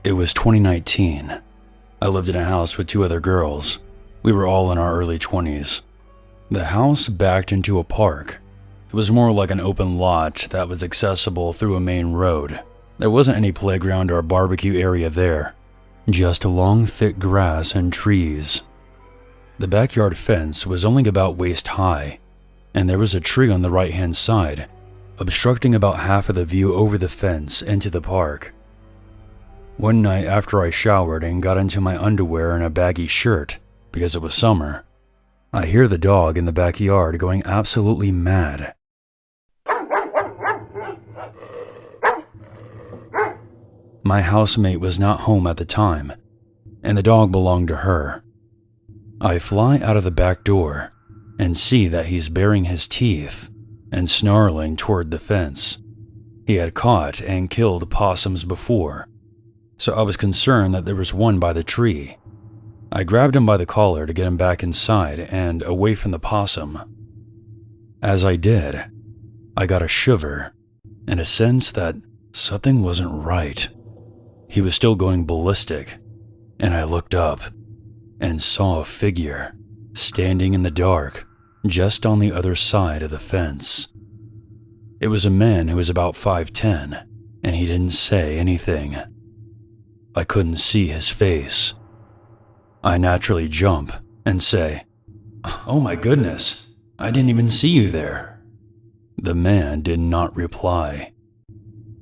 It was 2019. I lived in a house with two other girls. We were all in our early 20s. The house backed into a park. It was more like an open lot that was accessible through a main road. There wasn't any playground or barbecue area there, just long thick grass and trees. The backyard fence was only about waist high, and there was a tree on the right-hand side, obstructing about half of the view over the fence into the park. One night after I showered and got into my underwear and a baggy shirt, because it was summer, I hear the dog in the backyard going absolutely mad. My housemate was not home at the time, and the dog belonged to her. I fly out of the back door and see that he's baring his teeth and snarling toward the fence. He had caught and killed possums before, so I was concerned that there was one by the tree. I grabbed him by the collar to get him back inside and away from the possum. As I did, I got a shiver and a sense that something wasn't right. He was still going ballistic, and I looked up and saw a figure standing in the dark just on the other side of the fence. It was a man who was about 5'10", and he didn't say anything. I couldn't see his face. I naturally jump and say, "Oh my goodness, I didn't even see you there." The man did not reply.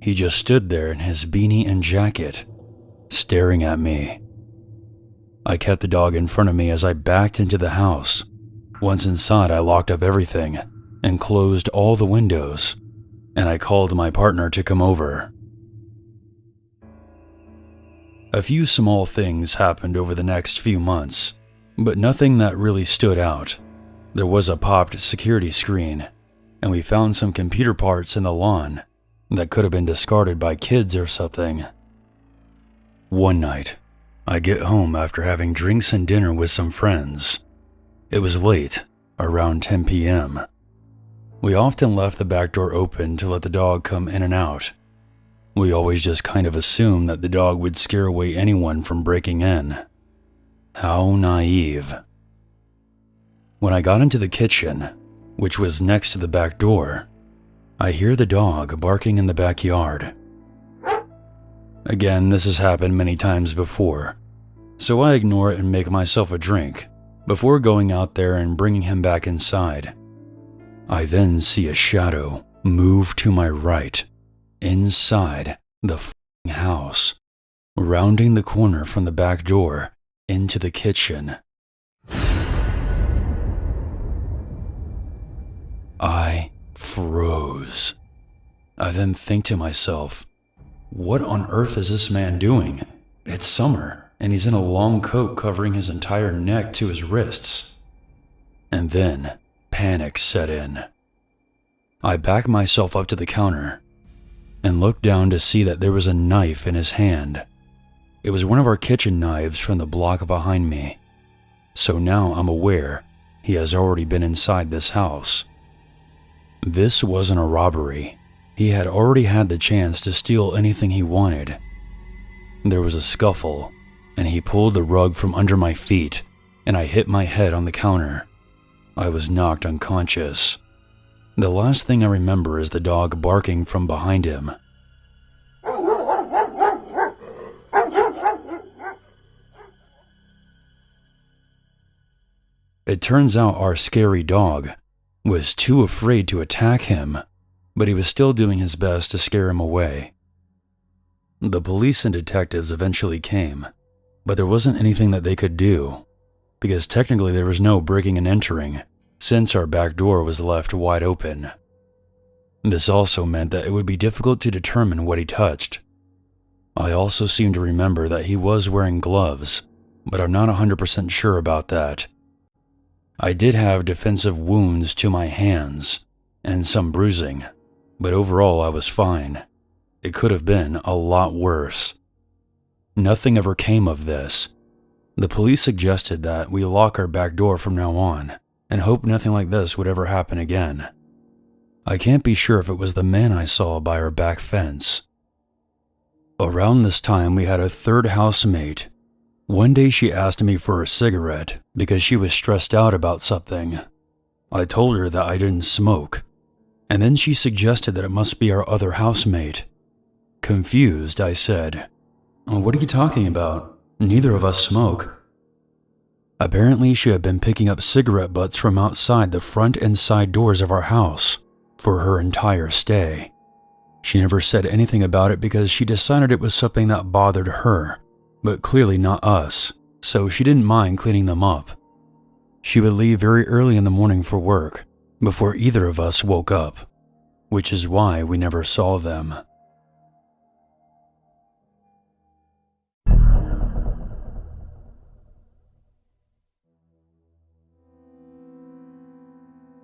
He just stood there in his beanie and jacket, staring at me. I kept the dog in front of me as I backed into the house. Once inside, I locked up everything and closed all the windows, and I called my partner to come over. A few small things happened over the next few months, but nothing that really stood out. There was a popped security screen, and we found some computer parts in the lawn that could have been discarded by kids or something. One night, I get home after having drinks and dinner with some friends. It was late, around 10 p.m. We often left the back door open to let the dog come in and out. We always just kind of assumed that the dog would scare away anyone from breaking in. How naive. When I got into the kitchen, which was next to the back door, I hear the dog barking in the backyard. Again, this has happened many times before, so I ignore it and make myself a drink before going out there and bringing him back inside. I then see a shadow move to my right, inside the f***ing house, rounding the corner from the back door into the kitchen. I froze. I then think to myself, what on earth is this man doing? It's summer, and he's in a long coat covering his entire neck to his wrists. And then panic set in. I back myself up to the counter and looked down to see that there was a knife in his hand. It was one of our kitchen knives from the block behind me. So now I'm aware he has already been inside this house. This wasn't a robbery. He had already had the chance to steal anything he wanted. There was a scuffle, and he pulled the rug from under my feet, and I hit my head on the counter. I was knocked unconscious. The last thing I remember is the dog barking from behind him. It turns out our scary dog was too afraid to attack him, but he was still doing his best to scare him away. The police and detectives eventually came, but there wasn't anything that they could do, because technically there was no breaking and entering, since our back door was left wide open. This also meant that it would be difficult to determine what he touched. I also seem to remember that he was wearing gloves, but I'm not 100% sure about that. I did have defensive wounds to my hands and some bruising, but overall I was fine. It could have been a lot worse. Nothing ever came of this. The police suggested that we lock our back door from now on and hope nothing like this would ever happen again. I can't be sure if it was the man I saw by our back fence. Around this time, we had a third housemate. One day she asked me for a cigarette because she was stressed out about something. I told her that I didn't smoke, and then she suggested that it must be our other housemate. Confused, I said, "What are you talking about? Neither of us smoke." Apparently, she had been picking up cigarette butts from outside the front and side doors of our house for her entire stay. She never said anything about it because she decided it was something that bothered her, but clearly not us, so she didn't mind cleaning them up. She would leave very early in the morning for work, before either of us woke up, which is why we never saw them.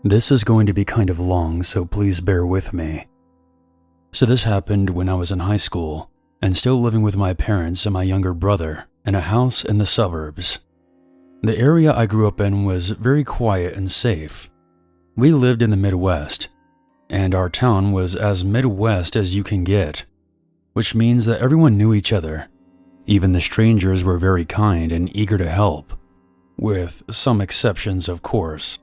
This is going to be kind of long, so please bear with me. So this happened when I was in high school and still living with my parents and my younger brother in a house in the suburbs. The area I grew up in was very quiet and safe. We lived in the Midwest, and our town was as Midwest as you can get, which means that everyone knew each other. Even the strangers were very kind and eager to help, with some exceptions, of course.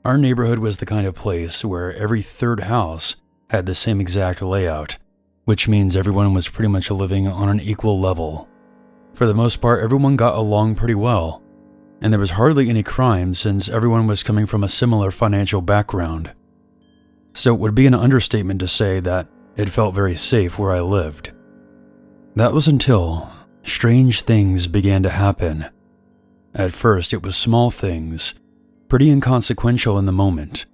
Our neighborhood was the kind of place where every third house had the same exact layout, which means everyone was pretty much living on an equal level. For the most part, everyone got along pretty well, and there was hardly any crime since everyone was coming from a similar financial background. So it would be an understatement to say that it felt very safe where I lived. That was until strange things began to happen. At first, it was small things, pretty inconsequential in the moment,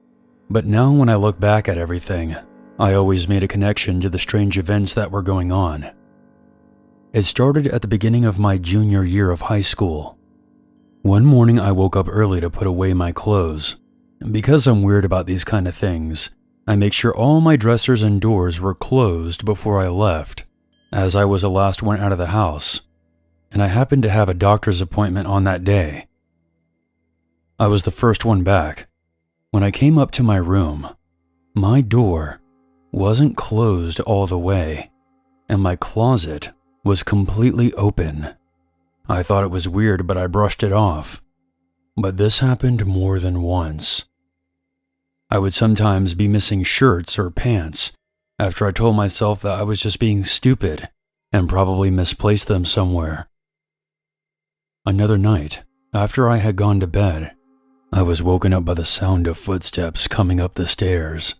but now when I look back at everything, I always made a connection to the strange events that were going on. It started at the beginning of my junior year of high school. One morning I woke up early to put away my clothes. Because I'm weird about these kind of things, I make sure all my dressers and doors were closed before I left, as I was the last one out of the house, and I happened to have a doctor's appointment on that day. I was the first one back. When I came up to my room, my door wasn't closed all the way, and my closet was completely open. I thought it was weird, but I brushed it off. But this happened more than once. I would sometimes be missing shirts or pants after I told myself that I was just being stupid and probably misplaced them somewhere. Another night, after I had gone to bed, I was woken up by the sound of footsteps coming up the stairs.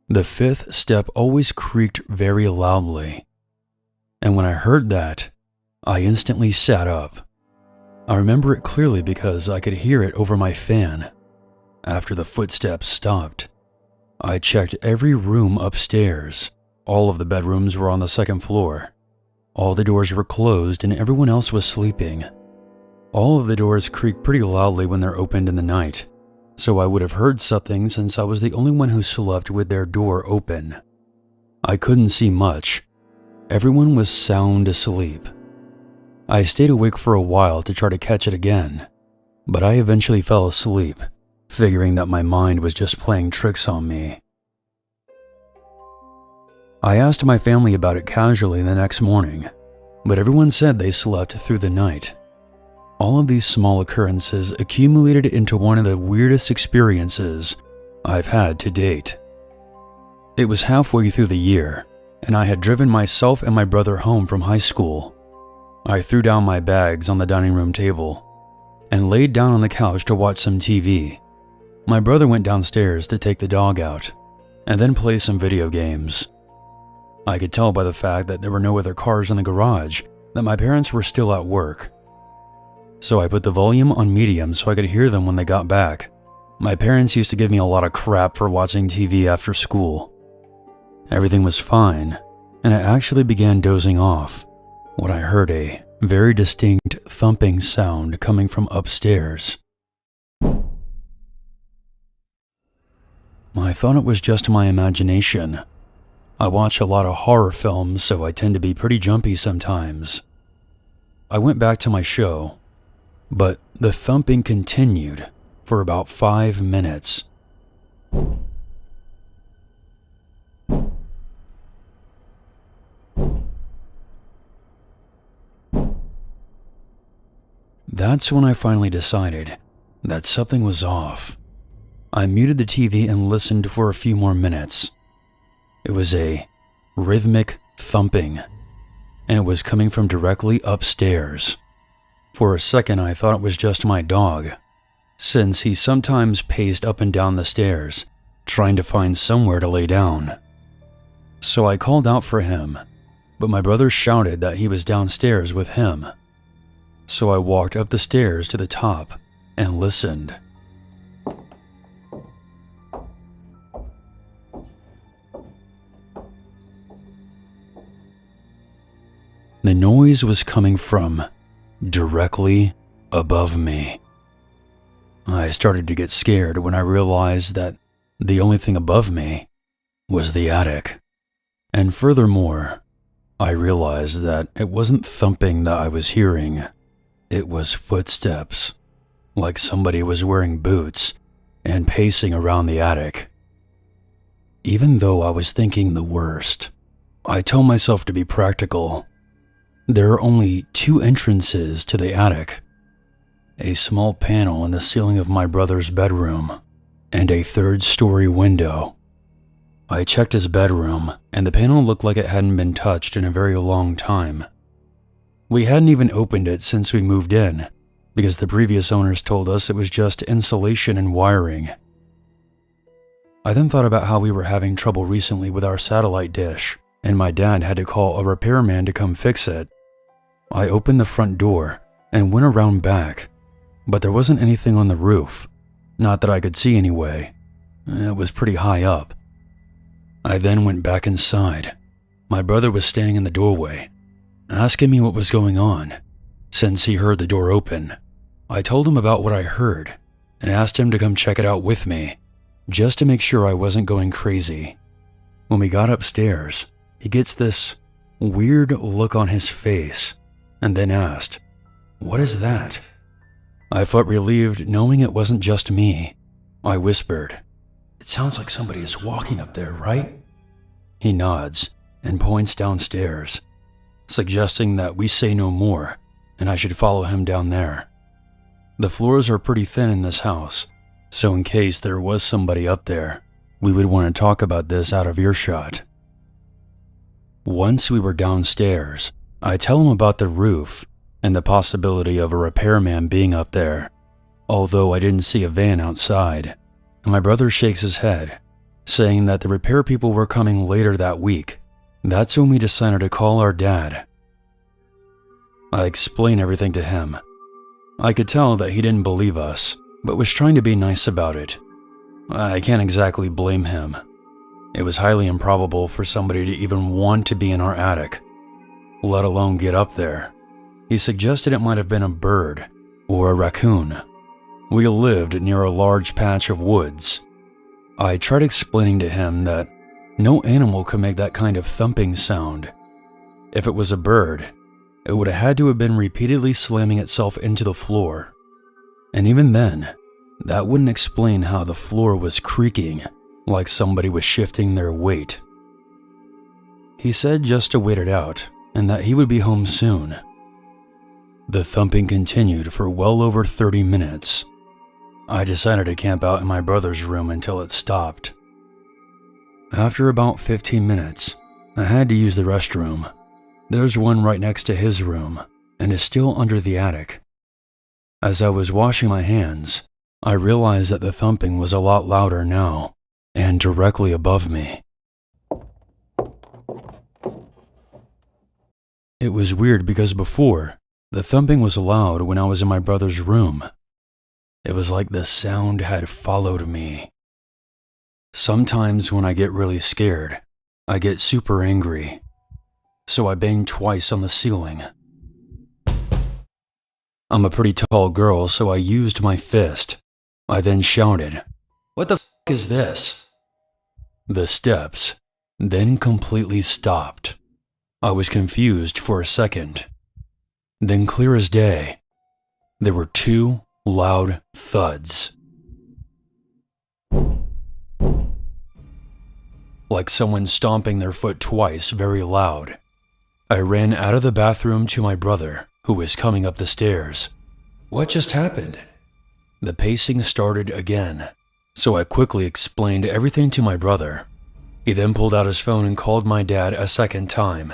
The fifth step always creaked very loudly, and when I heard that, I instantly sat up. I remember it clearly because I could hear it over my fan. After the footsteps stopped, I checked every room upstairs. All of the bedrooms were on the second floor. All the doors were closed and everyone else was sleeping. All of the doors creak pretty loudly when they're opened in the night, so I would have heard something since I was the only one who slept with their door open. I couldn't see much. Everyone was sound asleep. I stayed awake for a while to try to catch it again, but I eventually fell asleep, figuring that my mind was just playing tricks on me. I asked my family about it casually the next morning, but everyone said they slept through the night. All of these small occurrences accumulated into one of the weirdest experiences I've had to date. It was halfway through the year, and I had driven myself and my brother home from high school. I threw down my bags on the dining room table and laid down on the couch to watch some TV. My brother went downstairs to take the dog out and then play some video games. I could tell by the fact that there were no other cars in the garage that my parents were still at work. So I put the volume on medium so I could hear them when they got back. My parents used to give me a lot of crap for watching TV after school. Everything was fine, and I actually began dozing off when I heard a very distinct thumping sound coming from upstairs. I thought it was just my imagination. I watch a lot of horror films, so I tend to be pretty jumpy sometimes. I went back to my show, but the thumping continued for about 5 minutes. That's when I finally decided that something was off. I muted the TV and listened for a few more minutes. It was a rhythmic thumping, and it was coming from directly upstairs. For a second, I thought it was just my dog, since he sometimes paced up and down the stairs, trying to find somewhere to lay down. So I called out for him, but my brother shouted that he was downstairs with him. So I walked up the stairs to the top and listened. The noise was coming from directly above me. I started to get scared when I realized that the only thing above me was the attic. And furthermore, I realized that it wasn't thumping that I was hearing. It was footsteps, like somebody was wearing boots and pacing around the attic. Even though I was thinking the worst, I told myself to be practical. There are only 2 entrances to the attic: a small panel in the ceiling of my brother's bedroom, and a 3rd-story window. I checked his bedroom, and the panel looked like it hadn't been touched in a very long time. We hadn't even opened it since we moved in, because the previous owners told us it was just insulation and wiring. I then thought about how we were having trouble recently with our satellite dish, and my dad had to call a repairman to come fix it. I opened the front door and went around back, but there wasn't anything on the roof. Not that I could see anyway. It was pretty high up. I then went back inside. My brother was standing in the doorway, asking me what was going on. Since he heard the door open, I told him about what I heard and asked him to come check it out with me, just to make sure I wasn't going crazy. When we got upstairs, he gets this weird look on his face and then asked, "What is that?" I felt relieved knowing it wasn't just me. I whispered, "It sounds like somebody is walking up there, right?" He nods and points downstairs, suggesting that we say no more and I should follow him down there. The floors are pretty thin in this house, so in case there was somebody up there, we would want to talk about this out of earshot. Once we were downstairs, I tell him about the roof and the possibility of a repairman being up there, although I didn't see a van outside. My brother shakes his head, saying that the repair people were coming later that week. That's when we decided to call our dad. I explained everything to him. I could tell that he didn't believe us, but was trying to be nice about it. I can't exactly blame him. It was highly improbable for somebody to even want to be in our attic, let alone get up there. He suggested it might have been a bird or a raccoon. We lived near a large patch of woods. I tried explaining to him that no animal could make that kind of thumping sound. If it was a bird, it would have had to have been repeatedly slamming itself into the floor. And even then, that wouldn't explain how the floor was creaking, like somebody was shifting their weight. He said just to wait it out, and that he would be home soon. The thumping continued for well over 30 minutes. I decided to camp out in my brother's room until it stopped. After about 15 minutes, I had to use the restroom. There's one right next to his room, and is still under the attic. As I was washing my hands, I realized that the thumping was a lot louder now, and directly above me. It was weird because before, the thumping was loud when I was in my brother's room. It was like the sound had followed me. Sometimes when I get really scared, I get super angry. So I banged twice on the ceiling. I'm a pretty tall girl, so I used my fist. I then shouted, "What the f*** is this?" The steps then completely stopped. I was confused for a second. Then clear as day, there were 2 loud thuds. Like someone stomping their foot twice very loud. I ran out of the bathroom to my brother, who was coming up the stairs. What just happened? The pacing started again, so I quickly explained everything to my brother. He then pulled out his phone and called my dad a second time.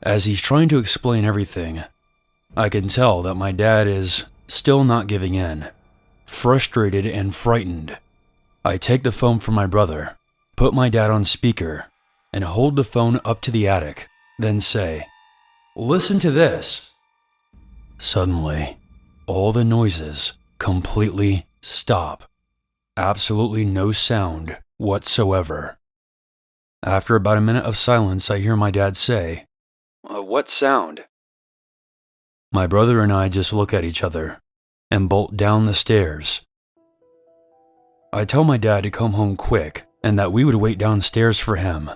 As he's trying to explain everything, I can tell that my dad is still not giving in, frustrated and frightened. I take the phone from my brother, put my dad on speaker, and hold the phone up to the attic, then say, "Listen to this." Suddenly, all the noises completely stop. Absolutely no sound whatsoever. After about a minute of silence, I hear my dad say, "What sound?" My brother and I just look at each other and bolt down the stairs. I tell my dad to come home quick and that we would wait downstairs for him.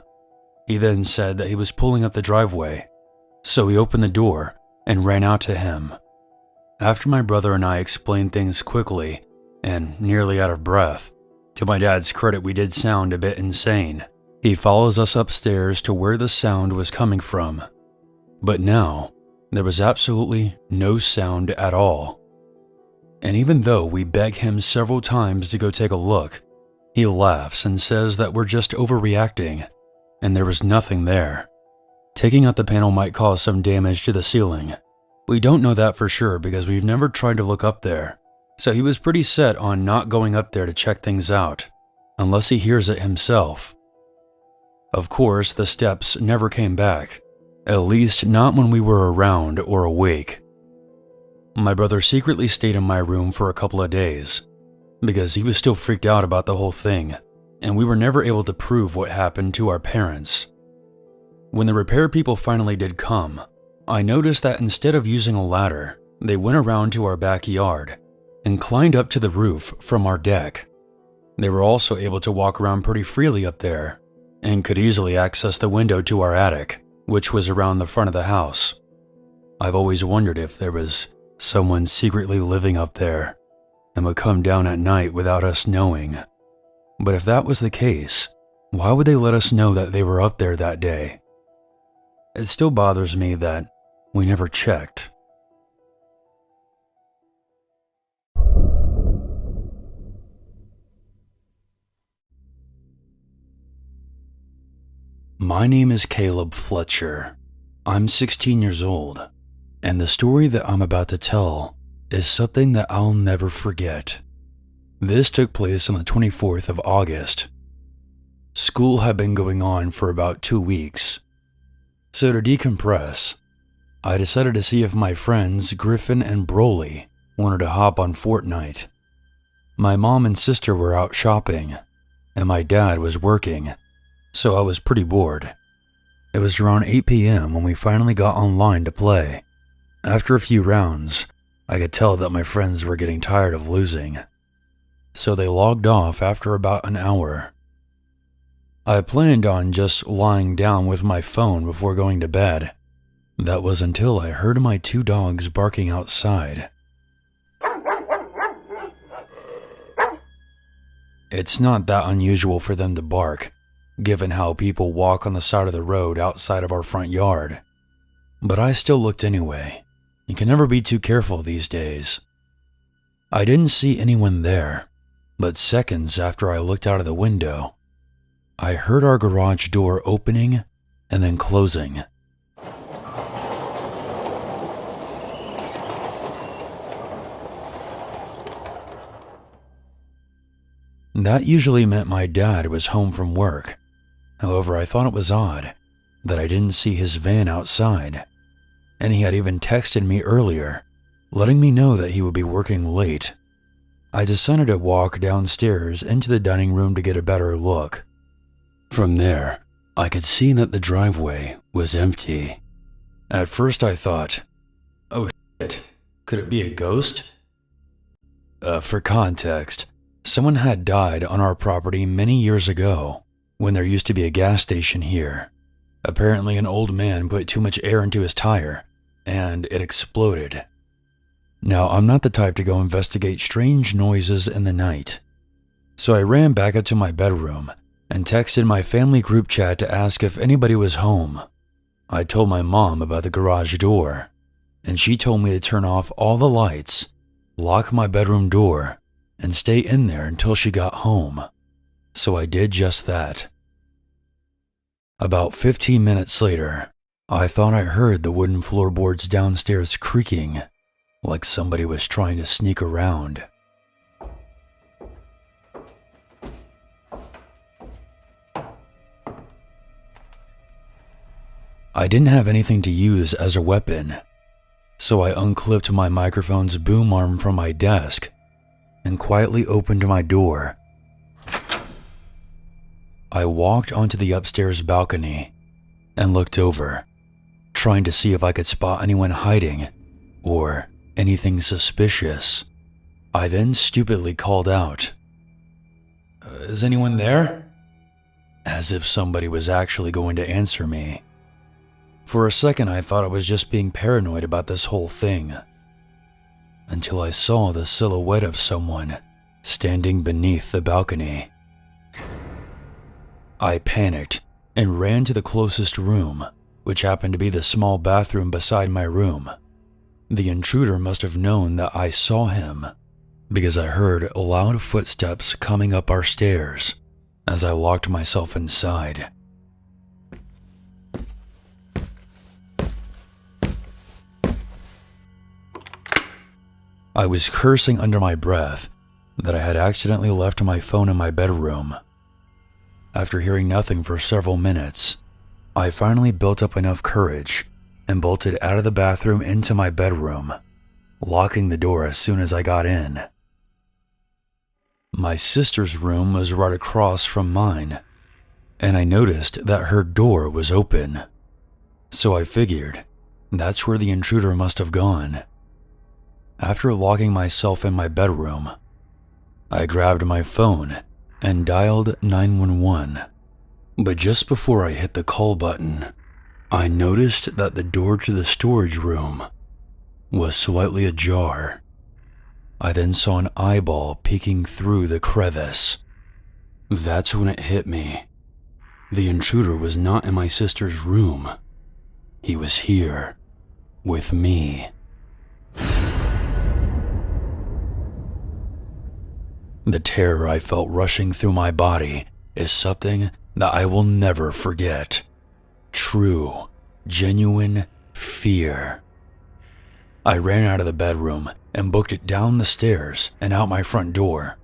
He then said that he was pulling up the driveway, so we opened the door and ran out to him. After my brother and I explained things quickly and nearly out of breath, to my dad's credit, we did sound a bit insane. He follows us upstairs to where the sound was coming from. But now, there was absolutely no sound at all. And even though we beg him several times to go take a look, he laughs and says that we're just overreacting, and there was nothing there. Taking out the panel might cause some damage to the ceiling. We don't know that for sure because we've never tried to look up there, so he was pretty set on not going up there to check things out, unless he hears it himself. Of course, the steps never came back, at least not when we were around or awake. My brother secretly stayed in my room for a couple of days, because he was still freaked out about the whole thing, and we were never able to prove what happened to our parents. When the repair people finally did come, I noticed that instead of using a ladder, they went around to our backyard and climbed up to the roof from our deck. They were also able to walk around pretty freely up there, and could easily access the window to our attic, which was around the front of the house. I've always wondered if there was someone secretly living up there and would come down at night without us knowing. But if that was the case, why would they let us know that they were up there that day? It still bothers me that we never checked. My name is Caleb Fletcher. I'm 16 years old, and the story that I'm about to tell is something that I'll never forget. This took place on the 24th of August. School had been going on for about 2 weeks, so to decompress, I decided to see if my friends Griffin and Broly wanted to hop on Fortnite. My mom and sister were out shopping, and my dad was working, so I was pretty bored. It was around 8 p.m. when we finally got online to play. After a few rounds, I could tell that my friends were getting tired of losing, so they logged off after about an hour. I planned on just lying down with my phone before going to bed. That was until I heard my 2 dogs barking outside. It's not that unusual for them to bark, given how people walk on the side of the road outside of our front yard. But I still looked anyway. You can never be too careful these days. I didn't see anyone there, but seconds after I looked out of the window, I heard our garage door opening and then closing. That usually meant my dad was home from work. However, I thought it was odd that I didn't see his van outside, and he had even texted me earlier, letting me know that he would be working late. I decided to walk downstairs into the dining room to get a better look. From there, I could see that the driveway was empty. At first I thought, oh shit, could it be a ghost? For context, someone had died on our property many years ago when there used to be a gas station here. Apparently an old man put too much air into his tire and it exploded. Now, I'm not the type to go investigate strange noises in the night, so I ran back up to my bedroom and texted my family group chat to ask if anybody was home. I told my mom about the garage door, and she told me to turn off all the lights, lock my bedroom door, and stay in there until she got home. So I did just that. About 15 minutes later, I thought I heard the wooden floorboards downstairs creaking, like somebody was trying to sneak around. I didn't have anything to use as a weapon, so I unclipped my microphone's boom arm from my desk and quietly opened my door. I walked onto the upstairs balcony and looked over, trying to see if I could spot anyone hiding or anything suspicious. I then stupidly called out, "Is anyone there?" As if somebody was actually going to answer me. For a second, I thought I was just being paranoid about this whole thing, until I saw the silhouette of someone standing beneath the balcony. I panicked and ran to the closest room, which happened to be the small bathroom beside my room. The intruder must have known that I saw him, because I heard loud footsteps coming up our stairs as I locked myself inside. I was cursing under my breath that I had accidentally left my phone in my bedroom. After hearing nothing for several minutes, I finally built up enough courage and bolted out of the bathroom into my bedroom, locking the door as soon as I got in. My sister's room was right across from mine, and I noticed that her door was open. So I figured that's where the intruder must have gone. After locking myself in my bedroom, I grabbed my phone and dialed 911. But just before I hit the call button, I noticed that the door to the storage room was slightly ajar. I then saw an eyeball peeking through the crevice. That's when it hit me. The intruder was not in my sister's room. He was here, with me. The terror I felt rushing through my body is something that I will never forget. True, genuine fear. I ran out of the bedroom and booked it down the stairs and out my front door.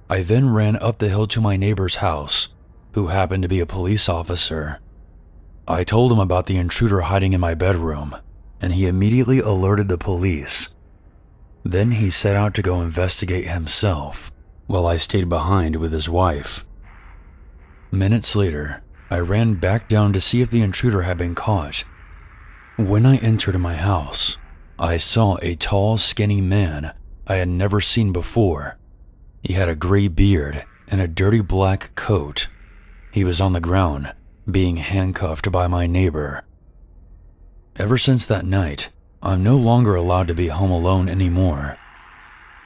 I then ran up the hill to my neighbor's house, who happened to be a police officer. I told him about the intruder hiding in my bedroom, and he immediately alerted the police. Then he set out to go investigate himself, while I stayed behind with his wife. Minutes later, I ran back down to see if the intruder had been caught. When I entered my house, I saw a tall, skinny man I had never seen before. He had a gray beard and a dirty black coat. He was on the ground, being handcuffed by my neighbor. Ever since that night, I'm no longer allowed to be home alone anymore,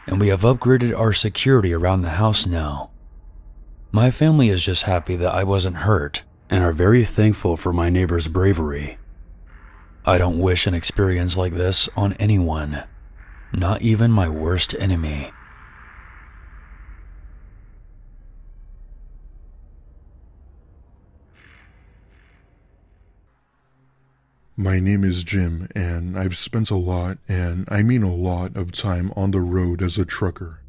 and we have upgraded our security around the house now. My family is just happy that I wasn't hurt and are very thankful for my neighbor's bravery. I don't wish an experience like this on anyone, not even my worst enemy. My name is Jim, and I've spent a lot, and I mean a lot, of time on the road as a trucker.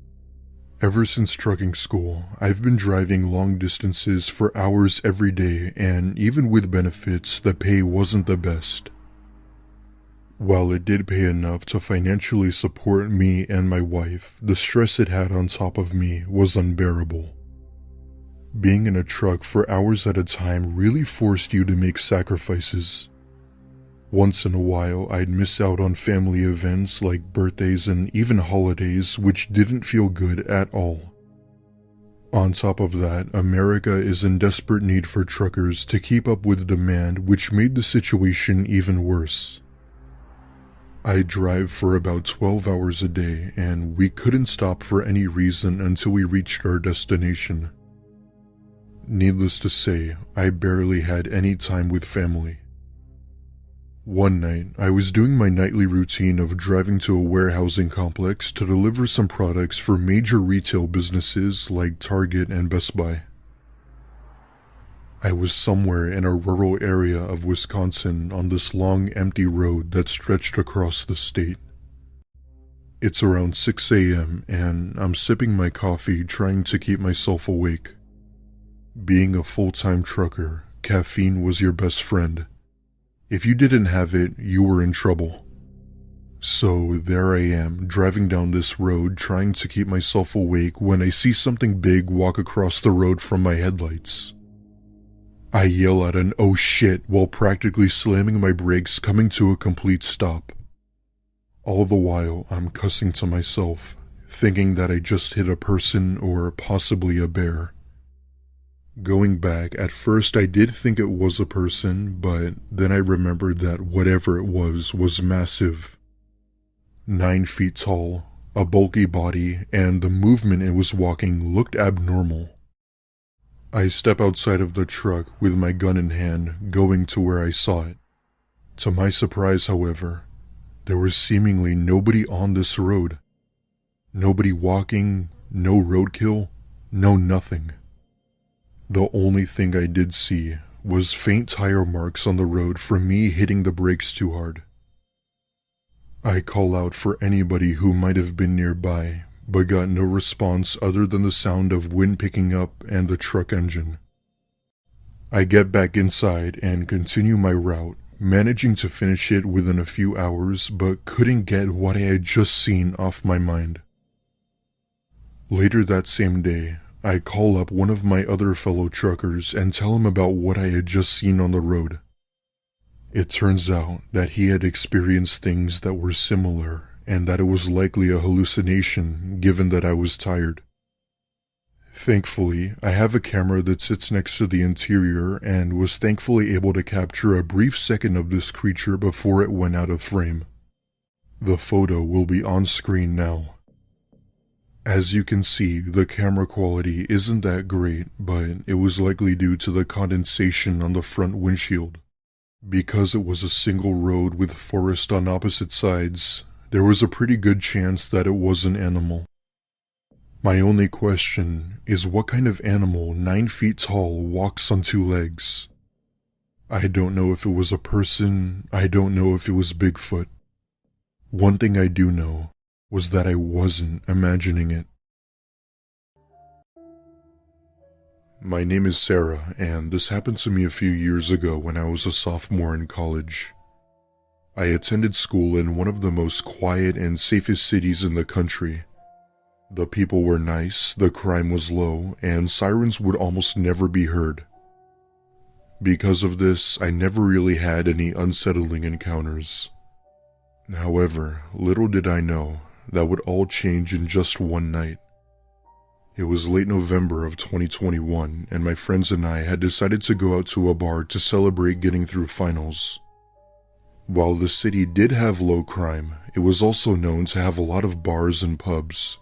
Ever since trucking school, I've been driving long distances for hours every day, and even with benefits, the pay wasn't the best. While it did pay enough to financially support me and my wife, the stress it had on top of me was unbearable. Being in a truck for hours at a time really forced you to make sacrifices. Once in a while, I'd miss out on family events like birthdays and even holidays, which didn't feel good at all. On top of that, America is in desperate need for truckers to keep up with demand, which made the situation even worse. I drive for about 12 hours a day, and we couldn't stop for any reason until we reached our destination. Needless to say, I barely had any time with family. One night, I was doing my nightly routine of driving to a warehousing complex to deliver some products for major retail businesses like Target and Best Buy. I was somewhere in a rural area of Wisconsin on this long, empty road that stretched across the state. It's around 6 a.m. and I'm sipping my coffee trying to keep myself awake. Being a full-time trucker, caffeine was your best friend. If you didn't have it, you were in trouble. So there I am, driving down this road trying to keep myself awake when I see something big walk across the road from my headlights. I yell out an "oh shit" while practically slamming my brakes, coming to a complete stop. All the while, I'm cussing to myself, thinking that I just hit a person or possibly a bear. Going back, at first I did think it was a person, but then I remembered that whatever it was massive. 9 feet tall, a bulky body, and the movement it was walking looked abnormal. I step outside of the truck with my gun in hand, going to where I saw it. To my surprise, however, there was seemingly nobody on this road. Nobody walking, no roadkill, no nothing. The only thing I did see was faint tire marks on the road from me hitting the brakes too hard. I call out for anybody who might have been nearby, but got no response other than the sound of wind picking up and the truck engine. I get back inside and continue my route, managing to finish it within a few hours, but couldn't get what I had just seen off my mind. Later that same day, I call up one of my other fellow truckers and tell him about what I had just seen on the road. It turns out that he had experienced things that were similar and that it was likely a hallucination given that I was tired. Thankfully, I have a camera that sits next to the interior and was thankfully able to capture a brief second of this creature before it went out of frame. The photo will be on screen now. As you can see, the camera quality isn't that great, but it was likely due to the condensation on the front windshield. Because it was a single road with forest on opposite sides, there was a pretty good chance that it was an animal. My only question is what kind of animal 9 feet tall walks on 2 legs? I don't know if it was a person, I don't know if it was Bigfoot. One thing I do know was that I wasn't imagining it. My name is Sarah, and this happened to me a few years ago when I was a sophomore in college. I attended school in one of the most quiet and safest cities in the country. The people were nice, the crime was low, and sirens would almost never be heard. Because of this, I never really had any unsettling encounters. However, little did I know that would all change in just one night. It was late November of 2021, and my friends and I had decided to go out to a bar to celebrate getting through finals. While the city did have low crime, it was also known to have a lot of bars and pubs.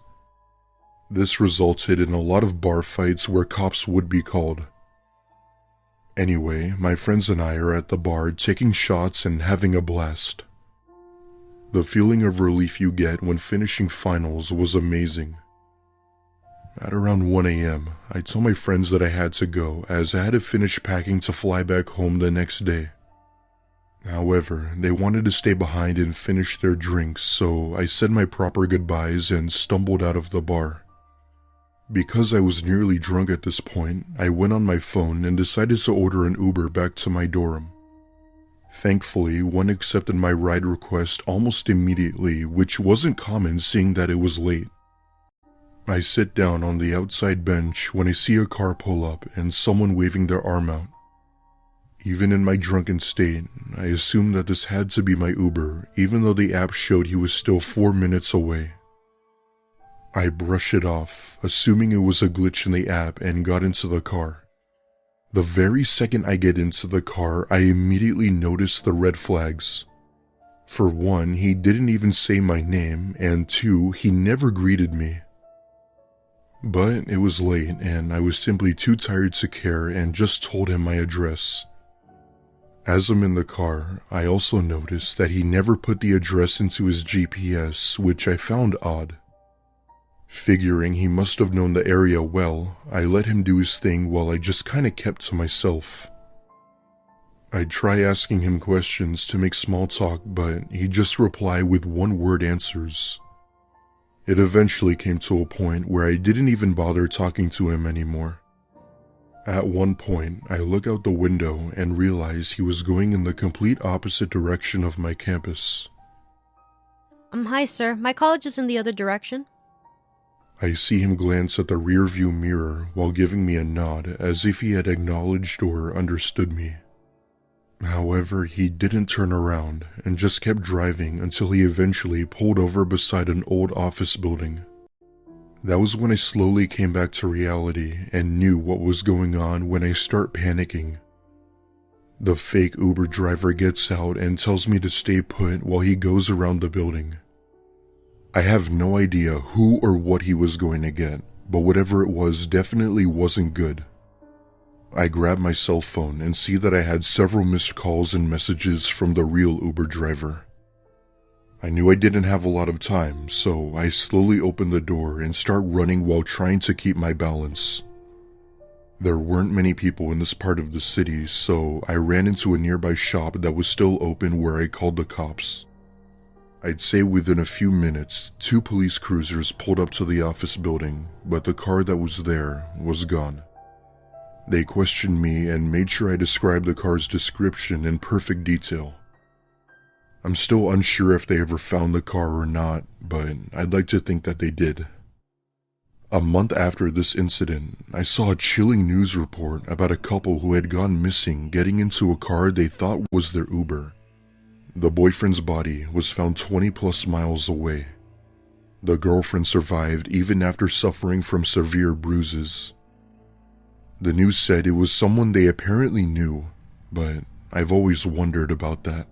This resulted in a lot of bar fights where cops would be called. Anyway, my friends and I are at the bar taking shots and having a blast. The feeling of relief you get when finishing finals was amazing. At around 1 a.m., I told my friends that I had to go as I had to finish packing to fly back home the next day. However, they wanted to stay behind and finish their drinks, so I said my proper goodbyes and stumbled out of the bar. Because I was nearly drunk at this point, I went on my phone and decided to order an Uber back to my dorm. Thankfully, one accepted my ride request almost immediately, which wasn't common seeing that it was late. I sit down on the outside bench when I see a car pull up and someone waving their arm out. Even in my drunken state, I assumed that this had to be my Uber, even though the app showed he was still 4 minutes away. I brushed it off, assuming it was a glitch in the app, and got into the car. The very second I get into the car, I immediately noticed the red flags. For one, he didn't even say my name, and 2, he never greeted me. But it was late, and I was simply too tired to care and just told him my address. As I'm in the car, I also noticed that he never put the address into his GPS, which I found odd. Figuring he must have known the area well, I let him do his thing while I just kinda kept to myself. I'd try asking him questions to make small talk, but he'd just reply with one-word answers. It eventually came to a point where I didn't even bother talking to him anymore. At one point, I look out the window and realize he was going in the complete opposite direction of my campus. Hi, sir. My college is in the other direction. I see him glance at the rearview mirror while giving me a nod as if he had acknowledged or understood me. However, he didn't turn around and just kept driving until he eventually pulled over beside an old office building. That was when I slowly came back to reality and knew what was going on when I start panicking. The fake Uber driver gets out and tells me to stay put while he goes around the building. I have no idea who or what he was going to get, but whatever it was definitely wasn't good. I grab my cell phone and see that I had several missed calls and messages from the real Uber driver. I knew I didn't have a lot of time, so I slowly open the door and start running while trying to keep my balance. There weren't many people in this part of the city, so I ran into a nearby shop that was still open where I called the cops. I'd say within a few minutes, 2 police cruisers pulled up to the office building, but the car that was there was gone. They questioned me and made sure I described the car's description in perfect detail. I'm still unsure if they ever found the car or not, but I'd like to think that they did. A month after this incident, I saw a chilling news report about a couple who had gone missing getting into a car they thought was their Uber. The boyfriend's body was found 20 plus miles away. The girlfriend survived even after suffering from severe bruises. The news said it was someone they apparently knew, but I've always wondered about that.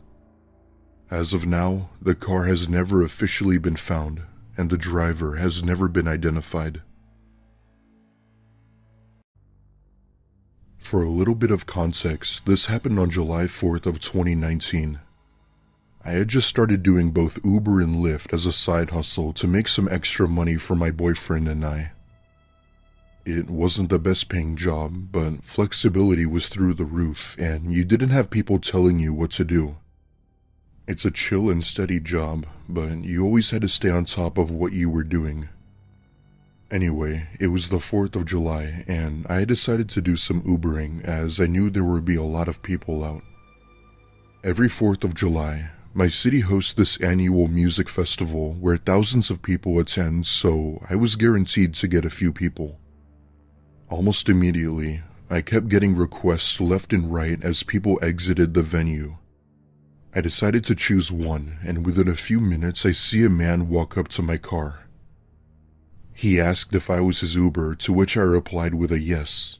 As of now, the car has never officially been found, and the driver has never been identified. For a little bit of context, this happened on July 4th of 2019. I had just started doing both Uber and Lyft as a side hustle to make some extra money for my boyfriend and I. It wasn't the best paying job, but flexibility was through the roof, and you didn't have people telling you what to do. It's a chill and steady job, but you always had to stay on top of what you were doing. Anyway, it was the 4th of July, and I decided to do some Ubering as I knew there would be a lot of people out. Every 4th of July, my city hosts this annual music festival where thousands of people attend, so I was guaranteed to get a few people. Almost immediately, I kept getting requests left and right as people exited the venue. I decided to choose one, and within a few minutes I see a man walk up to my car. He asked if I was his Uber, to which I replied with a yes.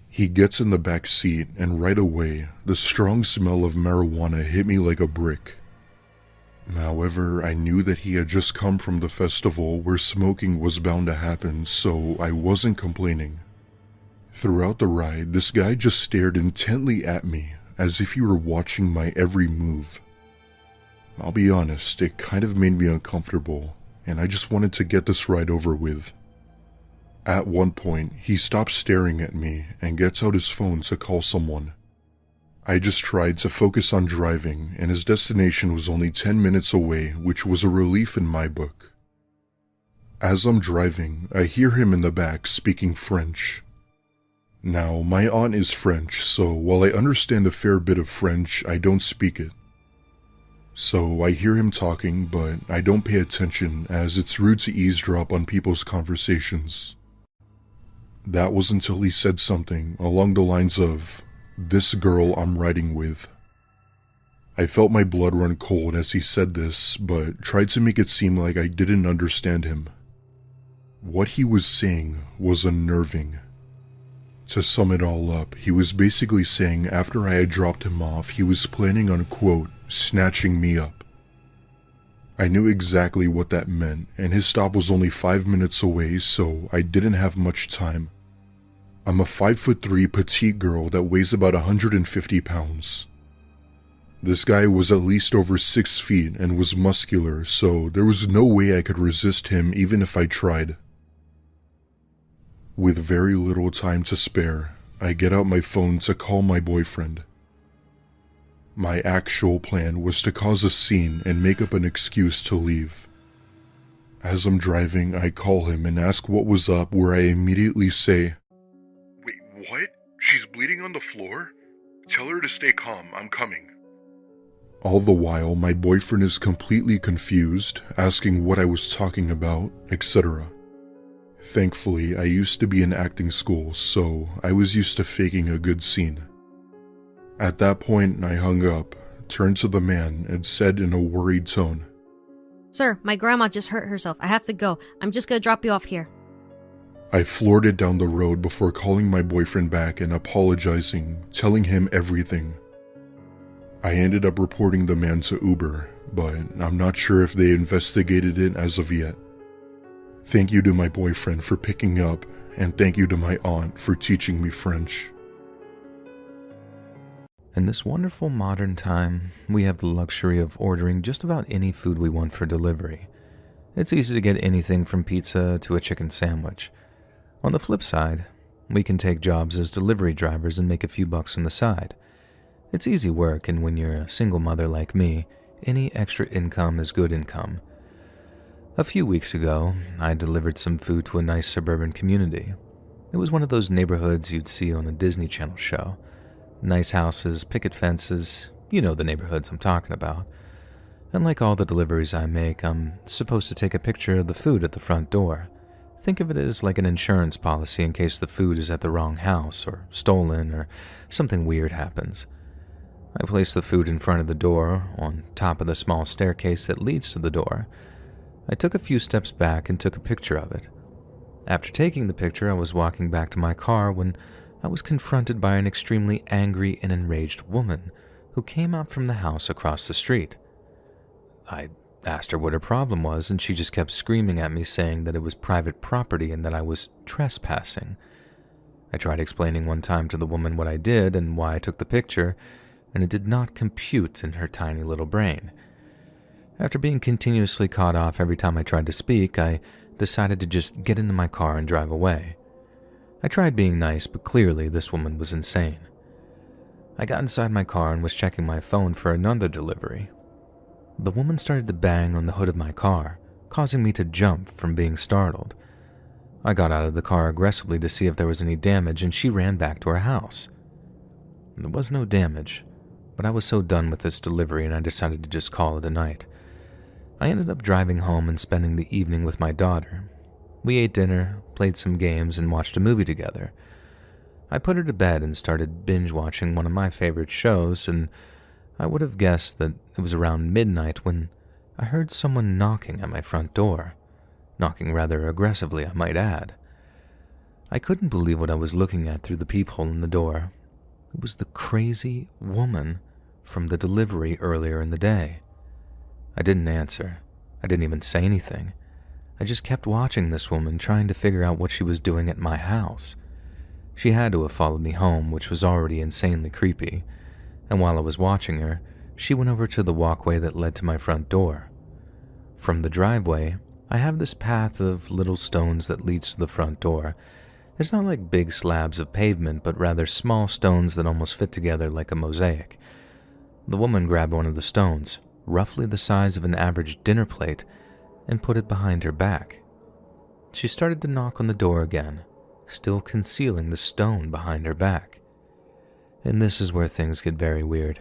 He gets in the back seat, and right away, the strong smell of marijuana hit me like a brick. However, I knew that he had just come from the festival where smoking was bound to happen, so I wasn't complaining. Throughout the ride, this guy just stared intently at me, as if he were watching my every move. I'll be honest, it kind of made me uncomfortable, and I just wanted to get this ride over with. At one point, he stops staring at me and gets out his phone to call someone. I just tried to focus on driving, and his destination was only 10 minutes away, which was a relief in my book. As I'm driving, I hear him in the back speaking French. Now, my aunt is French, so while I understand a fair bit of French, I don't speak it. So I hear him talking, but I don't pay attention as it's rude to eavesdrop on people's conversations. That was until he said something along the lines of, "This girl I'm riding with." I felt my blood run cold as he said this, but tried to make it seem like I didn't understand him. What he was saying was unnerving. To sum it all up, he was basically saying after I had dropped him off, he was planning on, quote, snatching me up. I knew exactly what that meant, and his stop was only 5 minutes away, so I didn't have much time. I'm a 5'3" petite girl that weighs about 150 pounds. This guy was at least over 6 feet and was muscular, so there was no way I could resist him even if I tried. With very little time to spare, I get out my phone to call my boyfriend. My actual plan was to cause a scene and make up an excuse to leave. As I'm driving, I call him and ask what was up, where I immediately say, "Wait, what? She's bleeding on the floor? Tell her to stay calm, I'm coming." All the while, my boyfriend is completely confused, asking what I was talking about, etc. Thankfully, I used to be in acting school, so I was used to faking a good scene. At that point, I hung up, turned to the man, and said in a worried tone, Sir, my grandma just hurt herself. I have to go. I'm just gonna drop you off here. I floored it down the road before calling my boyfriend back and apologizing, telling him everything. I ended up reporting the man to Uber, but I'm not sure if they investigated it as of yet. Thank you to my boyfriend for picking up, and thank you to my aunt for teaching me French. In this wonderful modern time, we have the luxury of ordering just about any food we want for delivery. It's easy to get anything from pizza to a chicken sandwich. On the flip side, we can take jobs as delivery drivers and make a few bucks on the side. It's easy work, and when you're a single mother like me, any extra income is good income. A few weeks ago, I delivered some food to a nice suburban community. It was one of those neighborhoods you'd see on a Disney Channel show. Nice houses, picket fences, you know the neighborhoods I'm talking about. And like all the deliveries I make, I'm supposed to take a picture of the food at the front door. Think of it as like an insurance policy in case the food is at the wrong house or stolen or something weird happens. I place the food in front of the door, on top of the small staircase that leads to the door. I took a few steps back and took a picture of it. After taking the picture, I was walking back to my car when I was confronted by an extremely angry and enraged woman who came out from the house across the street. I asked her what her problem was, and she just kept screaming at me, saying that it was private property and that I was trespassing. I tried explaining one time to the woman what I did and why I took the picture, and it did not compute in her tiny little brain. After being continuously cut off every time I tried to speak, I decided to just get into my car and drive away. I tried being nice, but clearly this woman was insane. I got inside my car and was checking my phone for another delivery. The woman started to bang on the hood of my car, causing me to jump from being startled. I got out of the car aggressively to see if there was any damage, and she ran back to her house. There was no damage, but I was so done with this delivery and I decided to just call it a night. I ended up driving home and spending the evening with my daughter. We ate dinner, played some games, and watched a movie together. I put her to bed and started binge-watching one of my favorite shows, and I would have guessed that it was around midnight when I heard someone knocking at my front door. Knocking rather aggressively, I might add. I couldn't believe what I was looking at through the peephole in the door. It was the crazy woman from the delivery earlier in the day. I didn't answer. I didn't even say anything. I just kept watching this woman, trying to figure out what she was doing at my house. She had to have followed me home, which was already insanely creepy, and while I was watching her, she went over to the walkway that led to my front door. From the driveway, I have this path of little stones that leads to the front door. It's not like big slabs of pavement, but rather small stones that almost fit together like a mosaic. The woman grabbed one of the stones, roughly the size of an average dinner plate, and put it behind her back. She started to knock on the door again, still concealing the stone behind her back. And this is where things get very weird.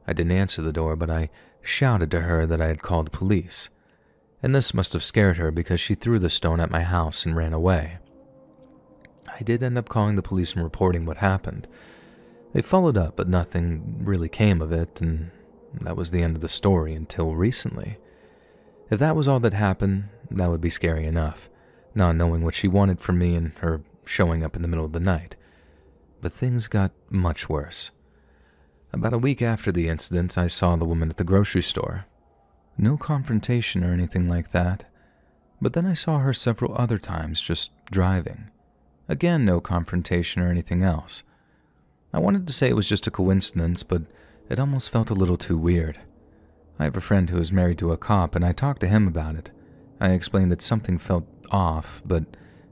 I didn't answer the door, but I shouted to her that I had called the police. And this must have scared her because she threw the stone at my house and ran away. I did end up calling the police and reporting what happened. They followed up, but nothing really came of it, and that was the end of the story until recently. If that was all that happened, that would be scary enough, not knowing what she wanted from me and her showing up in the middle of the night. But things got much worse. About a week after the incident, I saw the woman at the grocery store. No confrontation or anything like that, but then I saw her several other times just driving. Again, no confrontation or anything else. I wanted to say it was just a coincidence, but It almost felt a little too weird. I have a friend who is married to a cop, and I talked to him about it. I explained that something felt off, but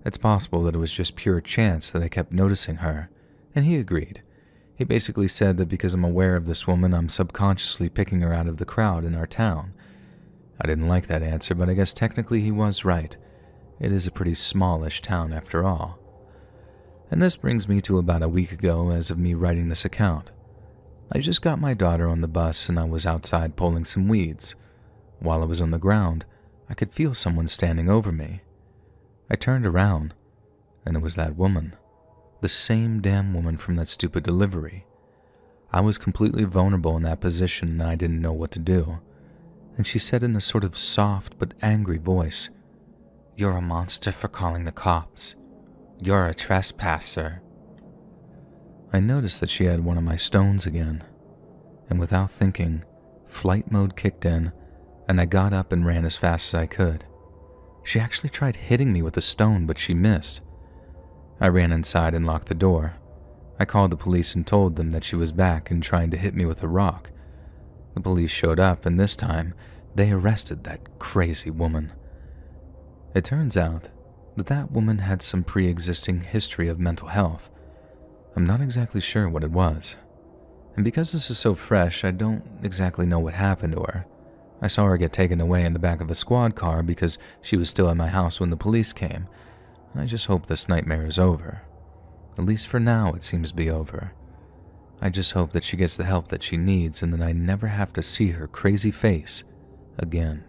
it's possible that it was just pure chance that I kept noticing her, and he agreed. He basically said that because I'm aware of this woman, I'm subconsciously picking her out of the crowd in our town. I didn't like that answer, but I guess technically he was right. It is a pretty smallish town after all. And this brings me to about a week ago as of me writing this account. I just got my daughter on the bus and I was outside pulling some weeds. While I was on the ground, I could feel someone standing over me. I turned around, and it was that woman. The same damn woman from that stupid delivery. I was completely vulnerable in that position and I didn't know what to do. And she said in a sort of soft but angry voice, "You're a monster for calling the cops. You're a trespasser." I noticed that she had one of my stones again, and without thinking, flight mode kicked in, and I got up and ran as fast as I could. She actually tried hitting me with a stone, but she missed. I ran inside and locked the door. I called the police and told them that she was back and trying to hit me with a rock. The police showed up, and this time, they arrested that crazy woman. It turns out that that woman had some pre-existing history of mental health. I'm not exactly sure what it was. And because this is so fresh, I don't exactly know what happened to her. I saw her get taken away in the back of a squad car because she was still at my house when the police came. And I just hope this nightmare is over. At least for now, it seems to be over. I just hope that she gets the help that she needs and that I never have to see her crazy face again.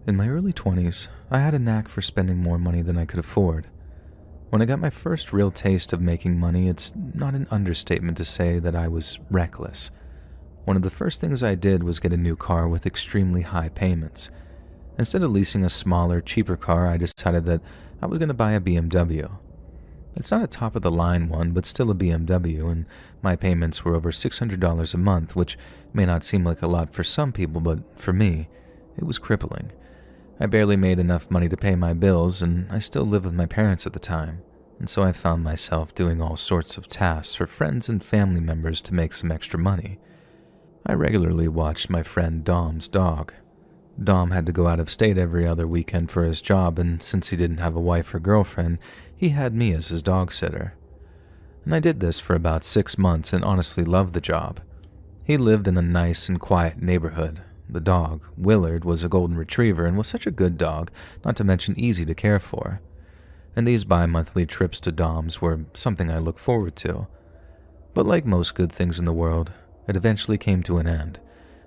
In my early 20s, I had a knack for spending more money than I could afford. When I got my first real taste of making money, it's not an understatement to say that I was reckless. One of the first things I did was get a new car with extremely high payments. Instead of leasing a smaller, cheaper car, I decided that I was going to buy a BMW. It's not a top-of-the-line one, but still a BMW, and my payments were over $600 a month, which may not seem like a lot for some people, but for me, it was crippling. I barely made enough money to pay my bills, and I still lived with my parents at the time, and so I found myself doing all sorts of tasks for friends and family members to make some extra money. I regularly watched my friend Dom's dog. Dom had to go out of state every other weekend for his job, and since he didn't have a wife or girlfriend, he had me as his dog sitter. And I did this for about 6 months and honestly loved the job. He lived in a nice and quiet neighborhood. The dog, Willard, was a golden retriever and was such a good dog, not to mention easy to care for. And these bi-monthly trips to Dom's were something I looked forward to. But like most good things in the world, it eventually came to an end.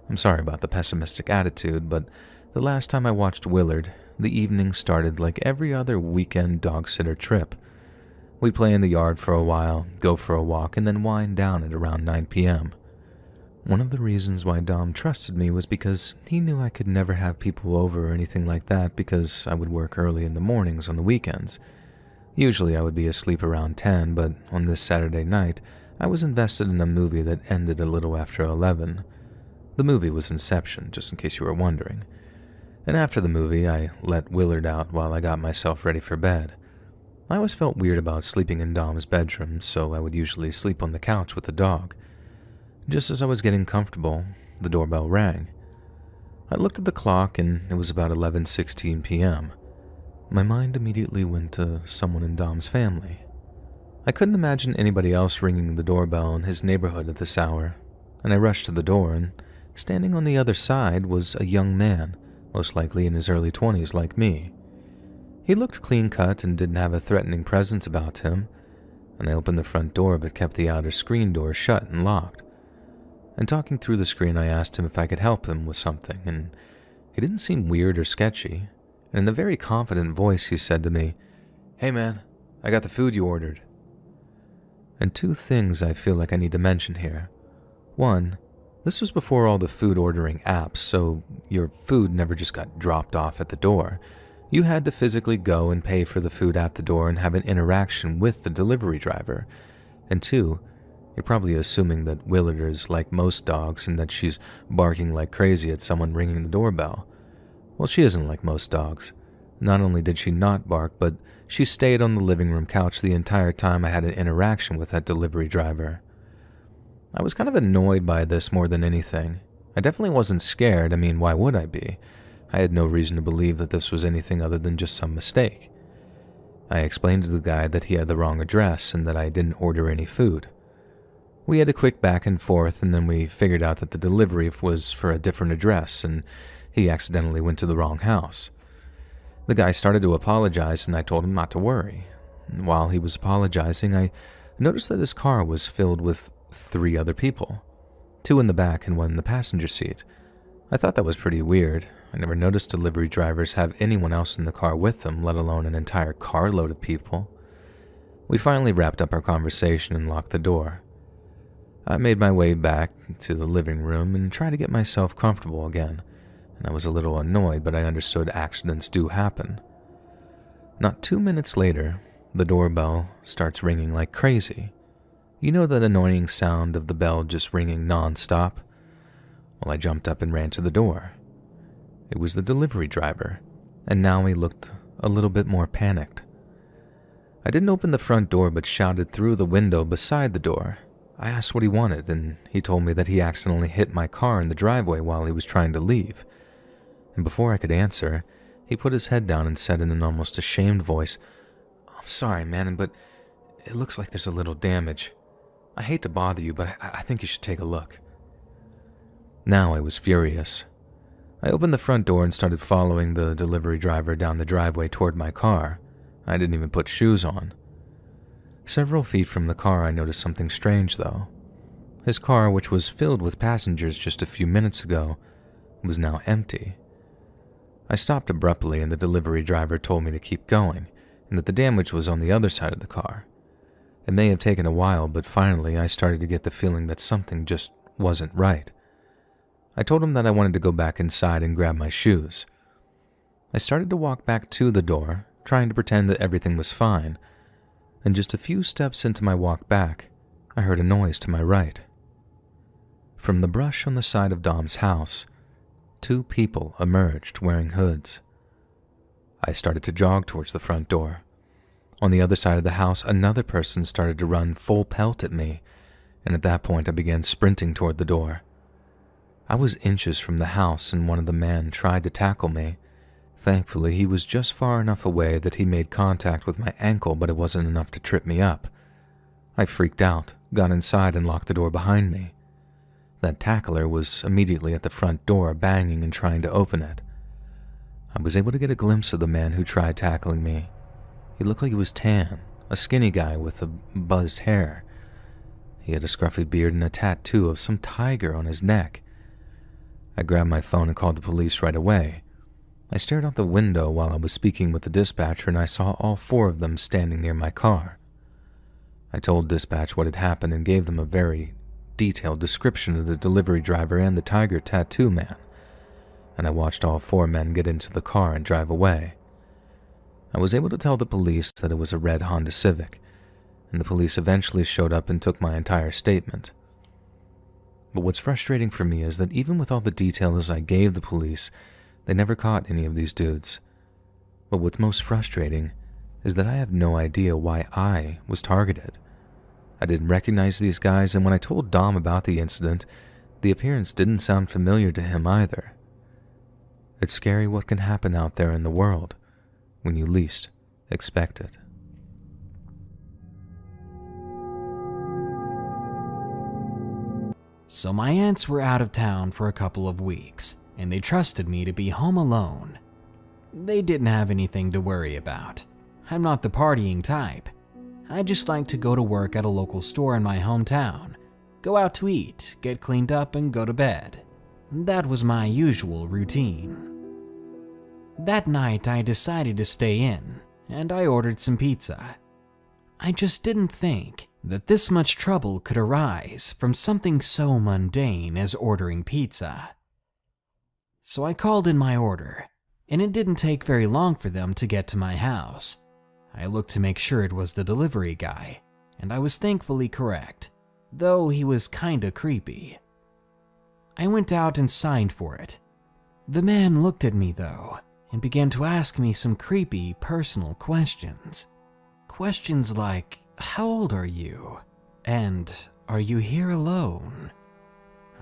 I'm sorry about the pessimistic attitude, but the last time I watched Willard, the evening started like every other weekend dog-sitter trip. We'd play in the yard for a while, go for a walk, and then wind down at around 9 p.m. One of the reasons why Dom trusted me was because he knew I could never have people over or anything like that because I would work early in the mornings on the weekends. Usually I would be asleep around 10, but on this Saturday night, I was invested in a movie that ended a little after 11. The movie was Inception, just in case you were wondering. And after the movie, I let Willard out while I got myself ready for bed. I always felt weird about sleeping in Dom's bedroom, so I would usually sleep on the couch with the dog. Just as I was getting comfortable, the doorbell rang. I looked at the clock and it was about 11:16 p.m. My mind immediately went to someone in Dom's family. I couldn't imagine anybody else ringing the doorbell in his neighborhood at this hour, and I rushed to the door, and standing on the other side was a young man, most likely in his early 20s like me. He looked clean-cut and didn't have a threatening presence about him, and I opened the front door but kept the outer screen door shut and locked. And talking through the screen, I asked him if I could help him with something, and he didn't seem weird or sketchy. And in a very confident voice, he said to me, "Hey man, I got the food you ordered." And 2 things I feel like I need to mention here. 1, this was before all the food ordering apps, so your food never just got dropped off at the door. You had to physically go and pay for the food at the door and have an interaction with the delivery driver. And 2, you're probably assuming that Willard is like most dogs and that she's barking like crazy at someone ringing the doorbell. Well, she isn't like most dogs. Not only did she not bark, but she stayed on the living room couch the entire time I had an interaction with that delivery driver. I was kind of annoyed by this more than anything. I definitely wasn't scared. I mean, why would I be? I had no reason to believe that this was anything other than just some mistake. I explained to the guy that he had the wrong address and that I didn't order any food. We had a quick back and forth, and then we figured out that the delivery was for a different address and he accidentally went to the wrong house. The guy started to apologize and I told him not to worry. While he was apologizing, I noticed that his car was filled with 3 other people, 2 in the back and 1 in the passenger seat. I thought that was pretty weird. I never noticed delivery drivers have anyone else in the car with them, let alone an entire carload of people. We finally wrapped up our conversation and locked the door. I made my way back to the living room and tried to get myself comfortable again, and I was a little annoyed, but I understood accidents do happen. Not 2 minutes later, the doorbell starts ringing like crazy. You know that annoying sound of the bell just ringing non-stop? Well, I jumped up and ran to the door. It was the delivery driver, and now he looked a little bit more panicked. I didn't open the front door but shouted through the window beside the door. I asked what he wanted, and he told me that he accidentally hit my car in the driveway while he was trying to leave. And before I could answer, he put his head down and said in an almost ashamed voice, "I'm sorry, man, but it looks like there's a little damage. I hate to bother you, but I think you should take a look." Now I was furious. I opened the front door and started following the delivery driver down the driveway toward my car. I didn't even put shoes on. Several feet from the car, I noticed something strange, though. His car, which was filled with passengers just a few minutes ago, was now empty. I stopped abruptly, and the delivery driver told me to keep going, and that the damage was on the other side of the car. It may have taken a while, but finally I started to get the feeling that something just wasn't right. I told him that I wanted to go back inside and grab my shoes. I started to walk back to the door, trying to pretend that everything was fine, and just a few steps into my walk back, I heard a noise to my right. From the brush on the side of Dom's house, 2 people emerged wearing hoods. I started to jog towards the front door. On the other side of the house, another person started to run full pelt at me, and at that point I began sprinting toward the door. I was inches from the house and one of the men tried to tackle me. Thankfully, he was just far enough away that he made contact with my ankle, but it wasn't enough to trip me up. I freaked out, got inside, and locked the door behind me. That tackler was immediately at the front door, banging and trying to open it. I was able to get a glimpse of the man who tried tackling me. He looked like he was tan, a skinny guy with a buzzed hair. He had a scruffy beard and a tattoo of some tiger on his neck. I grabbed my phone and called the police right away. I stared out the window while I was speaking with the dispatcher, and I saw all 4 of them standing near my car. I told dispatch what had happened and gave them a very detailed description of the delivery driver and the tiger tattoo man, and I watched all 4 men get into the car and drive away. I was able to tell the police that it was a red Honda Civic, and the police eventually showed up and took my entire statement. But what's frustrating for me is that even with all the details I gave the police, they never caught any of these dudes. But what's most frustrating is that I have no idea why I was targeted. I didn't recognize these guys, and when I told Dom about the incident, the appearance didn't sound familiar to him either. It's scary what can happen out there in the world when you least expect it. So my aunts were out of town for a couple of weeks, and they trusted me to be home alone. They didn't have anything to worry about. I'm not the partying type. I just like to go to work at a local store in my hometown, go out to eat, get cleaned up, and go to bed. That was my usual routine. That night I decided to stay in, and I ordered some pizza. I just didn't think that this much trouble could arise from something so mundane as ordering pizza. So I called in my order, and it didn't take very long for them to get to my house. I looked to make sure it was the delivery guy, and I was thankfully correct, though he was kinda creepy. I went out and signed for it. The man looked at me though, and began to ask me some creepy personal questions. Questions like, "How old are you?" and "Are you here alone?"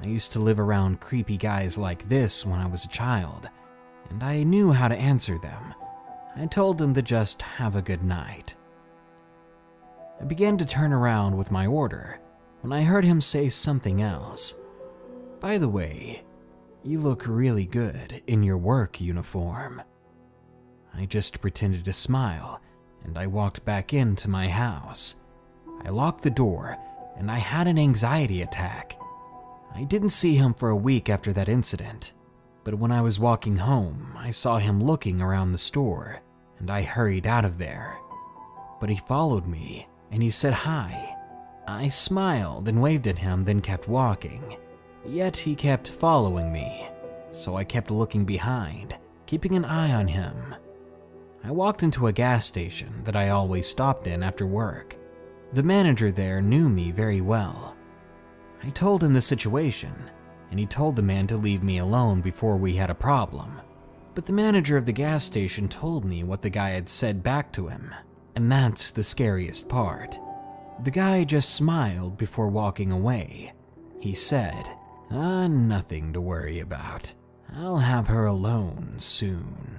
I used to live around creepy guys like this when I was a child, and I knew how to answer them. I told him to just have a good night. I began to turn around with my order when I heard him say something else. "By the way, you look really good in your work uniform." I just pretended to smile, and I walked back into my house. I locked the door, and I had an anxiety attack. I didn't see him for a week after that incident, but when I was walking home, I saw him looking around the store, and I hurried out of there. But he followed me, and he said hi. I smiled and waved at him, then kept walking. Yet he kept following me, so I kept looking behind, keeping an eye on him. I walked into a gas station that I always stopped in after work. The manager there knew me very well. I told him the situation, and he told the man to leave me alone before we had a problem. But the manager of the gas station told me what the guy had said back to him, and that's the scariest part. The guy just smiled before walking away. He said, nothing to worry about. I'll have her alone soon."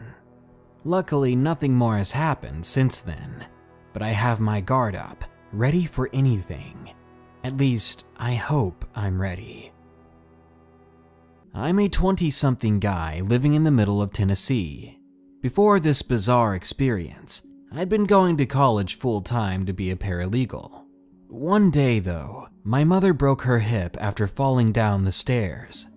Luckily, nothing more has happened since then, but I have my guard up, ready for anything. At least, I hope I'm ready. I'm a 20-something guy living in the middle of Tennessee. Before this bizarre experience, I'd been going to college full-time to be a paralegal. One day, though, my mother broke her hip after falling down the stairs.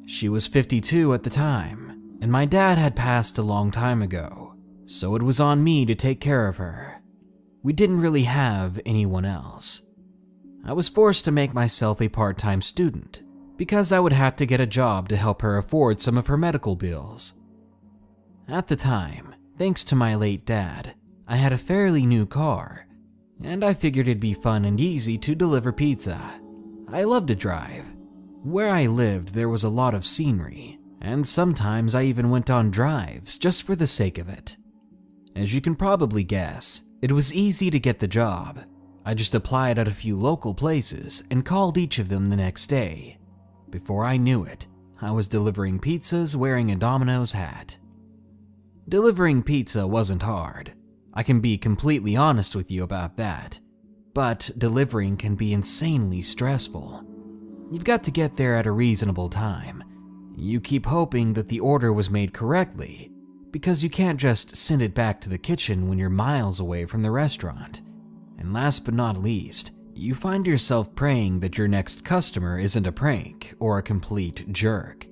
She was 52 at the time, and my dad had passed a long time ago, so it was on me to take care of her. We didn't really have anyone else. I was forced to make myself a part-time student because I would have to get a job to help her afford some of her medical bills. At the time, thanks to my late dad, I had a fairly new car, and I figured it'd be fun and easy to deliver pizza. I loved to drive. Where I lived, there was a lot of scenery, and sometimes I even went on drives just for the sake of it. As you can probably guess, it was easy to get the job. I just applied at a few local places and called each of them the next day. Before I knew it, I was delivering pizzas wearing a Domino's hat. Delivering pizza wasn't hard. I can be completely honest with you about that. But delivering can be insanely stressful. You've got to get there at a reasonable time. You keep hoping that the order was made correctly, because you can't just send it back to the kitchen when you're miles away from the restaurant. And last but not least, you find yourself praying that your next customer isn't a prank or a complete jerk.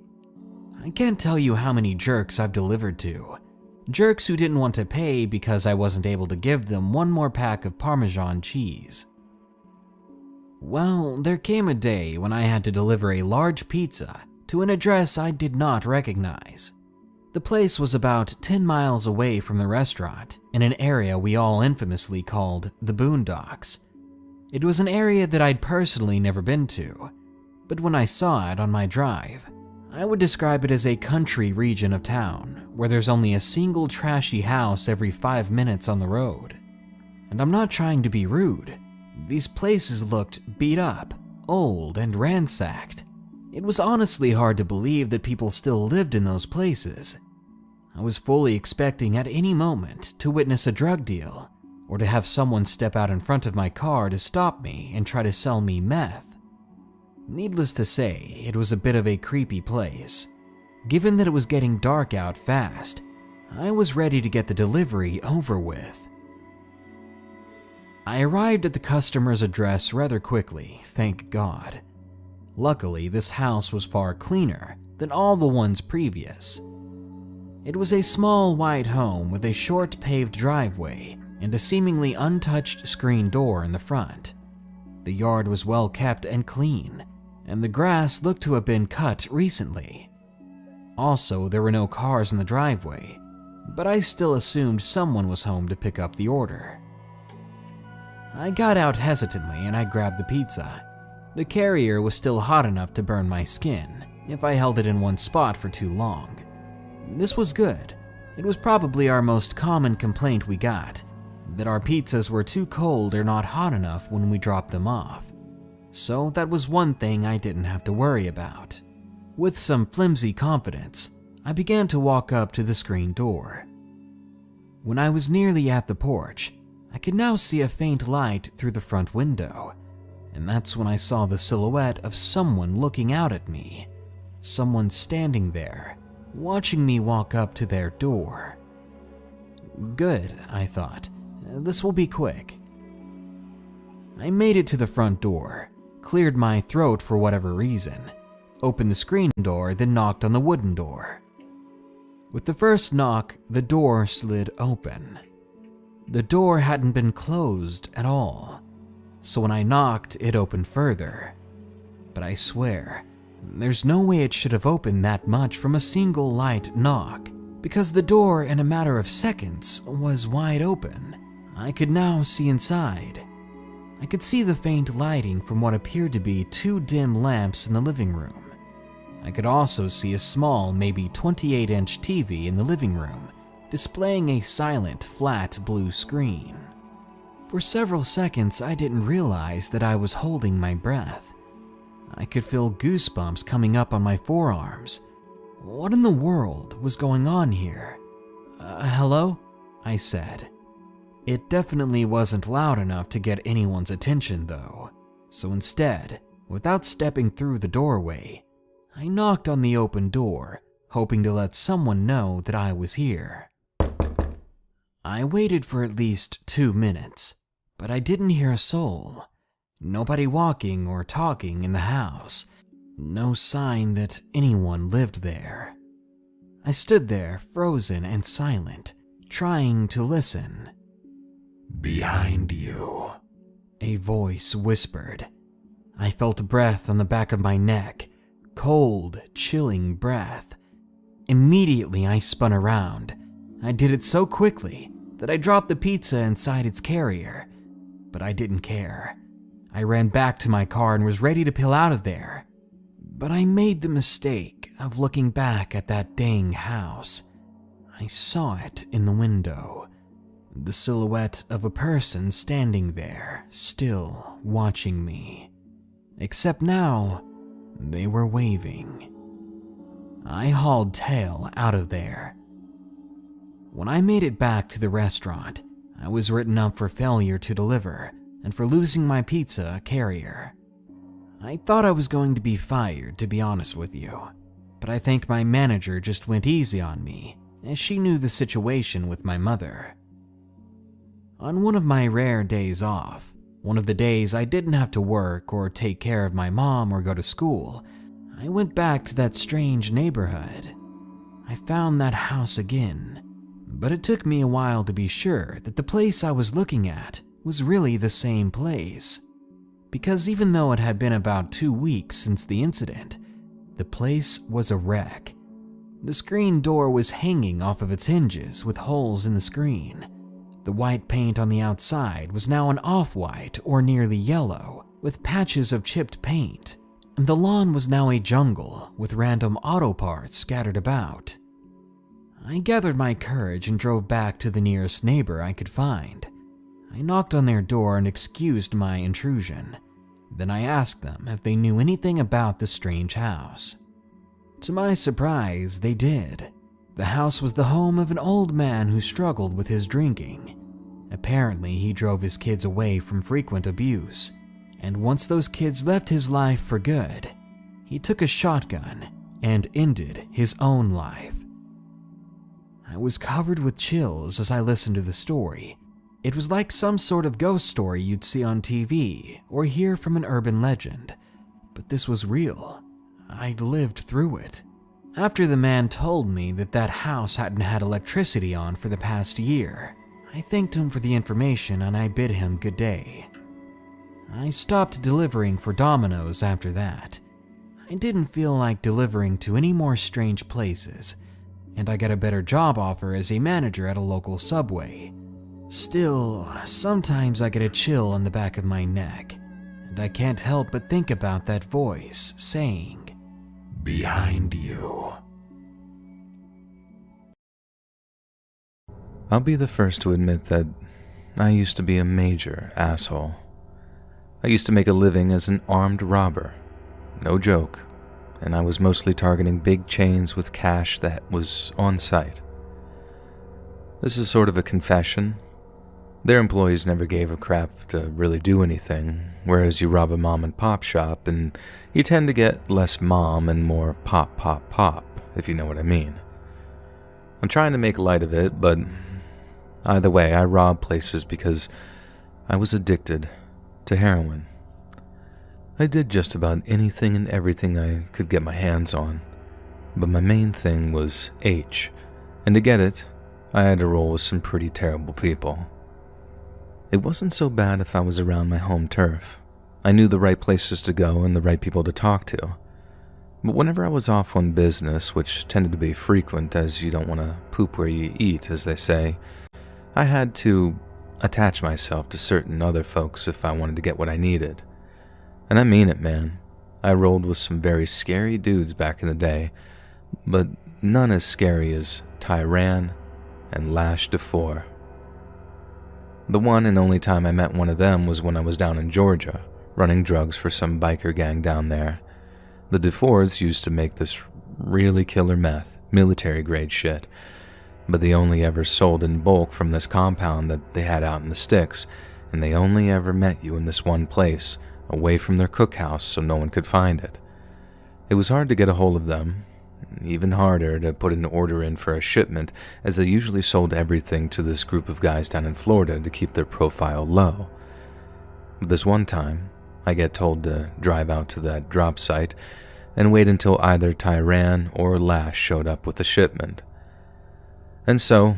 I can't tell you how many jerks I've delivered to. Jerks who didn't want to pay because I wasn't able to give them one more pack of Parmesan cheese. Well, there came a day when I had to deliver a large pizza to an address I did not recognize. The place was about 10 miles away from the restaurant in an area we all infamously called the Boondocks. It was an area that I'd personally never been to, but when I saw it on my drive, I would describe it as a country region of town where there's only a single trashy house every 5 minutes on the road. And I'm not trying to be rude. These places looked beat up, old, and ransacked. It was honestly hard to believe that people still lived in those places. I was fully expecting at any moment to witness a drug deal, or to have someone step out in front of my car to stop me and try to sell me meth. Needless to say, it was a bit of a creepy place. Given that it was getting dark out fast, I was ready to get the delivery over with. I arrived at the customer's address rather quickly, thank God. Luckily, this house was far cleaner than all the ones previous. It was a small white home with a short paved driveway and a seemingly untouched screen door in the front. The yard was well kept and clean, and the grass looked to have been cut recently. Also, there were no cars in the driveway, but I still assumed someone was home to pick up the order. I got out hesitantly and I grabbed the pizza. The carrier was still hot enough to burn my skin if I held it in one spot for too long. This was good, It was probably our most common complaint we got, that our pizzas were too cold or not hot enough when we dropped them off. So that was one thing I didn't have to worry about. With some flimsy confidence, I began to walk up to the screen door. When I was nearly at the porch, I could now see a faint light through the front window, and that's when I saw the silhouette of someone looking out at me. Someone standing there, watching me walk up to their door. Good, I thought. This will be quick. I made it to the front door, cleared my throat for whatever reason, opened the screen door, then knocked on the wooden door. With the first knock, the door slid open. The door hadn't been closed at all, so when I knocked, it opened further. But I swear, there's no way it should have opened that much from a single light knock, because the door, in a matter of seconds, was wide open. I could now see inside. I could see the faint lighting from what appeared to be 2 dim lamps in the living room. I could also see a small, maybe 28-inch TV in the living room, displaying a silent, flat blue screen. For several seconds, I didn't realize that I was holding my breath. I could feel goosebumps coming up on my forearms. What in the world was going on here? Hello? I said. It definitely wasn't loud enough to get anyone's attention, though. So instead, without stepping through the doorway, I knocked on the open door, hoping to let someone know that I was here. I waited for at least 2 minutes, but I didn't hear a soul. Nobody walking or talking in the house. No sign that anyone lived there. I stood there, frozen and silent, trying to listen. "Behind you," a voice whispered. I felt breath on the back of my neck, cold, chilling breath. Immediately, I spun around. I did it so quickly that I dropped the pizza inside its carrier, but I didn't care. I ran back to my car and was ready to peel out of there. But I made the mistake of looking back at that dang house. I saw it in the window. The silhouette of a person standing there, still watching me. Except now, they were waving. I hauled tail out of there. When I made it back to the restaurant, I was written up for failure to deliver and for losing my pizza carrier. I thought I was going to be fired, to be honest with you, but I think my manager just went easy on me, as she knew the situation with my mother. On one of my rare days off, one of the days I didn't have to work or take care of my mom or go to school, I went back to that strange neighborhood. I found that house again, but it took me a while to be sure that the place I was looking at was really the same place. Because even though it had been about 2 weeks since the incident, the place was a wreck. The screen door was hanging off of its hinges with holes in the screen. The white paint on the outside was now an off-white or nearly yellow, with patches of chipped paint. And the lawn was now a jungle with random auto parts scattered about. I gathered my courage and drove back to the nearest neighbor I could find. I knocked on their door and excused my intrusion. Then I asked them if they knew anything about the strange house. To my surprise, they did. The house was the home of an old man who struggled with his drinking. Apparently, he drove his kids away from frequent abuse, and once those kids left his life for good, he took a shotgun and ended his own life. I was covered with chills as I listened to the story. It was like some sort of ghost story you'd see on TV or hear from an urban legend, but this was real. I'd lived through it. After the man told me that that house hadn't had electricity on for the past year, I thanked him for the information and I bid him good day. I stopped delivering for Domino's after that. I didn't feel like delivering to any more strange places, and I got a better job offer as a manager at a local Subway. Still, sometimes I get a chill on the back of my neck, and I can't help but think about that voice saying, "Behind you." I'll be the first to admit that I used to be a major asshole. I used to make a living as an armed robber. No joke. And I was mostly targeting big chains with cash that was on site. This is sort of a confession. Their employees never gave a crap to really do anything, whereas you rob a mom and pop shop and you tend to get less mom and more pop, pop, pop, if you know what I mean. I'm trying to make light of it, but either way, I robbed places because I was addicted to heroin. I did just about anything and everything I could get my hands on, but my main thing was H, and to get it, I had to roll with some pretty terrible people. It wasn't so bad if I was around my home turf. I knew the right places to go and the right people to talk to. But whenever I was off on business, which tended to be frequent as you don't want to poop where you eat, as they say, I had to attach myself to certain other folks if I wanted to get what I needed. And I mean it, man. I rolled with some very scary dudes back in the day, but none as scary as Tyran and Lash DeFore. The one and only time I met one of them was when I was down in Georgia, running drugs for some biker gang down there. The DeFores used to make this really killer meth, military-grade shit, but they only ever sold in bulk from this compound that they had out in the sticks, and they only ever met you in this one place, away from their cookhouse so no one could find it. It was hard to get a hold of them, even harder to put an order in for a shipment, as they usually sold everything to this group of guys down in Florida to keep their profile low. But this one time, I get told to drive out to that drop site and wait until either Tyran or Lash showed up with the shipment. And so,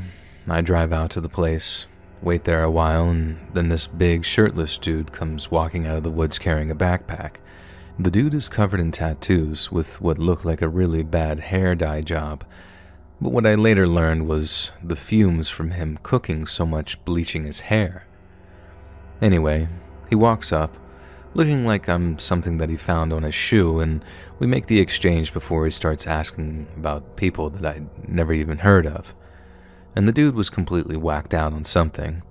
I drive out to the place, wait there a while, and then this big shirtless dude comes walking out of the woods carrying a backpack. The dude is covered in tattoos with what looked like a really bad hair dye job, but what I later learned was the fumes from him cooking so much bleaching his hair. Anyway, he walks up, looking like I'm something that he found on his shoe, and we make the exchange before he starts asking about people that I'd never even heard of. And the dude was completely whacked out on something,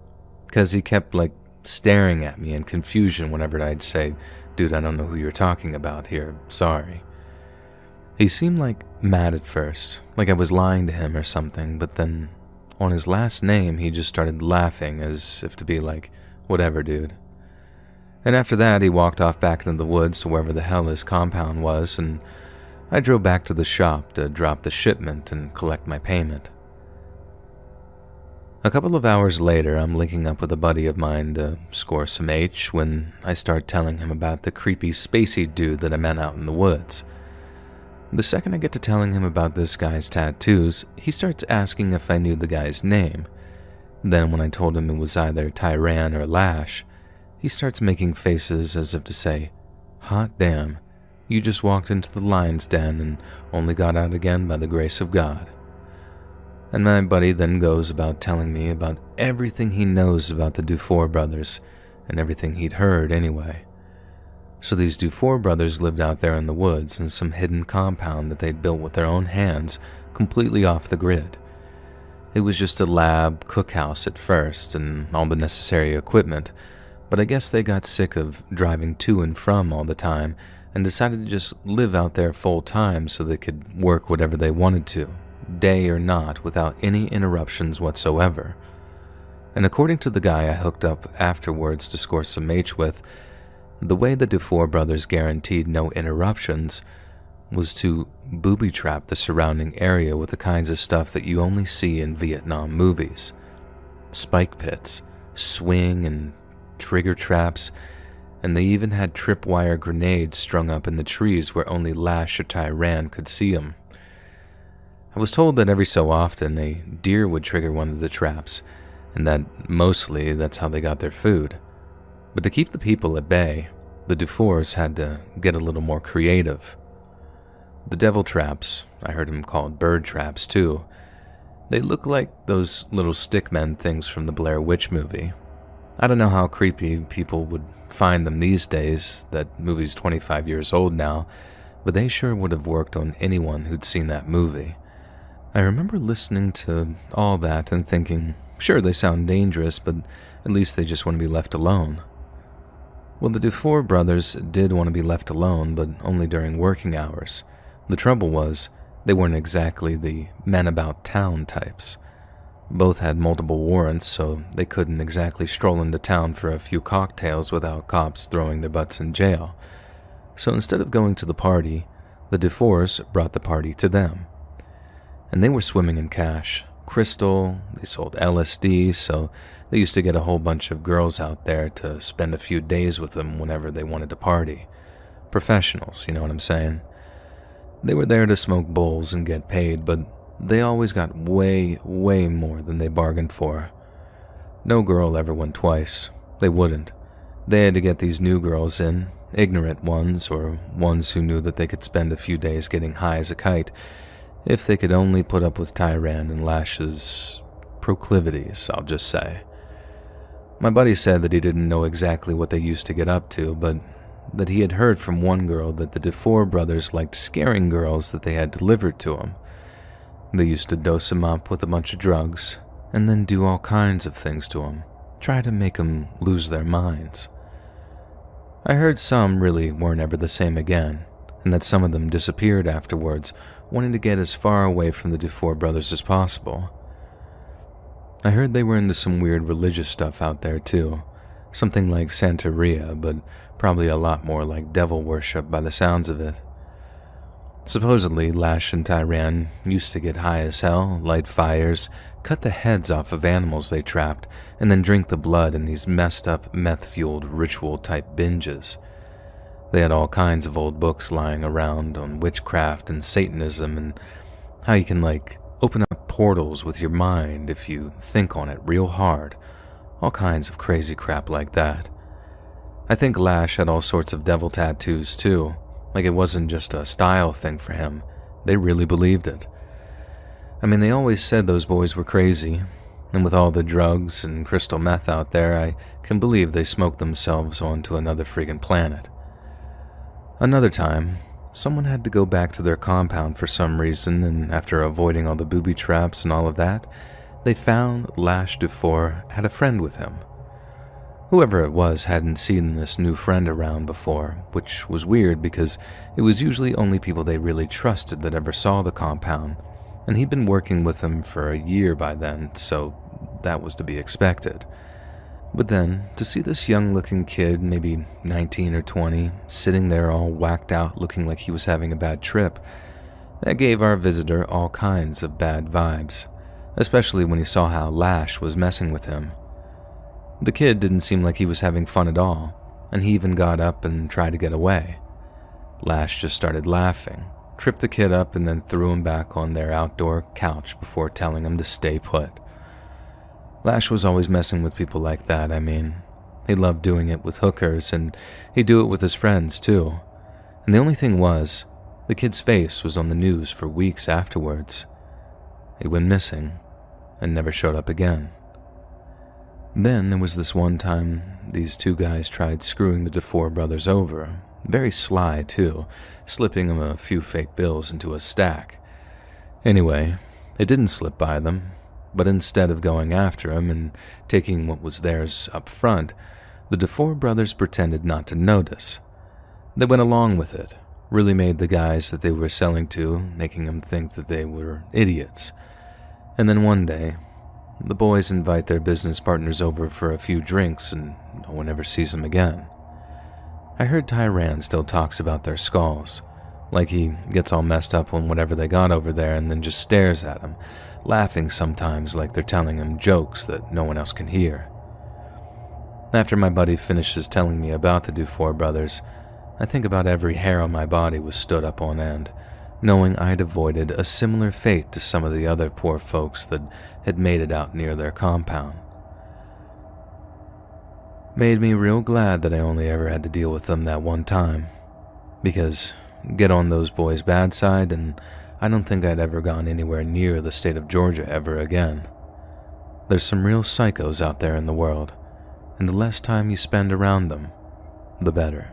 because he kept, staring at me in confusion whenever I'd say, "Dude, I don't know who you're talking about here, sorry." He seemed, mad at first, like I was lying to him or something, but then, on his last name, he just started laughing as if to be like, "Whatever, dude." And after that, he walked off back into the woods to wherever the hell his compound was, and I drove back to the shop to drop the shipment and collect my payment. A couple of hours later, I'm linking up with a buddy of mine to score some H when I start telling him about the creepy spacey dude that I met out in the woods. The second I get to telling him about this guy's tattoos, he starts asking if I knew the guy's name. Then when I told him it was either Tyran or Lash, he starts making faces as if to say, "Hot damn, you just walked into the lion's den and only got out again by the grace of God." And my buddy then goes about telling me about everything he knows about the Dufour brothers, and everything he'd heard anyway. So these Dufour brothers lived out there in the woods in some hidden compound that they'd built with their own hands, completely off the grid. It was just a lab, cookhouse at first, and all the necessary equipment, but I guess they got sick of driving to and from all the time, and decided to just live out there full time so they could work whatever they wanted to, day or not, without any interruptions whatsoever. And according to the guy I hooked up afterwards to score some H with, the way the Dufour brothers guaranteed no interruptions was to booby-trap the surrounding area with the kinds of stuff that you only see in Vietnam movies. Spike pits, swing and trigger traps, and they even had tripwire grenades strung up in the trees where only Lash or Tyran could see them. I was told that every so often a deer would trigger one of the traps, and that mostly that's how they got their food. But to keep the people at bay, the Dufours had to get a little more creative. The devil traps, I heard them called bird traps too, they look like those little stickmen things from the Blair Witch movie. I don't know how creepy people would find them these days, that movie's 25 years old now, but they sure would have worked on anyone who'd seen that movie. I remember listening to all that and thinking, Sure, they sound dangerous, but at least they just want to be left alone. Well, the Dufour brothers did want to be left alone, but only during working hours. The trouble was, they weren't exactly the men-about-town types. Both had multiple warrants, so they couldn't exactly stroll into town for a few cocktails without cops throwing their butts in jail. So instead of going to the party, the Dufours brought the party to them. And they were swimming in cash. Crystal, they sold LSD, so they used to get a whole bunch of girls out there to spend a few days with them whenever they wanted to party. Professionals, you know what I'm saying? They were there to smoke bowls and get paid, but they always got way, way more than they bargained for. No girl ever went twice. They wouldn't. They had to get these new girls in, ignorant ones, or ones who knew that they could spend a few days getting high as a kite, if they could only put up with Tyran and Lash's proclivities, I'll just say. My buddy said that he didn't know exactly what they used to get up to, but that he had heard from one girl that the Dufour brothers liked scaring girls that they had delivered to him. They used to dose them up with a bunch of drugs, and then do all kinds of things to them, try to make them lose their minds. I heard some really weren't ever the same again, and that some of them disappeared afterwards, wanting to get as far away from the Dufour brothers as possible. I heard they were into some weird religious stuff out there too, something like Santeria, but probably a lot more like devil worship by the sounds of it. Supposedly, Lash and Tyran used to get high as hell, light fires, cut the heads off of animals they trapped, and then drink the blood in these messed up, meth-fueled ritual-type binges. They had all kinds of old books lying around on witchcraft and Satanism and how you can, open up portals with your mind if you think on it real hard. All kinds of crazy crap like that. I think Lash had all sorts of devil tattoos too. Like it wasn't just a style thing for him. They really believed it. I mean, they always said those boys were crazy, and with all the drugs and crystal meth out there, I can believe they smoked themselves onto another friggin' planet. Another time, someone had to go back to their compound for some reason, and after avoiding all the booby traps and all of that, they found Lash Dufour had a friend with him. Whoever it was hadn't seen this new friend around before, which was weird because it was usually only people they really trusted that ever saw the compound, and he'd been working with them for a year by then, so that was to be expected. But then, to see this young-looking kid, maybe 19 or 20, sitting there all whacked out looking like he was having a bad trip, that gave our visitor all kinds of bad vibes, especially when he saw how Lash was messing with him. The kid didn't seem like he was having fun at all, and he even got up and tried to get away. Lash just started laughing, tripped the kid up, and then threw him back on their outdoor couch before telling him to stay put. Lash was always messing with people like that, I mean. He loved doing it with hookers, and he'd do it with his friends, too. And the only thing was, the kid's face was on the news for weeks afterwards. He went missing, and never showed up again. Then there was this one time these two guys tried screwing the Dufour brothers over. Very sly, too, slipping them a few fake bills into a stack. Anyway, it didn't slip by them. But instead of going after him and taking what was theirs up front, the Dufour brothers pretended not to notice. They went along with it, really made the guys that they were selling to, making them think that they were idiots. And then one day, the boys invite their business partners over for a few drinks and no one ever sees them again. I heard Tyran still talks about their skulls, like he gets all messed up on whatever they got over there and then just stares at them, laughing sometimes like they're telling him jokes that no one else can hear. After my buddy finishes telling me about the Dufour brothers, I think about every hair on my body was stood up on end, knowing I'd avoided a similar fate to some of the other poor folks that had made it out near their compound. Made me real glad that I only ever had to deal with them that one time, because get on those boys' bad side and I don't think I'd ever gone anywhere near the state of Georgia ever again. There's some real psychos out there in the world, and the less time you spend around them, the better.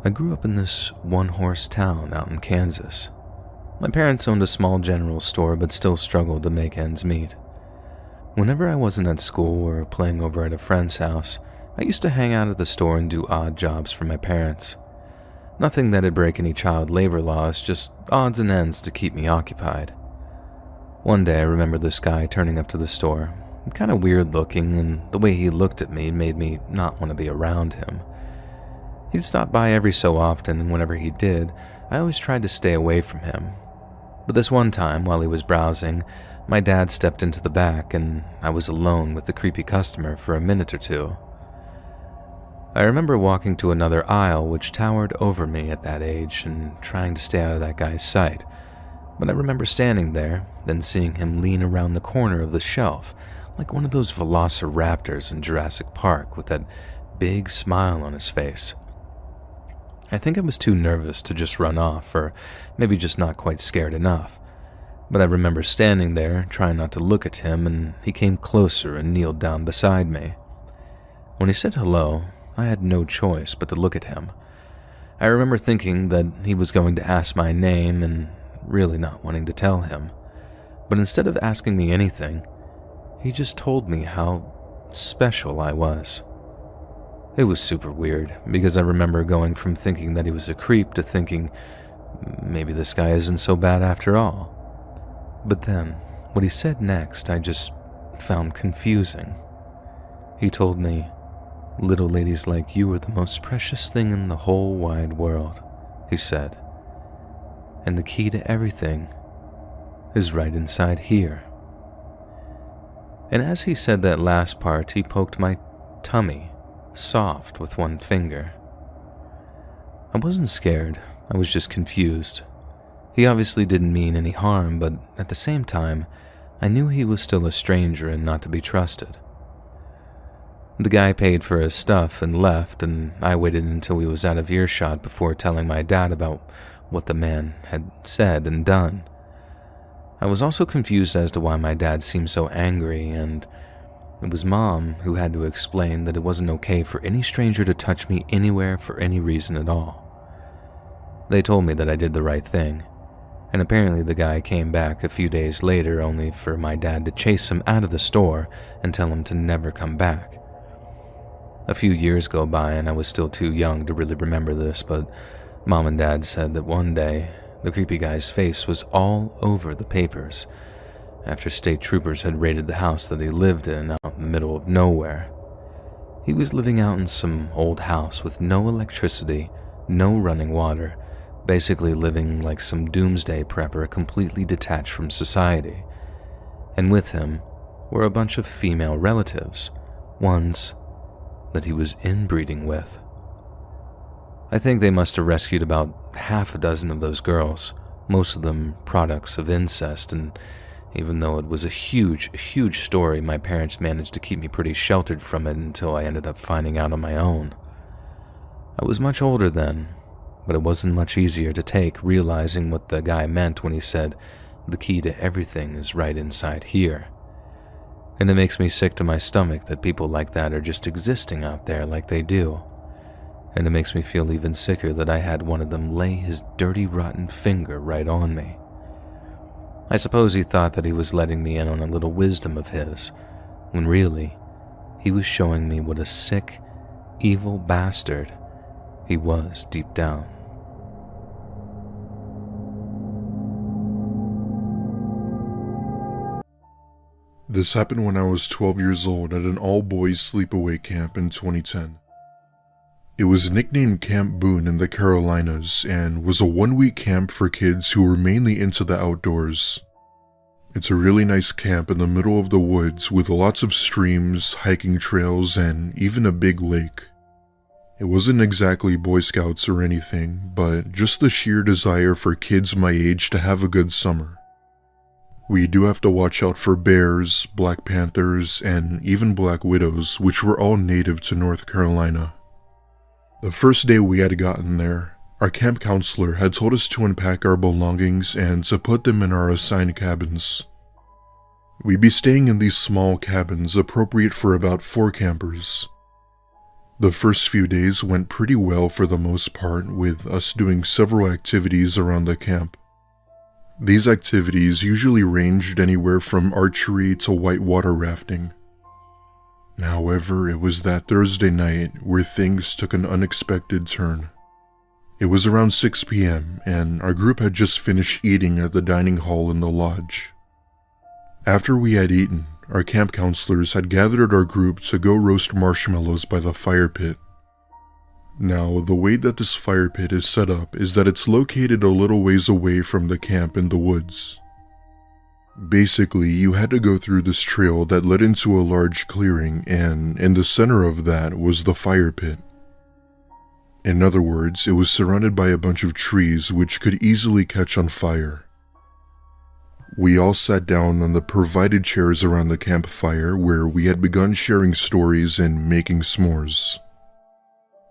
I grew up in this one-horse town out in Kansas. My parents owned a small general store but still struggled to make ends meet. Whenever I wasn't at school or playing over at a friend's house, I used to hang out at the store and do odd jobs for my parents. Nothing that'd break any child labor laws, just odds and ends to keep me occupied. One day I remember this guy turning up to the store, kind of weird looking, and the way he looked at me made me not want to be around him. He'd stop by every so often, and whenever he did, I always tried to stay away from him. But this one time, while he was browsing, my dad stepped into the back, and I was alone with the creepy customer for a minute or two. I remember walking to another aisle which towered over me at that age and trying to stay out of that guy's sight, but I remember standing there, then seeing him lean around the corner of the shelf, like one of those velociraptors in Jurassic Park with that big smile on his face. I think I was too nervous to just run off, or maybe just not quite scared enough. But I remember standing there, trying not to look at him, and he came closer and kneeled down beside me. When he said hello, I had no choice but to look at him. I remember thinking that he was going to ask my name and really not wanting to tell him. But instead of asking me anything, he just told me how special I was. It was super weird, because I remember going from thinking that he was a creep to thinking, maybe this guy isn't so bad after all. But then, what he said next I just found confusing. He told me, "Little ladies like you are the most precious thing in the whole wide world," he said. "And the key to everything is right inside here." And as he said that last part, he poked my tummy, soft with one finger. I wasn't scared, I was just confused. He obviously didn't mean any harm, but at the same time, I knew he was still a stranger and not to be trusted. The guy paid for his stuff and left, and I waited until he was out of earshot before telling my dad about what the man had said and done. I was also confused as to why my dad seemed so angry, and it was Mom who had to explain that it wasn't okay for any stranger to touch me anywhere for any reason at all. They told me that I did the right thing, and apparently the guy came back a few days later only for my dad to chase him out of the store and tell him to never come back. A few years go by and I was still too young to really remember this, but Mom and Dad said that one day the creepy guy's face was all over the papers after state troopers had raided the house that he lived in out in the middle of nowhere. He was living out in some old house with no electricity, no running water, basically living like some doomsday prepper completely detached from society. And with him were a bunch of female relatives, ones that he was inbreeding with. I think they must have rescued about half a dozen of those girls, most of them products of incest, and even though it was a huge story, my parents managed to keep me pretty sheltered from it until I ended up finding out on my own. I was much older then, but it wasn't much easier to take realizing what the guy meant when he said, "The key to everything is right inside here." And it makes me sick to my stomach that people like that are just existing out there like they do. And it makes me feel even sicker that I had one of them lay his dirty, rotten finger right on me. I suppose he thought that he was letting me in on a little wisdom of his, when really, he was showing me what a sick, evil bastard he was deep down. This happened when I was 12 years old at an all-boys sleepaway camp in 2010. It was nicknamed Camp Boone in the Carolinas and was a one-week camp for kids who were mainly into the outdoors. It's a really nice camp in the middle of the woods with lots of streams, hiking trails, and even a big lake. It wasn't exactly Boy Scouts or anything, but just the sheer desire for kids my age to have a good summer. We do have to watch out for bears, black panthers, and even black widows, which were all native to North Carolina. The first day we had gotten there, our camp counselor had told us to unpack our belongings and to put them in our assigned cabins. We'd be staying in these small cabins appropriate for about 4 campers. The first few days went pretty well for the most part, with us doing several activities around the camp. These activities usually ranged anywhere from archery to whitewater rafting. However, it was that Thursday night where things took an unexpected turn. It was around 6 p.m., and our group had just finished eating at the dining hall in the lodge. After we had eaten, our camp counselors had gathered our group to go roast marshmallows by the fire pit. Now, the way that this fire pit is set up is that it's located a little ways away from the camp in the woods. Basically, you had to go through this trail that led into a large clearing, and in the center of that was the fire pit. In other words, it was surrounded by a bunch of trees which could easily catch on fire. We all sat down on the provided chairs around the campfire where we had begun sharing stories and making s'mores.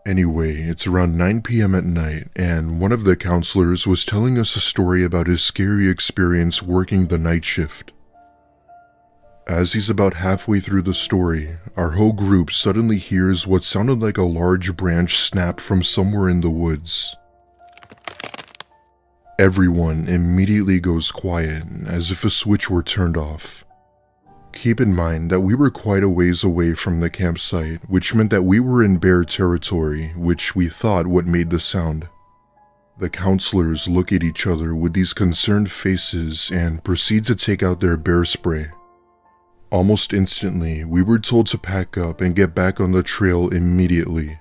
Anyway, it's around 9 p.m. at night, and one of the counselors was telling us a story about his scary experience working the night shift. As he's about halfway through the story, our whole group suddenly hears what sounded like a large branch snap from somewhere in the woods. Everyone immediately goes quiet, as if a switch were turned off. Keep in mind that we were quite a ways away from the campsite, which meant that we were in bear territory, which we thought what made the sound. The counselors look at each other with these concerned faces and proceed to take out their bear spray. Almost instantly, we were told to pack up and get back on the trail immediately.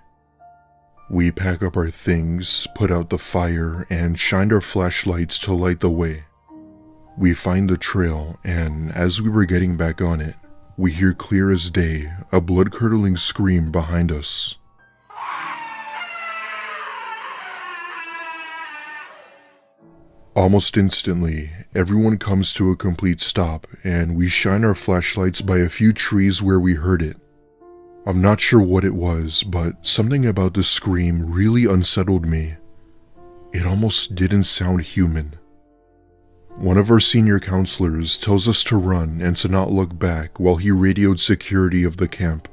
We pack up our things, put out the fire, and shined our flashlights to light the way. We find the trail, and as we were getting back on it, we hear clear as day a blood-curdling scream behind us. Almost instantly, everyone comes to a complete stop, and we shine our flashlights by a few trees where we heard it. I'm not sure what it was, but something about the scream really unsettled me. It almost didn't sound human. One of our senior counselors tells us to run and to not look back while he radioed security of the camp.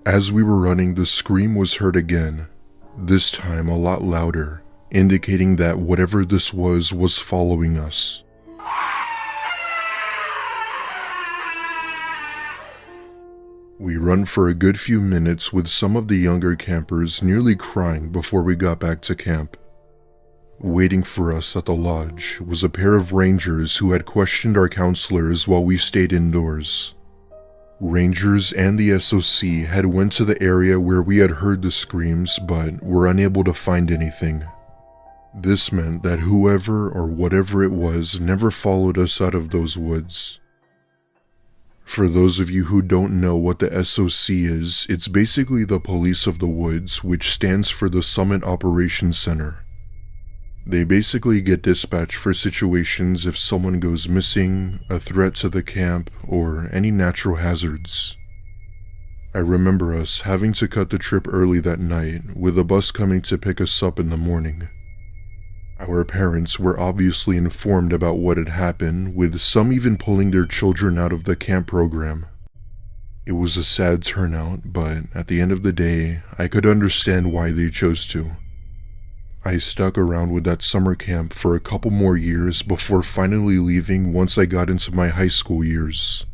As we were running, the scream was heard again, this time a lot louder, indicating that whatever this was following us. We run for a good few minutes with some of the younger campers nearly crying before we got back to camp. Waiting for us at the lodge was a pair of rangers who had questioned our counselors while we stayed indoors. Rangers and the SOC had went to the area where we had heard the screams but were unable to find anything. This meant that whoever or whatever it was never followed us out of those woods. For those of you who don't know what the SOC is, it's basically the Police of the Woods, which stands for the Summit Operations Center. They basically get dispatched for situations if someone goes missing, a threat to the camp, or any natural hazards. I remember us having to cut the trip early that night, with a bus coming to pick us up in the morning. Our parents were obviously informed about what had happened, with some even pulling their children out of the camp program. It was a sad turnout, but at the end of the day, I could understand why they chose to. I stuck around with that summer camp for a couple more years before finally leaving once I got into my high school years.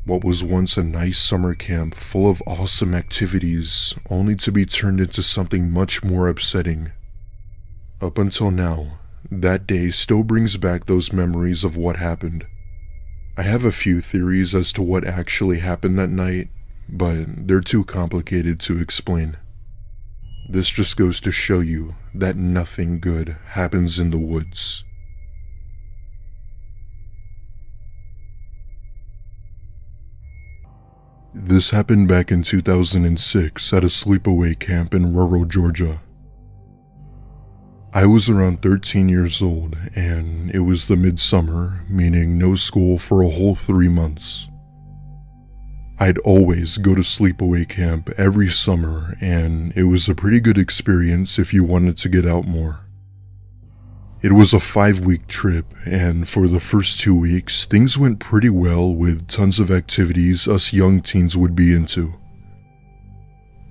What was once a nice summer camp full of awesome activities, only to be turned into something much more upsetting. Up until now, that day still brings back those memories of what happened. I have a few theories as to what actually happened that night, but they're too complicated to explain. This just goes to show you that nothing good happens in the woods. This happened back in 2006 at a sleepaway camp in rural Georgia. I was around 13 years old, and it was the midsummer, meaning no school for a whole 3 months. I'd always go to sleepaway camp every summer, and it was a pretty good experience if you wanted to get out more. It was a 5-week trip, and for the first 2 weeks, things went pretty well with tons of activities us young teens would be into.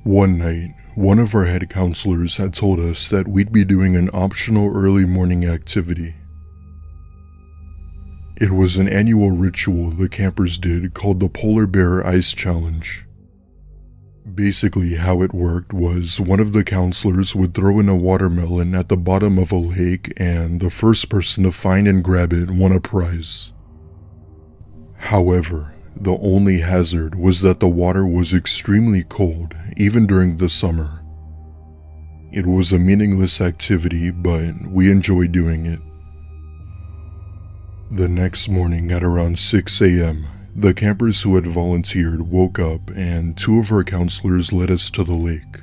One night, one of our head counselors had told us that we'd be doing an optional early morning activity. It was an annual ritual the campers did called the Polar Bear Ice Challenge. Basically, how it worked was one of the counselors would throw in a watermelon at the bottom of a lake, and the first person to find and grab it won a prize. However, the only hazard was that the water was extremely cold, even during the summer. It was a meaningless activity, but we enjoyed doing it. The next morning at around 6 a.m., the campers who had volunteered woke up and two of our counselors led us to the lake.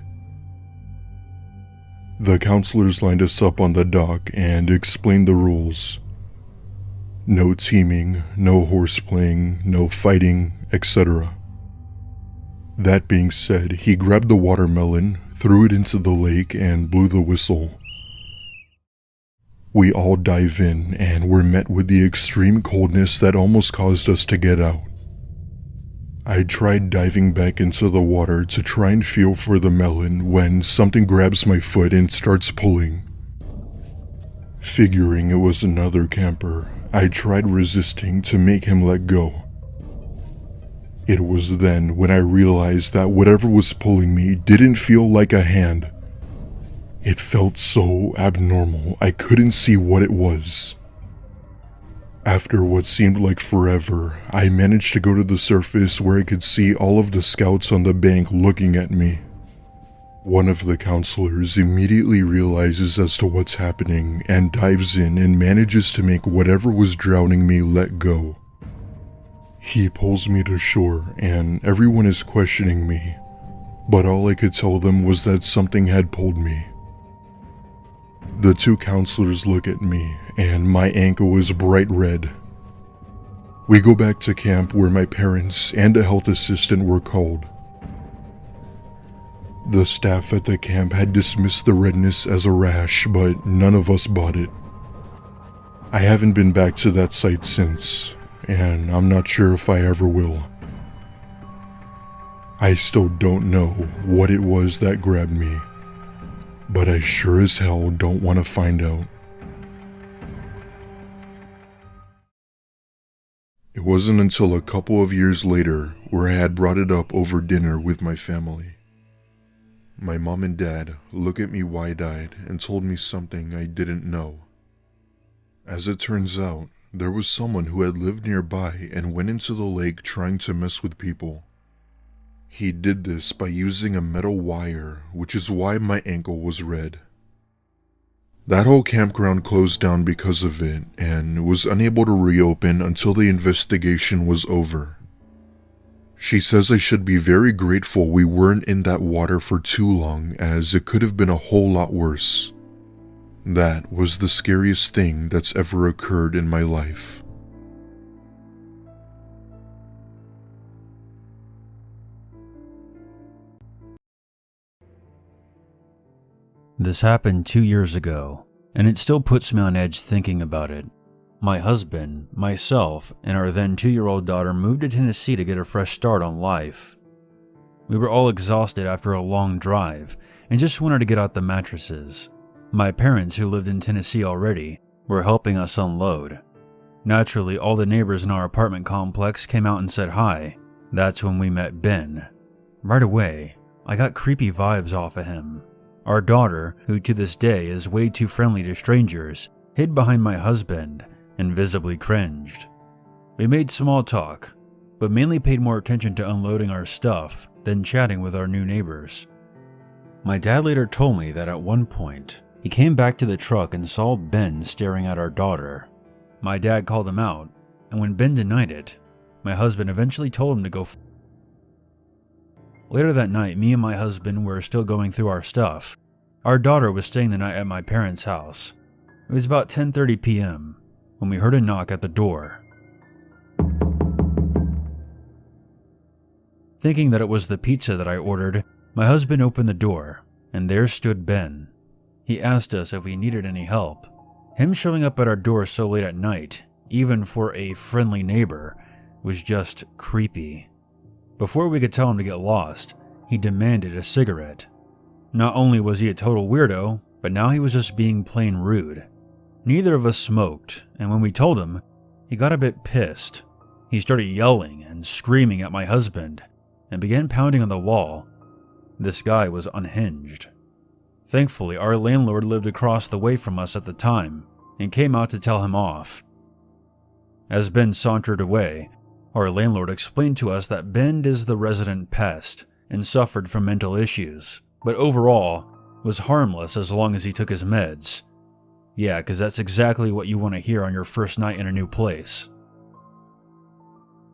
The counselors lined us up on the dock and explained the rules. No teaming, no horseplaying, no fighting, etc. That being said, he grabbed the watermelon, threw it into the lake, and blew the whistle. We all dive in and were met with the extreme coldness that almost caused us to get out. I tried diving back into the water to try and feel for the melon when something grabs my foot and starts pulling. Figuring it was another camper, I tried resisting to make him let go. It was then when I realized that whatever was pulling me didn't feel like a hand. It felt so abnormal, I couldn't see what it was. After what seemed like forever, I managed to go to the surface where I could see all of the scouts on the bank looking at me. One of the counselors immediately realizes as to what's happening and dives in and manages to make whatever was drowning me let go. He pulls me to shore and everyone is questioning me, but all I could tell them was that something had pulled me. The two counselors look at me and my ankle is bright red. We go back to camp where my parents and a health assistant were called. The staff at the camp had dismissed the redness as a rash, but none of us bought it. I haven't been back to that site since, and I'm not sure if I ever will. I still don't know what it was that grabbed me, but I sure as hell don't want to find out. It wasn't until a couple of years later where I had brought it up over dinner with my family. My mom and dad looked at me wide-eyed and told me something I didn't know. As it turns out, there was someone who had lived nearby and went into the lake trying to mess with people. He did this by using a metal wire, which is why my ankle was red. That whole campground closed down because of it and was unable to reopen until the investigation was over. She says I should be very grateful we weren't in that water for too long, as it could have been a whole lot worse. That was the scariest thing that's ever occurred in my life. This happened 2 years ago, and it still puts me on edge thinking about it. My husband, myself, and our then 2-year-old daughter moved to Tennessee to get a fresh start on life. We were all exhausted after a long drive and just wanted to get out the mattresses. My parents, who lived in Tennessee already, were helping us unload. Naturally, all the neighbors in our apartment complex came out and said hi. That's when we met Ben. Right away, I got creepy vibes off of him. Our daughter, who to this day is way too friendly to strangers, hid behind my husband and visibly cringed. We made small talk, but mainly paid more attention to unloading our stuff than chatting with our new neighbors. My dad later told me that at one point, he came back to the truck and saw Ben staring at our daughter. My dad called him out, and when Ben denied it, my husband eventually told him to go Later that night, me and my husband were still going through our stuff. Our daughter was staying the night at my parents' house. It was about 10:30 p.m. when we heard a knock at the door. Thinking that it was the pizza that I ordered, my husband opened the door, and there stood Ben. He asked us if we needed any help. Him showing up at our door so late at night, even for a friendly neighbor, was just creepy. Before we could tell him to get lost, he demanded a cigarette. Not only was he a total weirdo, but now he was just being plain rude. Neither of us smoked, and when we told him, he got a bit pissed. He started yelling and screaming at my husband and began pounding on the wall. This guy was unhinged. Thankfully, our landlord lived across the way from us at the time and came out to tell him off. As Ben sauntered away, our landlord explained to us that Ben is the resident pest and suffered from mental issues, but overall was harmless as long as he took his meds. Yeah, because that's exactly what you want to hear on your first night in a new place.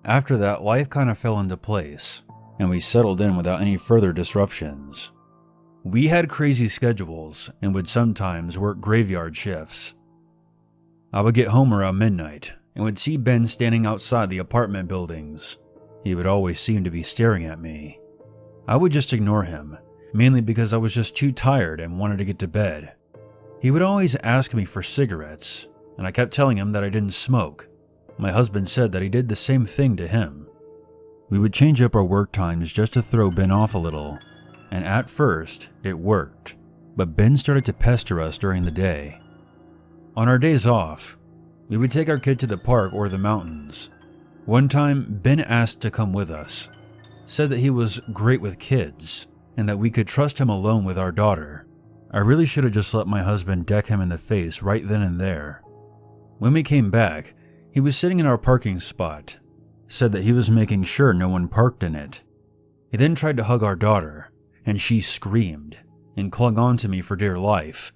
After that, life kind of fell into place, and we settled in without any further disruptions. We had crazy schedules and would sometimes work graveyard shifts. I would get home around midnight and would see Ben standing outside the apartment buildings. He would always seem to be staring at me. I would just ignore him, mainly because I was just too tired and wanted to get to bed. He would always ask me for cigarettes, and I kept telling him that I didn't smoke. My husband said that he did the same thing to him. We would change up our work times just to throw Ben off a little, and at first, it worked, but Ben started to pester us during the day. On our days off, we would take our kid to the park or the mountains. One time, Ben asked to come with us, said that he was great with kids, and that we could trust him alone with our daughter. I really should have just let my husband deck him in the face right then and there. When we came back, he was sitting in our parking spot, said that he was making sure no one parked in it. He then tried to hug our daughter, and she screamed and clung on to me for dear life.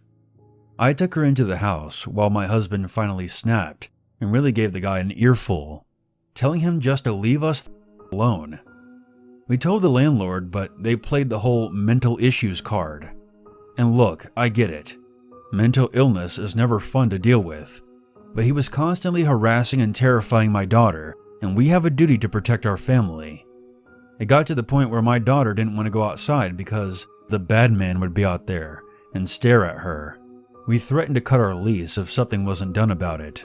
I took her into the house while my husband finally snapped and really gave the guy an earful, telling him just to leave us alone. We told the landlord, but they played the whole mental issues card. And look, I get it. Mental illness is never fun to deal with, but he was constantly harassing and terrifying my daughter, and we have a duty to protect our family. It got to the point where my daughter didn't want to go outside because the bad man would be out there and stare at her. We threatened to cut our lease if something wasn't done about it.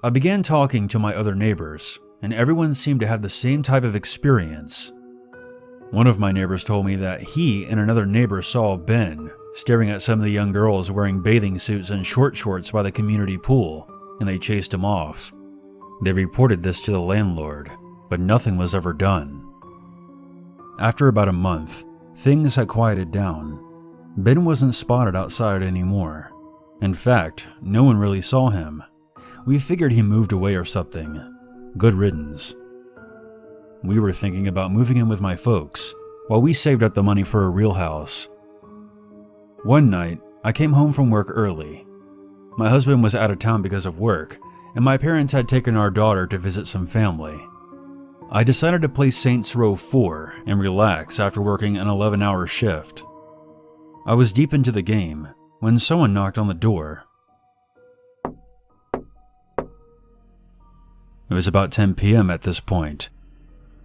I began talking to my other neighbors, and everyone seemed to have the same type of experience. One of my neighbors told me that he and another neighbor saw Ben staring at some of the young girls wearing bathing suits and short shorts by the community pool, and they chased him off. They reported this to the landlord, but nothing was ever done. After about a month, things had quieted down. Ben wasn't spotted outside anymore. In fact, no one really saw him. We figured he moved away or something. Good riddance. We were thinking about moving in with my folks, while we saved up the money for a real house. One night, I came home from work early. My husband was out of town because of work, and my parents had taken our daughter to visit some family. I decided to play Saints Row 4 and relax after working an 11-hour shift. I was deep into the game when someone knocked on the door. It was about 10 p.m. at this point.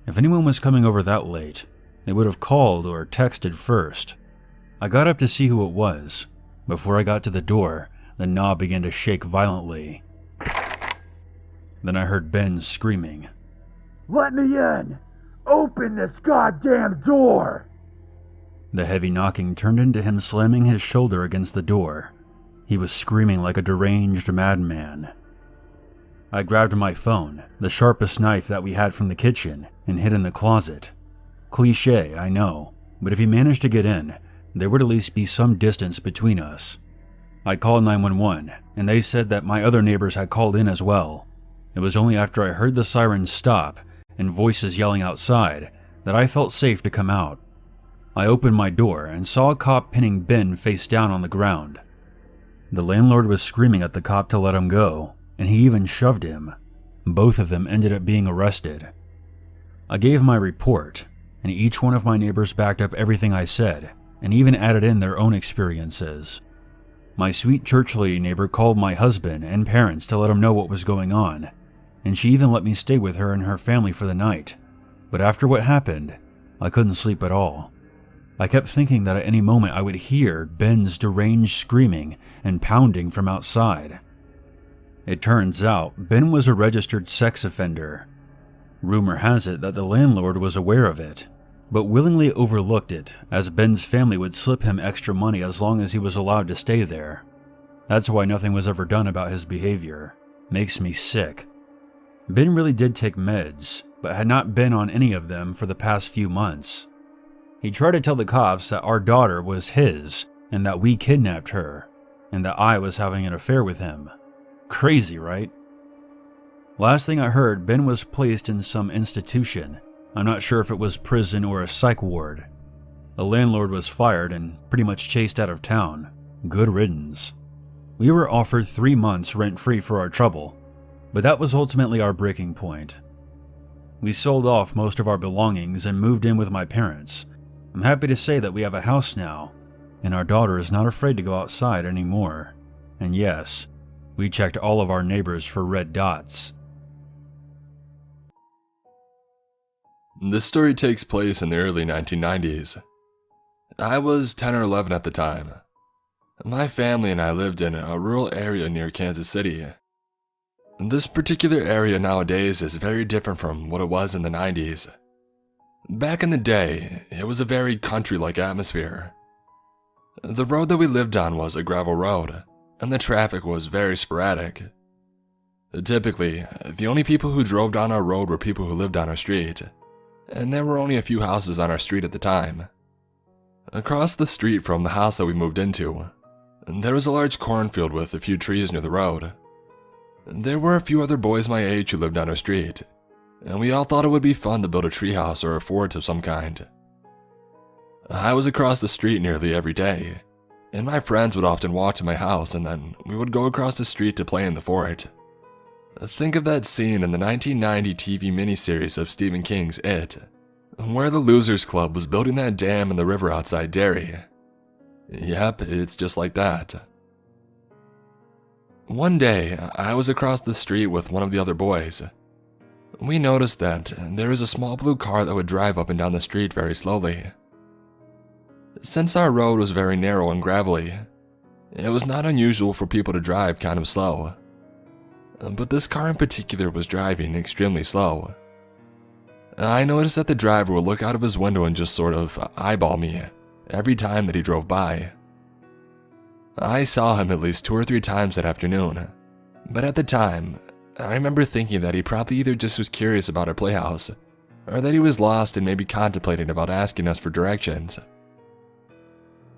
If anyone was coming over that late, they would have called or texted first. I got up to see who it was. Before I got to the door, the knob began to shake violently. Then I heard Ben screaming, "Let me in! Open this goddamn door!" The heavy knocking turned into him slamming his shoulder against the door. He was screaming like a deranged madman. I grabbed my phone, the sharpest knife that we had from the kitchen, and hid in the closet. Cliché, I know, but if he managed to get in, there would at least be some distance between us. I called 911, and they said that my other neighbors had called in as well. It was only after I heard the sirens stop and voices yelling outside that I felt safe to come out. I opened my door and saw a cop pinning Ben face down on the ground. The landlord was screaming at the cop to let him go, and he even shoved him. Both of them ended up being arrested. I gave my report, and each one of my neighbors backed up everything I said, and even added in their own experiences. My sweet church lady neighbor called my husband and parents to let them know what was going on, and she even let me stay with her and her family for the night. But after what happened, I couldn't sleep at all. I kept thinking that at any moment I would hear Ben's deranged screaming and pounding from outside. It turns out Ben was a registered sex offender. Rumor has it that the landlord was aware of it, but willingly overlooked it, as Ben's family would slip him extra money as long as he was allowed to stay there. That's why nothing was ever done about his behavior. Makes me sick. Ben really did take meds, but had not been on any of them for the past few months. He tried to tell the cops that our daughter was his, and that we kidnapped her, and that I was having an affair with him. Crazy, right? Last thing I heard, Ben was placed in some institution. I'm not sure if it was prison or a psych ward. The landlord was fired and pretty much chased out of town. Good riddance. We were offered 3 months rent-free for our trouble, but that was ultimately our breaking point. We sold off most of our belongings and moved in with my parents. I'm happy to say that we have a house now, and our daughter is not afraid to go outside anymore. And yes, we checked all of our neighbors for red dots. This story takes place in the early 1990s. I was 10 or 11 at the time. My family and I lived in a rural area near Kansas City. This particular area nowadays is very different from what it was in the 90s. Back in the day, it was a very country-like atmosphere. The road that we lived on was a gravel road, and the traffic was very sporadic. Typically, the only people who drove down our road were people who lived on our street, and there were only a few houses on our street at the time. Across the street from the house that we moved into, there was a large cornfield with a few trees near the road. There were a few other boys my age who lived on our street, and we all thought it would be fun to build a treehouse or a fort of some kind. I was across the street nearly every day, and my friends would often walk to my house and then we would go across the street to play in the fort. Think of that scene in the 1990 TV miniseries of Stephen King's It, where the Losers Club was building that dam in the river outside Derry. Yep, it's just like that. One day, I was across the street with one of the other boys. We noticed that there was a small blue car that would drive up and down the street very slowly. Since our road was very narrow and gravelly, it was not unusual for people to drive kind of slow. But this car in particular was driving extremely slow. I noticed that the driver would look out of his window and just sort of eyeball me every time that he drove by. I saw him at least 2 or 3 times that afternoon, but at the time, I remember thinking that he probably either just was curious about our playhouse, or that he was lost and maybe contemplating about asking us for directions.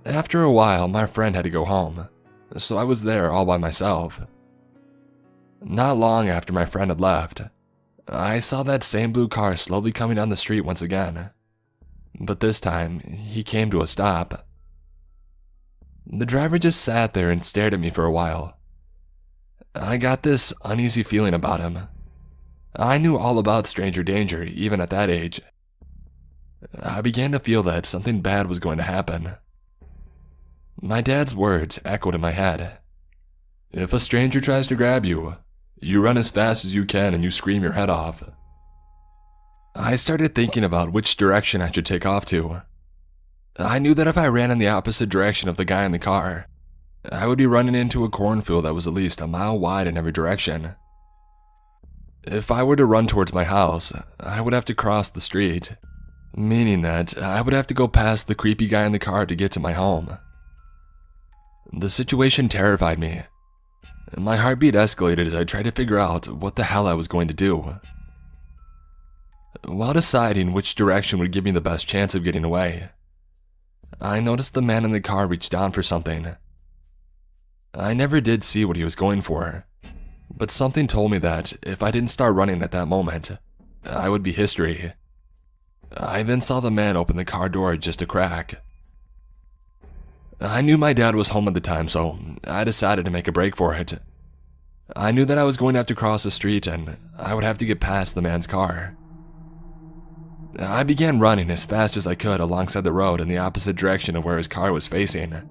After a while, my friend had to go home, so I was there all by myself. Not long after my friend had left, I saw that same blue car slowly coming down the street once again, but this time, he came to a stop. The driver just sat there and stared at me for a while. I got this uneasy feeling about him. I knew all about stranger danger, even at that age. I began to feel that something bad was going to happen. My dad's words echoed in my head. If a stranger tries to grab you, you run as fast as you can and you scream your head off. I started thinking about which direction I should take off to. I knew that if I ran in the opposite direction of the guy in the car, I would be running into a cornfield that was at least a mile wide in every direction. If I were to run towards my house, I would have to cross the street, meaning that I would have to go past the creepy guy in the car to get to my home. The situation terrified me. My heartbeat escalated as I tried to figure out what the hell I was going to do. While deciding which direction would give me the best chance of getting away, I noticed the man in the car reach down for something. I never did see what he was going for, but something told me that if I didn't start running at that moment, I would be history. I then saw the man open the car door just a crack. I knew my dad was home at the time, so I decided to make a break for it. I knew that I was going to have to cross the street and I would have to get past the man's car. I began running as fast as I could alongside the road in the opposite direction of where his car was facing.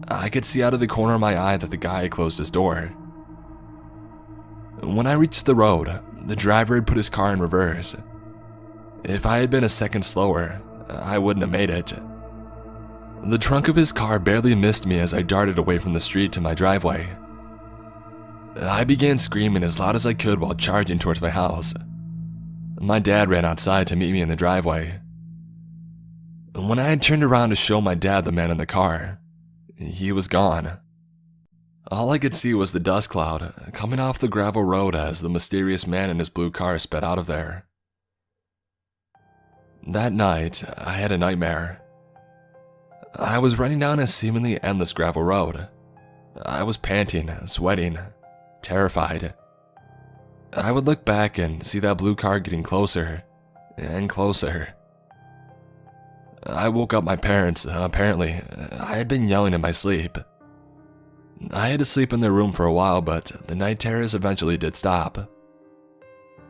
I could see out of the corner of my eye that the guy had closed his door. When I reached the road, the driver had put his car in reverse. If I had been a second slower, I wouldn't have made it. The trunk of his car barely missed me as I darted away from the street to my driveway. I began screaming as loud as I could while charging towards my house. My dad ran outside to meet me in the driveway. When I had turned around to show my dad the man in the car, he was gone. All I could see was the dust cloud coming off the gravel road as the mysterious man in his blue car sped out of there. That night, I had a nightmare. I was running down a seemingly endless gravel road. I was panting, sweating, terrified. I would look back and see that blue car getting closer and closer. I woke up my parents. Apparently, I had been yelling in my sleep. I had to sleep in their room for a while, but the night terrors eventually did stop.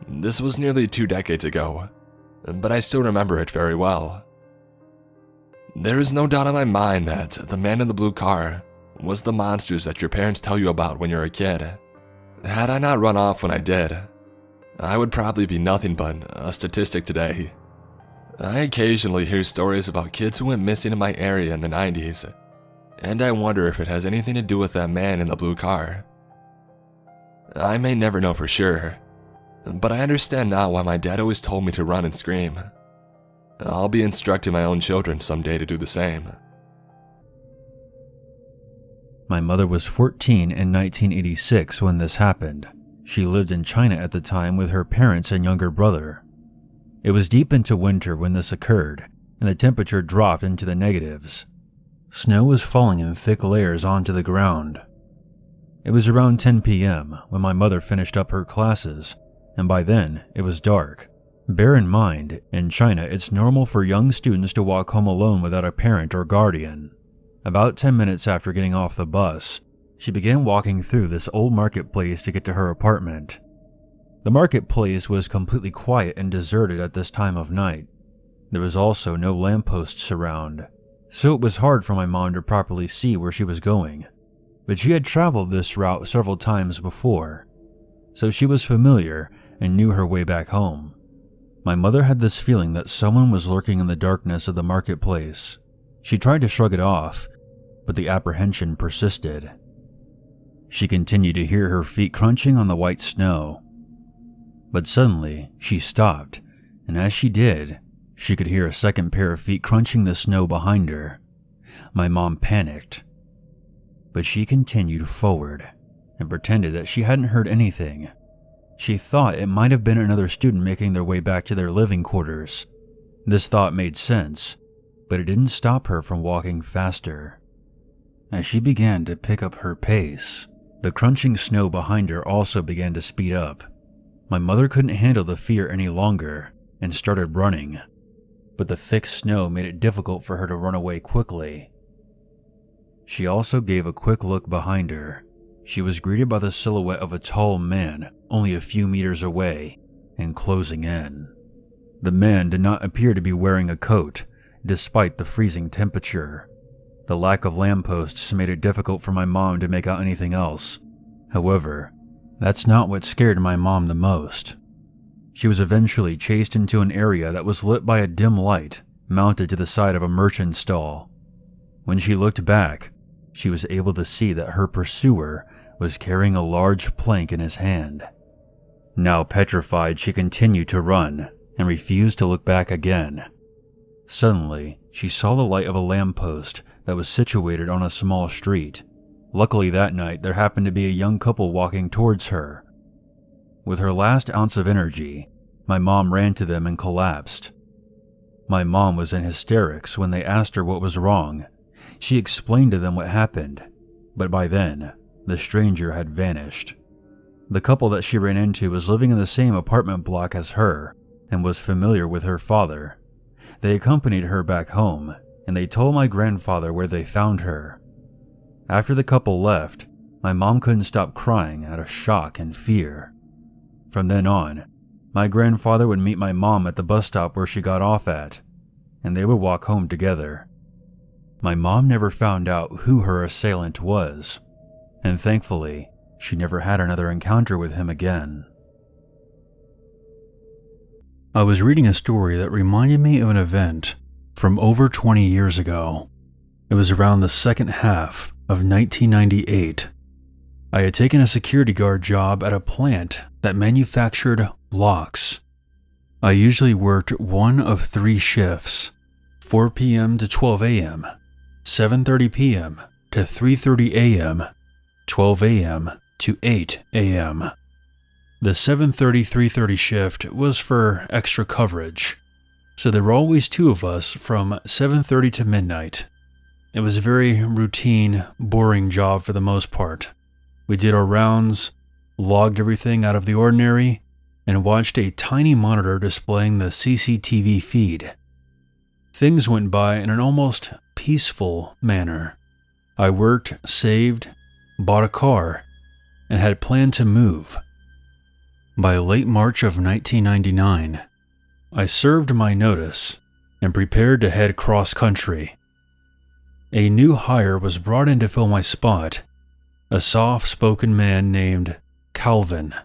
This was nearly 2 decades ago, but I still remember it very well. There is no doubt in my mind that the man in the blue car was the monsters that your parents tell you about when you're a kid. Had I not run off when I did, I would probably be nothing but a statistic today. I occasionally hear stories about kids who went missing in my area in the 90s, and I wonder if it has anything to do with that man in the blue car. I may never know for sure, but I understand now why my dad always told me to run and scream. I'll be instructing my own children someday to do the same. My mother was 14 in 1986 when this happened. She lived in China at the time with her parents and younger brother. It was deep into winter when this occurred, and the temperature dropped into the negatives. Snow was falling in thick layers onto the ground. It was around 10 p.m. when my mother finished up her classes, and by then it was dark. Bear in mind, in China it's normal for young students to walk home alone without a parent or guardian. About 10 minutes after getting off the bus, she began walking through this old marketplace to get to her apartment. The marketplace was completely quiet and deserted at this time of night. There was also no lampposts around, so it was hard for my mom to properly see where she was going. But she had traveled this route several times before, so she was familiar and knew her way back home. My mother had this feeling that someone was lurking in the darkness of the marketplace. She tried to shrug it off, but the apprehension persisted. She continued to hear her feet crunching on the white snow. But suddenly, she stopped, and as she did, she could hear a second pair of feet crunching the snow behind her. My mom panicked, but she continued forward and pretended that she hadn't heard anything. She thought it might have been another student making their way back to their living quarters. This thought made sense, but it didn't stop her from walking faster. As she began to pick up her pace, the crunching snow behind her also began to speed up. My mother couldn't handle the fear any longer and started running, but the thick snow made it difficult for her to run away quickly. She also gave a quick look behind her. She was greeted by the silhouette of a tall man only a few meters away and closing in. The man did not appear to be wearing a coat, despite the freezing temperature. The lack of lampposts made it difficult for my mom to make out anything else. However, that's not what scared my mom the most. She was eventually chased into an area that was lit by a dim light mounted to the side of a merchant stall. When she looked back, she was able to see that her pursuer was carrying a large plank in his hand. Now petrified, she continued to run and refused to look back again. Suddenly, she saw the light of a lamppost that was situated on a small street. Luckily that night, there happened to be a young couple walking towards her. With her last ounce of energy, my mom ran to them and collapsed. My mom was in hysterics when they asked her what was wrong. She explained to them what happened, but by then, the stranger had vanished. The couple that she ran into was living in the same apartment block as her and was familiar with her father. They accompanied her back home, and they told my grandfather where they found her. After the couple left, my mom couldn't stop crying out of shock and fear. From then on, my grandfather would meet my mom at the bus stop where she got off at, and they would walk home together. My mom never found out who her assailant was, and thankfully, she never had another encounter with him again. I was reading a story that reminded me of an event from over 20 years ago. It was around the second half of 1998. I had taken a security guard job at a plant that manufactured locks. I usually worked one of 3 shifts, 4 p.m. to 12 a.m., 7:30 p.m. to 3:30 a.m., 12 a.m. to 8 a.m. The 7:30-3:30 shift was for extra coverage, so there were always two of us from 7:30 to midnight. It was a very routine, boring job for the most part. We did our rounds, logged everything out of the ordinary, and watched a tiny monitor displaying the CCTV feed. Things went by in an almost peaceful manner. I worked, saved, bought a car, and had planned to move. By late March of 1999, I served my notice and prepared to head cross-country. A new hire was brought in to fill my spot, a soft-spoken man named Calvin.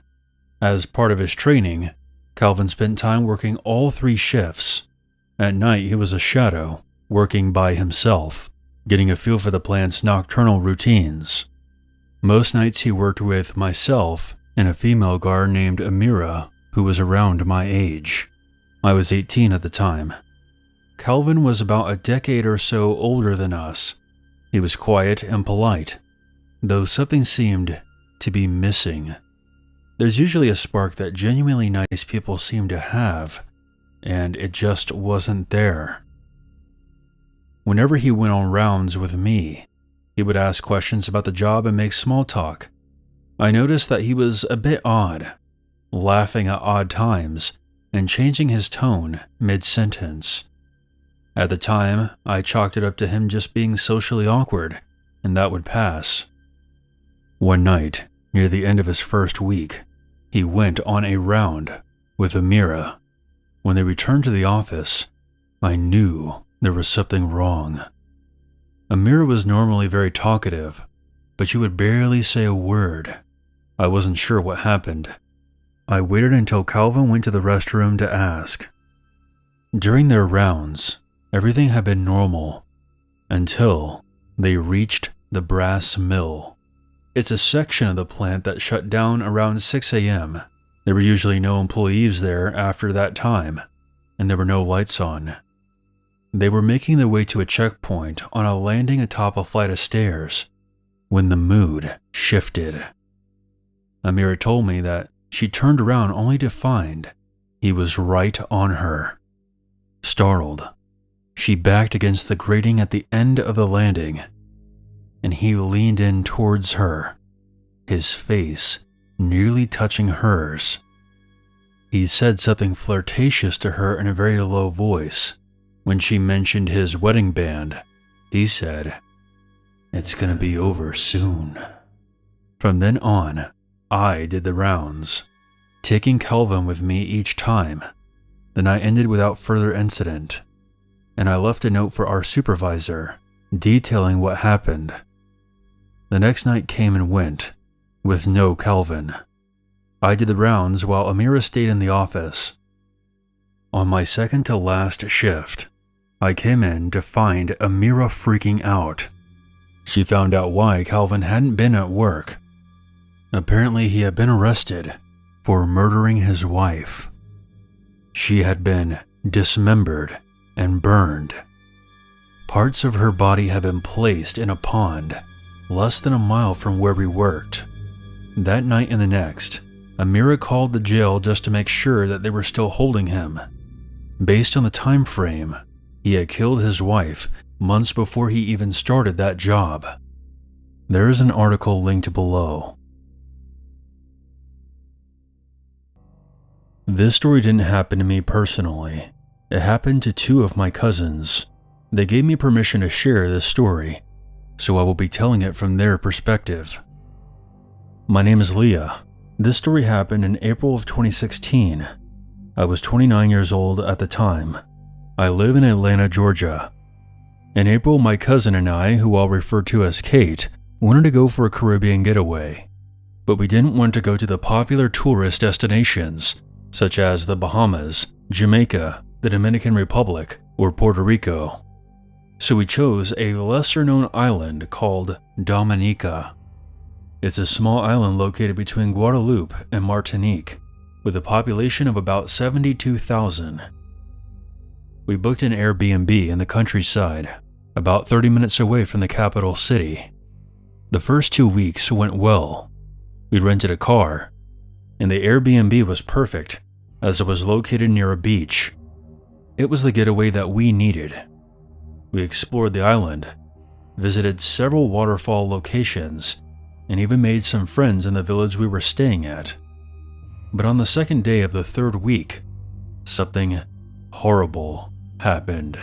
As part of his training, Calvin spent time working all 3 shifts. At night, he was a shadow, working by himself, getting a feel for the plant's nocturnal routines. Most nights he worked with myself and a female guard named Amira, who was around my age. I was 18 at the time. Calvin was about a decade or so older than us. He was quiet and polite, though something seemed to be missing. There's usually a spark that genuinely nice people seem to have, and it just wasn't there. Whenever he went on rounds with me, he would ask questions about the job and make small talk. I noticed that he was a bit odd, laughing at odd times and changing his tone mid-sentence. At the time, I chalked it up to him just being socially awkward, and that would pass. One night, near the end of his first week, he went on a round with Amira. When they returned to the office, I knew there was something wrong. Amira was normally very talkative, but she would barely say a word. I wasn't sure what happened. I waited until Calvin went to the restroom to ask. During their rounds, everything had been normal until they reached the brass mill. It's a section of the plant that shut down around 6 a.m. There were usually no employees there after that time, and there were no lights on. They were making their way to a checkpoint on a landing atop a flight of stairs when the mood shifted. Amira told me that she turned around only to find he was right on her. Startled, she backed against the grating at the end of the landing, and he leaned in towards her, his face nearly touching hers. He said something flirtatious to her in a very low voice. When she mentioned his wedding band, he said, "It's gonna be over soon." From then on, I did the rounds, taking Calvin with me each time. The night ended without further incident, and I left a note for our supervisor detailing what happened. The next night came and went, with no Calvin. I did the rounds while Amira stayed in the office. On my second to last shift, I came in to find Amira freaking out. She found out why Calvin hadn't been at work. Apparently, he had been arrested for murdering his wife. She had been dismembered and burned. Parts of her body had been placed in a pond less than a mile from where we worked. That night and the next, Amira called the jail just to make sure that they were still holding him. Based on the time frame, he had killed his wife months before he even started that job. There is an article linked below. This story didn't happen to me personally. It happened to 2 of my cousins. They gave me permission to share this story, so I will be telling it from their perspective. My name is Leah. This story happened in April of 2016. I was 29 years old at the time. I live in Atlanta, Georgia. In April, my cousin and I, who I'll refer to as Kate, wanted to go for a Caribbean getaway. But we didn't want to go to the popular tourist destinations, such as the Bahamas, Jamaica, the Dominican Republic, or Puerto Rico. So we chose a lesser-known island called Dominica. It's a small island located between Guadeloupe and Martinique, with a population of about 72,000. We booked an Airbnb in the countryside, about 30 minutes away from the capital city. The first 2 weeks went well. We rented a car, and the Airbnb was perfect as it was located near a beach. It was the getaway that we needed. We explored the island, visited several waterfall locations, and even made some friends in the village we were staying at. But on the second day of the third week, something horrible happened.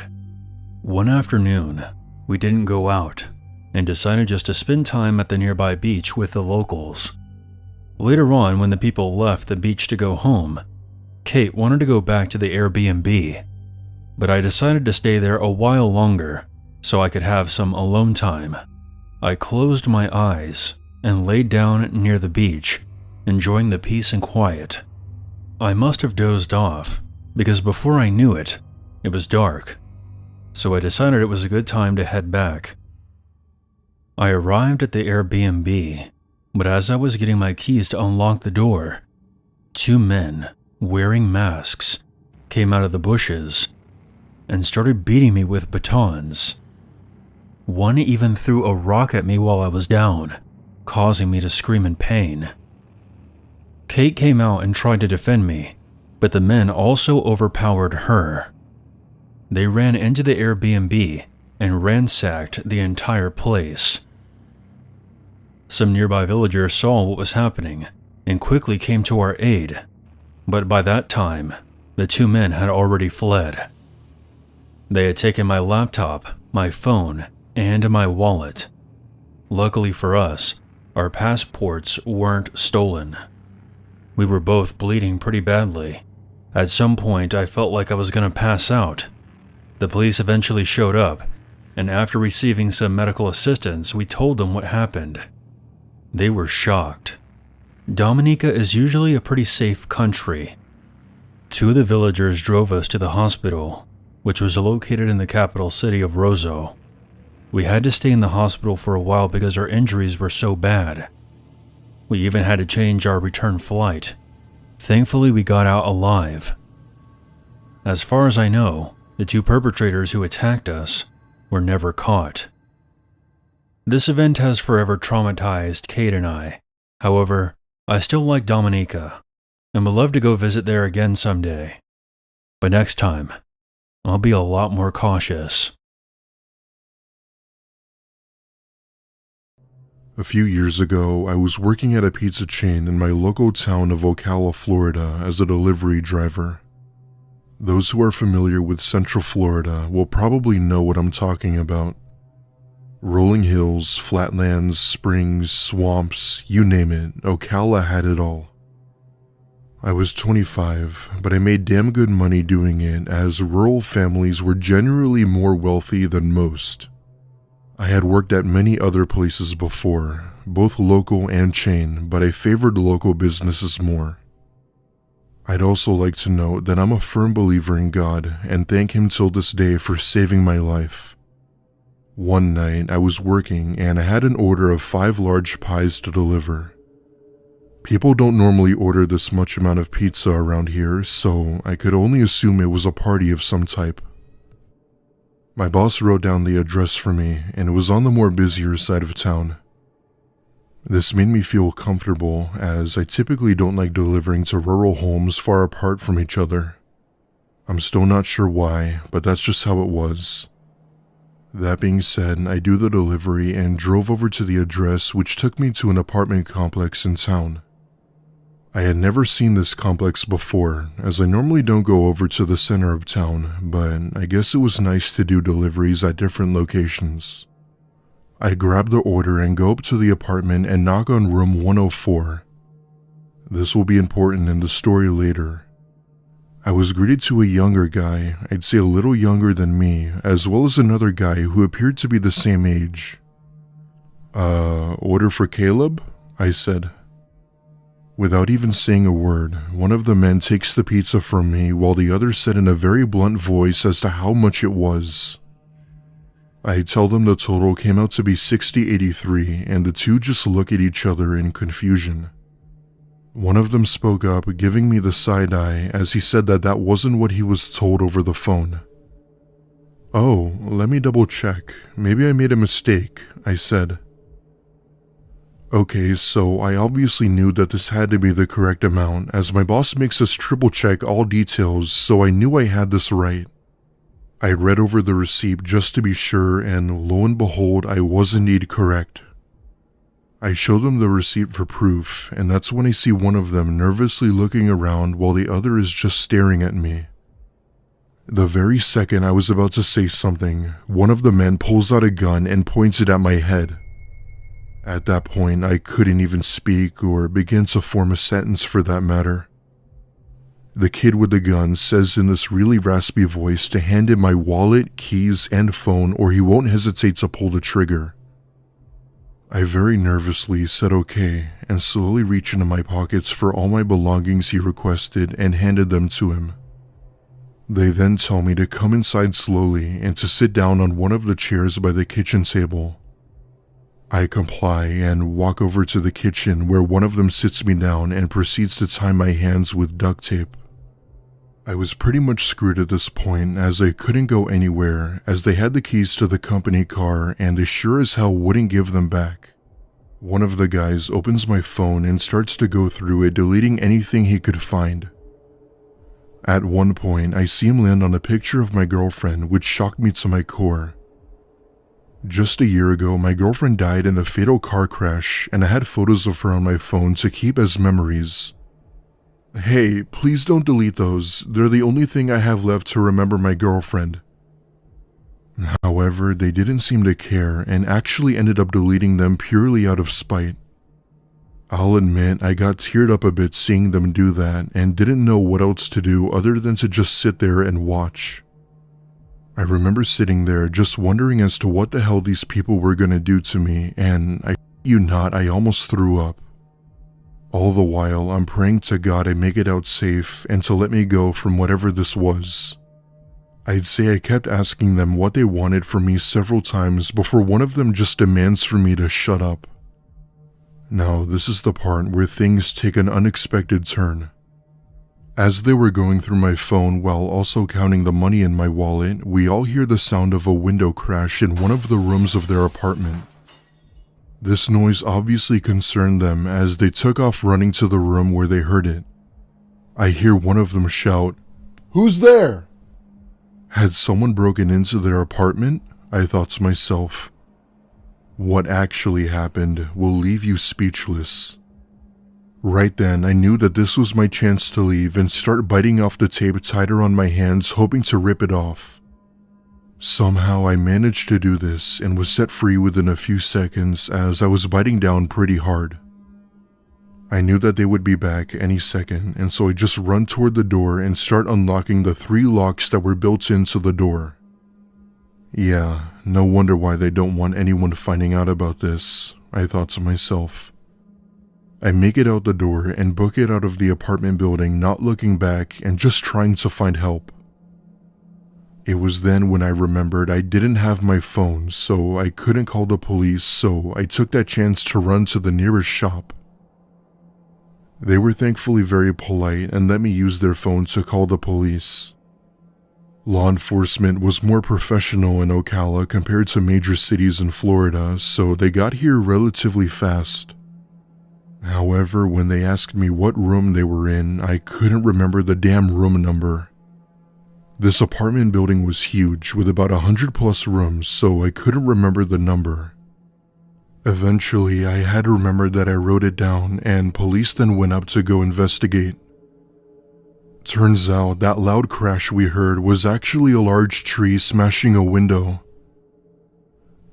One afternoon, we didn't go out and decided just to spend time at the nearby beach with the locals. Later on, when the people left the beach to go home, Kate wanted to go back to the Airbnb, but I decided to stay there a while longer so I could have some alone time. I closed my eyes and laid down near the beach, enjoying the peace and quiet. I must have dozed off because before I knew it, it was dark, so I decided it was a good time to head back. I arrived at the Airbnb, but as I was getting my keys to unlock the door, 2 men wearing masks came out of the bushes and started beating me with batons. One even threw a rock at me while I was down, causing me to scream in pain. Kate came out and tried to defend me, but the men also overpowered her. They ran into the Airbnb and ransacked the entire place. Some nearby villagers saw what was happening and quickly came to our aid, but by that time, the 2 men had already fled. They had taken my laptop, my phone, and my wallet. Luckily for us, our passports weren't stolen. We were both bleeding pretty badly. At some point, I felt like I was going to pass out. The police eventually showed up, and after receiving some medical assistance, we told them what happened. They were shocked. Dominica is usually a pretty safe country. 2 of the villagers drove us to the hospital, which was located in the capital city of Roseau. We had to stay in the hospital for a while because our injuries were so bad. We even had to change our return flight. Thankfully, we got out alive. As far as I know, the 2 perpetrators who attacked us were never caught. This event has forever traumatized Kate and I. However, I still like Dominica and would love to go visit there again someday. But next time, I'll be a lot more cautious. A few years ago, I was working at a pizza chain in my local town of Ocala, Florida as a delivery driver. Those who are familiar with Central Florida will probably know what I'm talking about. Rolling hills, flatlands, springs, swamps, you name it, Ocala had it all. I was 25, but I made damn good money doing it as rural families were generally more wealthy than most. I had worked at many other places before, both local and chain, but I favored local businesses more. I'd also like to note that I'm a firm believer in God and thank Him till this day for saving my life. One night I was working and I had an order of 5 large pies to deliver. People don't normally order this much amount of pizza around here, so I could only assume it was a party of some type. My boss wrote down the address for me, and it was on the more busier side of town. This made me feel comfortable, as I typically don't like delivering to rural homes far apart from each other. I'm still not sure why, but that's just how it was. That being said, I do the delivery and drove over to the address, which took me to an apartment complex in town. I had never seen this complex before, as I normally don't go over to the center of town, but I guess it was nice to do deliveries at different locations. I grab the order and go up to the apartment and knock on room 104. This will be important in the story later. I was greeted to a younger guy, I'd say a little younger than me, as well as another guy who appeared to be the same age. Order for Caleb? I said. Without even saying a word, one of the men takes the pizza from me while the other said in a very blunt voice as to how much it was. I tell them the total came out to be $60.83, and the 2 just look at each other in confusion. One of them spoke up, giving me the side eye as he said that wasn't what he was told over the phone. "Oh, let me double check. Maybe I made a mistake," I said. Okay, so I obviously knew that this had to be the correct amount, as my boss makes us triple check all details, so I knew I had this right. I read over the receipt just to be sure, and lo and behold, I was indeed correct. I showed them the receipt for proof, and that's when I see one of them nervously looking around while the other is just staring at me. The very second I was about to say something, one of the men pulls out a gun and points it at my head. At that point, I couldn't even speak or begin to form a sentence for that matter. The kid with the gun says in this really raspy voice to hand him my wallet, keys, and phone or he won't hesitate to pull the trigger. I very nervously said okay and slowly reached into my pockets for all my belongings he requested and handed them to him. They then tell me to come inside slowly and to sit down on one of the chairs by the kitchen table. I comply and walk over to the kitchen where one of them sits me down and proceeds to tie my hands with duct tape. I was pretty much screwed at this point as I couldn't go anywhere as they had the keys to the company car and they sure as hell wouldn't give them back. One of the guys opens my phone and starts to go through it, deleting anything he could find. At one point, I see him land on a picture of my girlfriend, which shocked me to my core. Just a year ago, my girlfriend died in a fatal car crash, and I had photos of her on my phone to keep as memories. Hey, please don't delete those. They're the only thing I have left to remember my girlfriend. However, they didn't seem to care and actually ended up deleting them purely out of spite. I'll admit I got teared up a bit seeing them do that and didn't know what else to do other than to just sit there and watch. I remember sitting there just wondering as to what the hell these people were gonna do to me, and I almost threw up. All the while, I'm praying to God I make it out safe and to let me go from whatever this was. I'd say I kept asking them what they wanted from me several times before one of them just demands for me to shut up. Now, this is the part where things take an unexpected turn. As they were going through my phone while also counting the money in my wallet, we all hear the sound of a window crash in one of the rooms of their apartment. This noise obviously concerned them as they took off running to the room where they heard it. I hear one of them shout, "Who's there?" Had someone broken into their apartment? I thought to myself. What actually happened will leave you speechless. Right then, I knew that this was my chance to leave and start biting off the tape tighter on my hands, hoping to rip it off. Somehow I managed to do this and was set free within a few seconds as I was biting down pretty hard. I knew that they would be back any second, and so I just run toward the door and start unlocking the 3 locks that were built into the door. Yeah, no wonder why they don't want anyone finding out about this, I thought to myself. I make it out the door and book it out of the apartment building, not looking back and just trying to find help. It was then when I remembered I didn't have my phone, so I couldn't call the police, so I took that chance to run to the nearest shop. They were thankfully very polite and let me use their phone to call the police. Law enforcement was more professional in Ocala compared to major cities in Florida, so they got here relatively fast. However, when they asked me what room they were in, I couldn't remember the damn room number. This apartment building was huge, with about 100+ rooms, so I couldn't remember the number. Eventually, I had remembered that I wrote it down, and police then went up to go investigate. Turns out that loud crash we heard was actually a large tree smashing a window.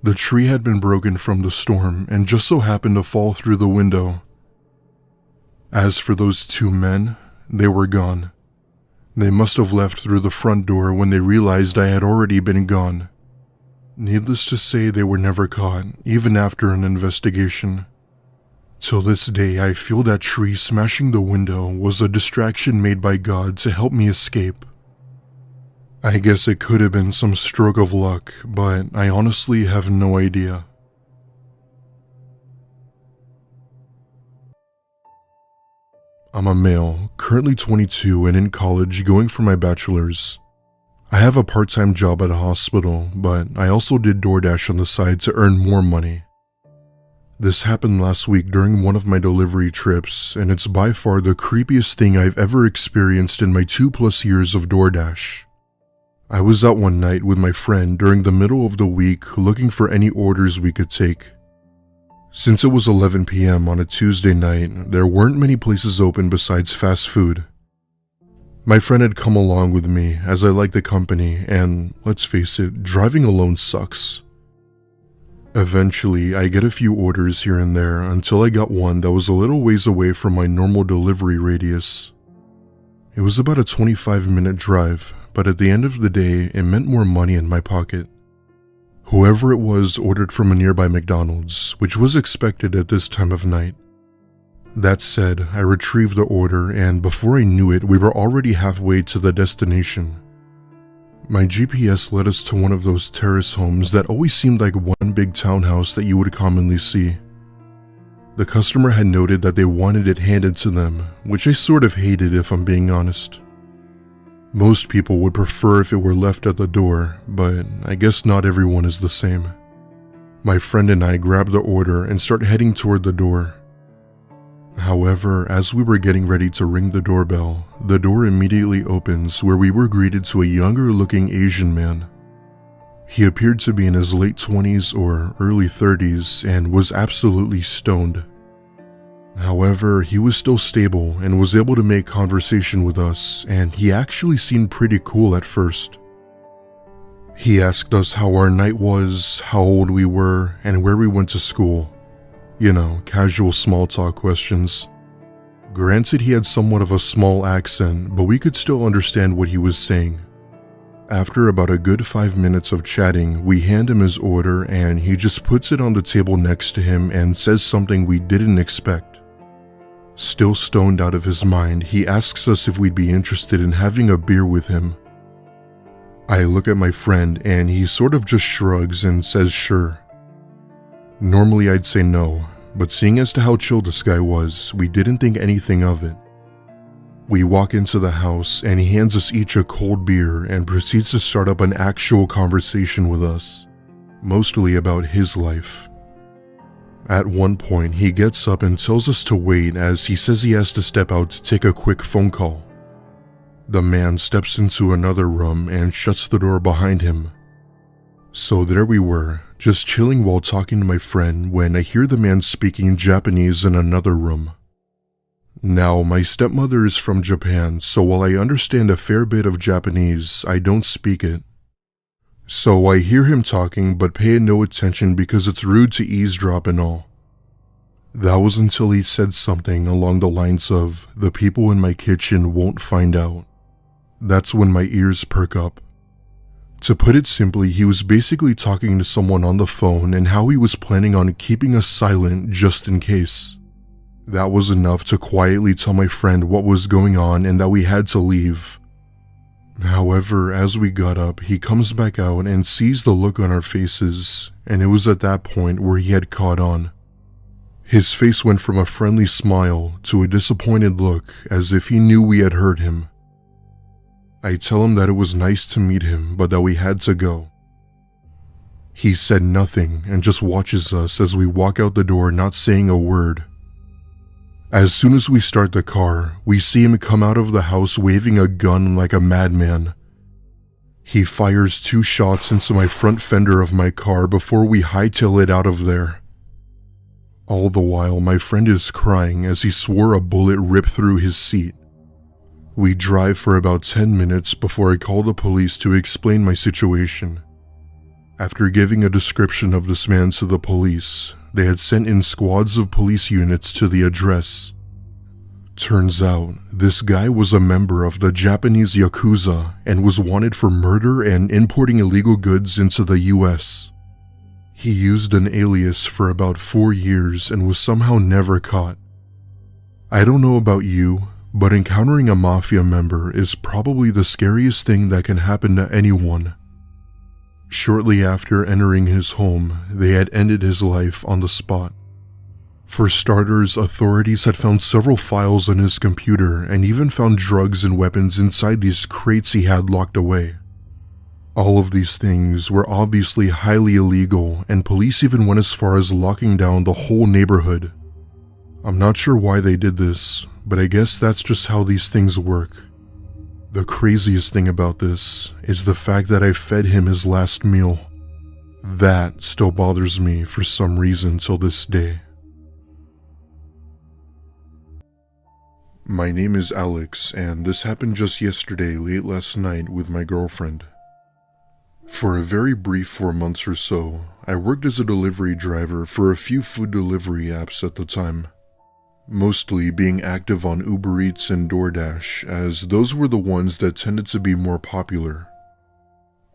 The tree had been broken from the storm and just so happened to fall through the window. As for those 2 men, they were gone. They must have left through the front door when they realized I had already been gone. Needless to say, they were never caught, even after an investigation. Till this day, I feel that tree smashing the window was a distraction made by God to help me escape. I guess it could have been some stroke of luck, but I honestly have no idea. I'm a male, currently 22 and in college going for my bachelor's. I have a part-time job at a hospital, but I also did DoorDash on the side to earn more money. This happened last week during one of my delivery trips, and it's by far the creepiest thing I've ever experienced in my 2+ years of DoorDash. I was out one night with my friend during the middle of the week looking for any orders we could take. Since it was 11 p.m. on a Tuesday night, there weren't many places open besides fast food. My friend had come along with me as I liked the company, and let's face it, driving alone sucks. Eventually, I get a few orders here and there until I got one that was a little ways away from my normal delivery radius. It was about a 25-minute drive, but at the end of the day, it meant more money in my pocket. Whoever it was ordered from a nearby McDonald's, which was expected at this time of night. That said, I retrieved the order, and before I knew it, we were already halfway to the destination. My GPS led us to one of those terrace homes that always seemed like one big townhouse that you would commonly see. The customer had noted that they wanted it handed to them, which I sort of hated if I'm being honest. Most people would prefer if it were left at the door, but I guess not everyone is the same. My friend and I grabbed the order and started heading toward the door. However, as we were getting ready to ring the doorbell, the door immediately opens where we were greeted to a younger-looking Asian man. He appeared to be in his late 20s or early 30s and was absolutely stoned. However, he was still stable and was able to make conversation with us, and he actually seemed pretty cool at first. He asked us how our night was, how old we were, and where we went to school. You know, casual small talk questions. Granted, he had somewhat of a small accent, but we could still understand what he was saying. After about a good 5 minutes of chatting, we hand him his order and he just puts it on the table next to him and says something we didn't expect. Still stoned out of his mind, he asks us if we'd be interested in having a beer with him. I look at my friend and he sort of just shrugs and says sure. Normally I'd say no, but seeing as to how chill this guy was, we didn't think anything of it. We walk into the house and he hands us each a cold beer and proceeds to start up an actual conversation with us, mostly about his life. At one point, he gets up and tells us to wait as he says he has to step out to take a quick phone call. The man steps into another room and shuts the door behind him. So there we were, just chilling while talking to my friend when I hear the man speaking Japanese in another room. Now, my stepmother is from Japan, so while I understand a fair bit of Japanese, I don't speak it. So I hear him talking but pay no attention because it's rude to eavesdrop and all. That was until he said something along the lines of, "The people in my kitchen won't find out." That's when my ears perk up. To put it simply, he was basically talking to someone on the phone and how he was planning on keeping us silent just in case. That was enough to quietly tell my friend what was going on and that we had to leave. However, as we got up, he comes back out and sees the look on our faces, and it was at that point where he had caught on. His face went from a friendly smile to a disappointed look as if he knew we had hurt him. I tell him that it was nice to meet him, but that we had to go. He said nothing and just watches us as we walk out the door, not saying a word. As soon as we start the car, we see him come out of the house waving a gun like a madman. He fires 2 shots into my front fender of my car before we hightail it out of there. All the while, my friend is crying as he swore a bullet ripped through his seat. We drive for about 10 minutes before I call the police to explain my situation. After giving a description of this man to the police, they had sent in squads of police units to the address. Turns out, this guy was a member of the Japanese Yakuza and was wanted for murder and importing illegal goods into the US. He used an alias for about 4 years and was somehow never caught. I don't know about you, but encountering a mafia member is probably the scariest thing that can happen to anyone. Shortly after entering his home, they had ended his life on the spot. For starters, authorities had found several files on his computer and even found drugs and weapons inside these crates he had locked away. All of these things were obviously highly illegal, and police even went as far as locking down the whole neighborhood. I'm not sure why they did this, but I guess that's just how these things work. The craziest thing about this is the fact that I fed him his last meal. That still bothers me for some reason till this day. My name is Alex, and this happened just yesterday late last night with my girlfriend. For a very brief 4 months or so, I worked as a delivery driver for a few food delivery apps at the time, mostly being active on Uber Eats and DoorDash, as those were the ones that tended to be more popular.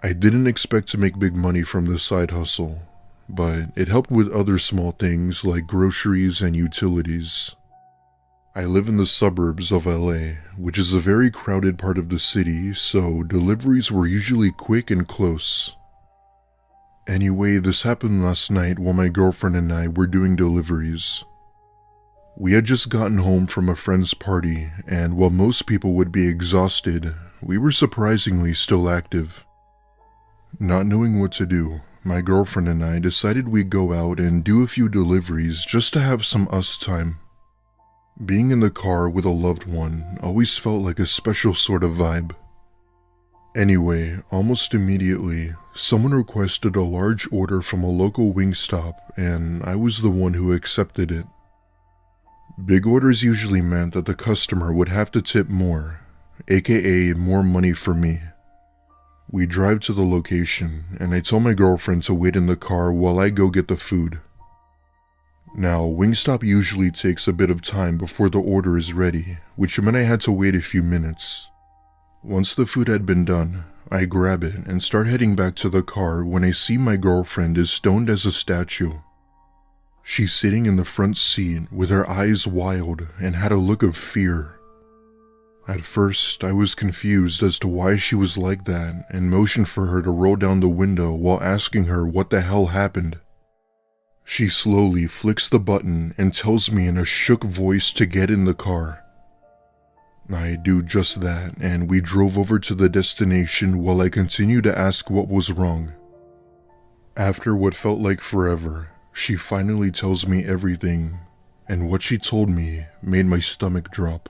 I didn't expect to make big money from this side hustle, but it helped with other small things like groceries and utilities. I live in the suburbs of LA, which is a very crowded part of the city, so deliveries were usually quick and close. Anyway, this happened last night while my girlfriend and I were doing deliveries. We had just gotten home from a friend's party, and while most people would be exhausted, we were surprisingly still active. Not knowing what to do, my girlfriend and I decided we'd go out and do a few deliveries just to have some us time. Being in the car with a loved one always felt like a special sort of vibe. Anyway, almost immediately, someone requested a large order from a local Wingstop, and I was the one who accepted it. Big orders usually meant that the customer would have to tip more, aka more money for me. We drive to the location, and I tell my girlfriend to wait in the car while I go get the food. Now, Wingstop usually takes a bit of time before the order is ready, which meant I had to wait a few minutes. Once the food had been done, I grab it and start heading back to the car when I see my girlfriend is stoned as a statue. She's sitting in the front seat with her eyes wild and had a look of fear. At first, I was confused as to why she was like that and motioned for her to roll down the window while asking her what the hell happened. She slowly flicks the button and tells me in a shook voice to get in the car. I do just that, and we drove over to the destination while I continued to ask what was wrong. After what felt like forever, she finally tells me everything, and what she told me made my stomach drop.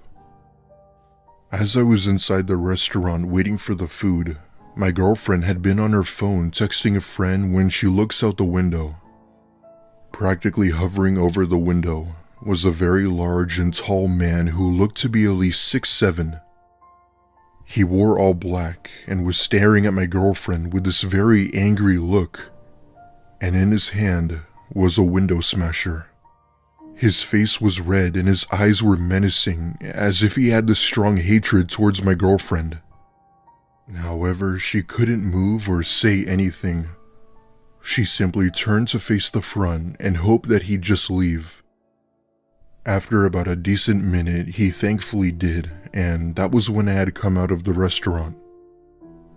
As I was inside the restaurant waiting for the food, my girlfriend had been on her phone texting a friend when she looks out the window. Practically hovering over the window was a very large and tall man who looked to be at least 6'7". He wore all black and was staring at my girlfriend with this very angry look, and in his hand was a window smasher. His face was red and his eyes were menacing, as if he had this strong hatred towards my girlfriend. However, she couldn't move or say anything. She simply turned to face the front and hoped that he'd just leave. After about a decent minute, he thankfully did, and that was when I had come out of the restaurant.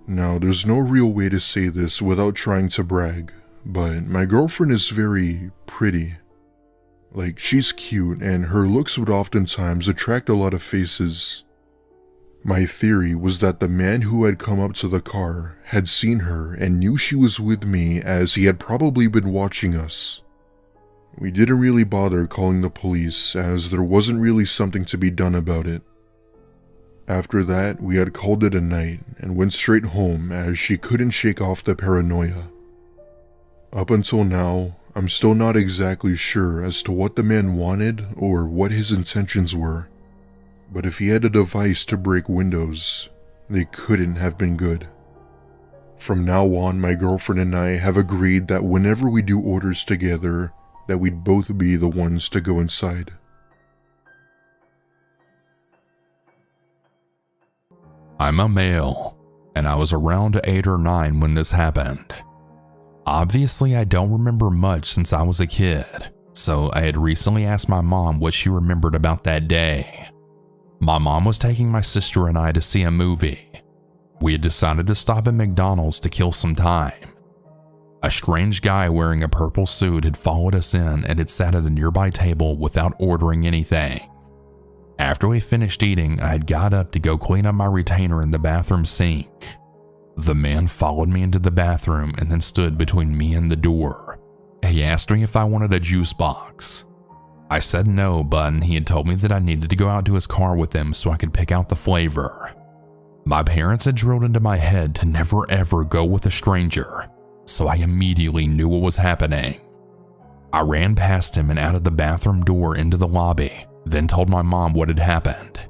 Now, there's no real way to say this without trying to brag, but my girlfriend is very pretty. Like, she's cute, and her looks would oftentimes attract a lot of faces. My theory was that the man who had come up to the car had seen her and knew she was with me, as he had probably been watching us. We didn't really bother calling the police, as there wasn't really something to be done about it. After that, we had called it a night and went straight home, as she couldn't shake off the paranoia. Up until now, I'm still not exactly sure as to what the man wanted or what his intentions were, but if he had a device to break windows, they couldn't have been good. From now on, my girlfriend and I have agreed that whenever we do orders together, that we'd both be the ones to go inside. I'm a male, and I was around 8 or 9 when this happened. Obviously, I don't remember much since I was a kid, so I had recently asked my mom what she remembered about that day. My mom was taking my sister and I to see a movie. We had decided to stop at McDonald's to kill some time. A strange guy wearing a purple suit had followed us in and had sat at a nearby table without ordering anything. After we finished eating, I had got up to go clean up my retainer in the bathroom sink. The man followed me into the bathroom and then stood between me and the door. He asked me if I wanted a juice box. I said no, but he had told me that I needed to go out to his car with him so I could pick out the flavor. My parents had drilled into my head to never ever go with a stranger, so I immediately knew what was happening. I ran past him and out of the bathroom door into the lobby, then told my mom what had happened.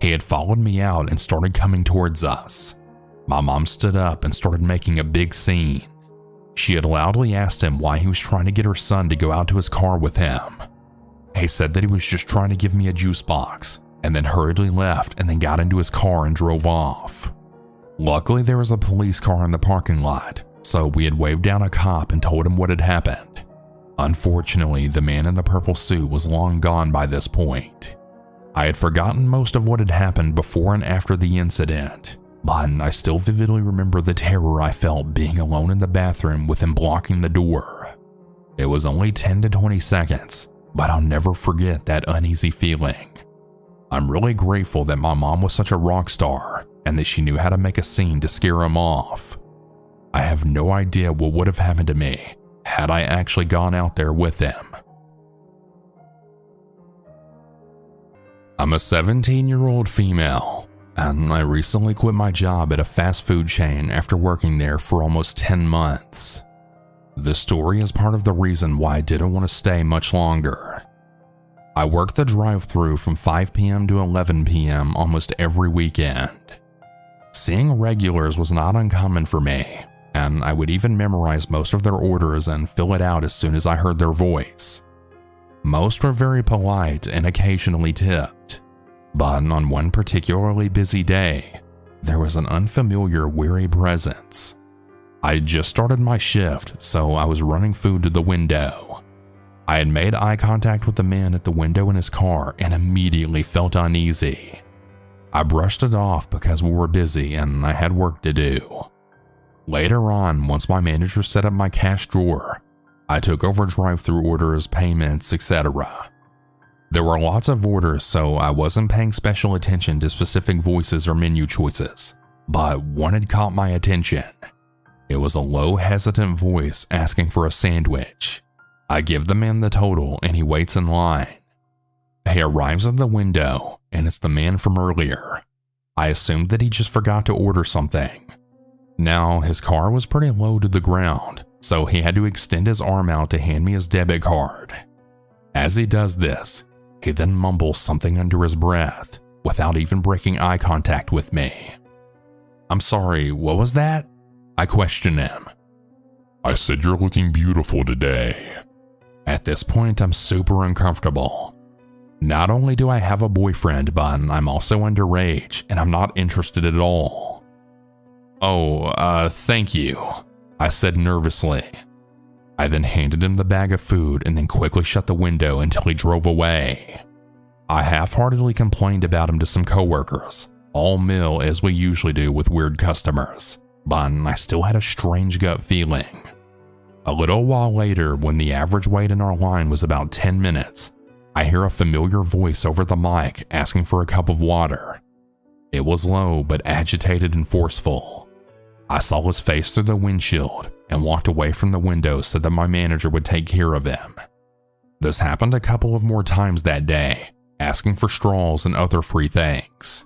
He had followed me out and started coming towards us. My mom stood up and started making a big scene. She had loudly asked him why he was trying to get her son to go out to his car with him. He said that he was just trying to give me a juice box, and then hurriedly left and then got into his car and drove off. Luckily, there was a police car in the parking lot, so we had waved down a cop and told him what had happened. Unfortunately, the man in the purple suit was long gone by this point. I had forgotten most of what had happened before and after the incident, but I still vividly remember the terror I felt being alone in the bathroom with him blocking the door. It was only 10 to 20 seconds, but I'll never forget that uneasy feeling. I'm really grateful that my mom was such a rock star and that she knew how to make a scene to scare him off. I have no idea what would have happened to me had I actually gone out there with him. I'm a 17-year-old female, and I recently quit my job at a fast food chain after working there for almost 10 months. This story is part of the reason why I didn't want to stay much longer. I worked the drive-thru from 5 p.m. to 11 p.m. almost every weekend. Seeing regulars was not uncommon for me, and I would even memorize most of their orders and fill it out as soon as I heard their voice. Most were very polite and occasionally tipped, but on one particularly busy day, there was an unfamiliar, weary presence. I had just started my shift, so I was running food to the window. I had made eye contact with the man at the window in his car and immediately felt uneasy. I brushed it off because we were busy and I had work to do. Later on, once my manager set up my cash drawer, I took over drive-thru orders, payments, etc. There were lots of orders, so I wasn't paying special attention to specific voices or menu choices, but one had caught my attention. It was a low, hesitant voice asking for a sandwich. I give the man the total and he waits in line. He arrives at the window and it's the man from earlier. I assumed that he just forgot to order something. Now, his car was pretty low to the ground, so he had to extend his arm out to hand me his debit card. As he does this, he then mumbles something under his breath without even breaking eye contact with me. "I'm sorry, what was that?" I question him. I said you're looking beautiful today. At this point, I'm super uncomfortable. Not only do I have a boyfriend, but I'm also underage and I'm not interested at all. "Oh, thank you," I said nervously. I then handed him the bag of food and then quickly shut the window until he drove away. I half-heartedly complained about him to some coworkers, all male as we usually do with weird customers, but I still had a strange gut feeling. A little while later, when the average wait in our line was about 10 minutes, I hear a familiar voice over the mic asking for a cup of water. It was low but agitated and forceful. I saw his face through the windshield and walked away from the window so that my manager would take care of him. This happened a couple of more times that day, asking for straws and other free things.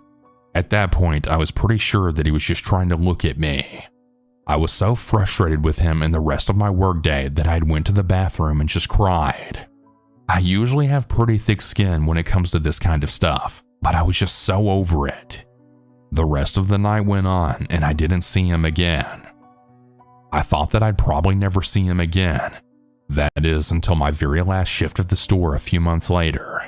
At that point, I was pretty sure that he was just trying to look at me. I was so frustrated with him and the rest of my workday that I went to the bathroom and just cried. I usually have pretty thick skin when it comes to this kind of stuff, but I was just so over it. The rest of the night went on and I didn't see him again. I thought that I'd probably never see him again. That is, until my very last shift at the store a few months later.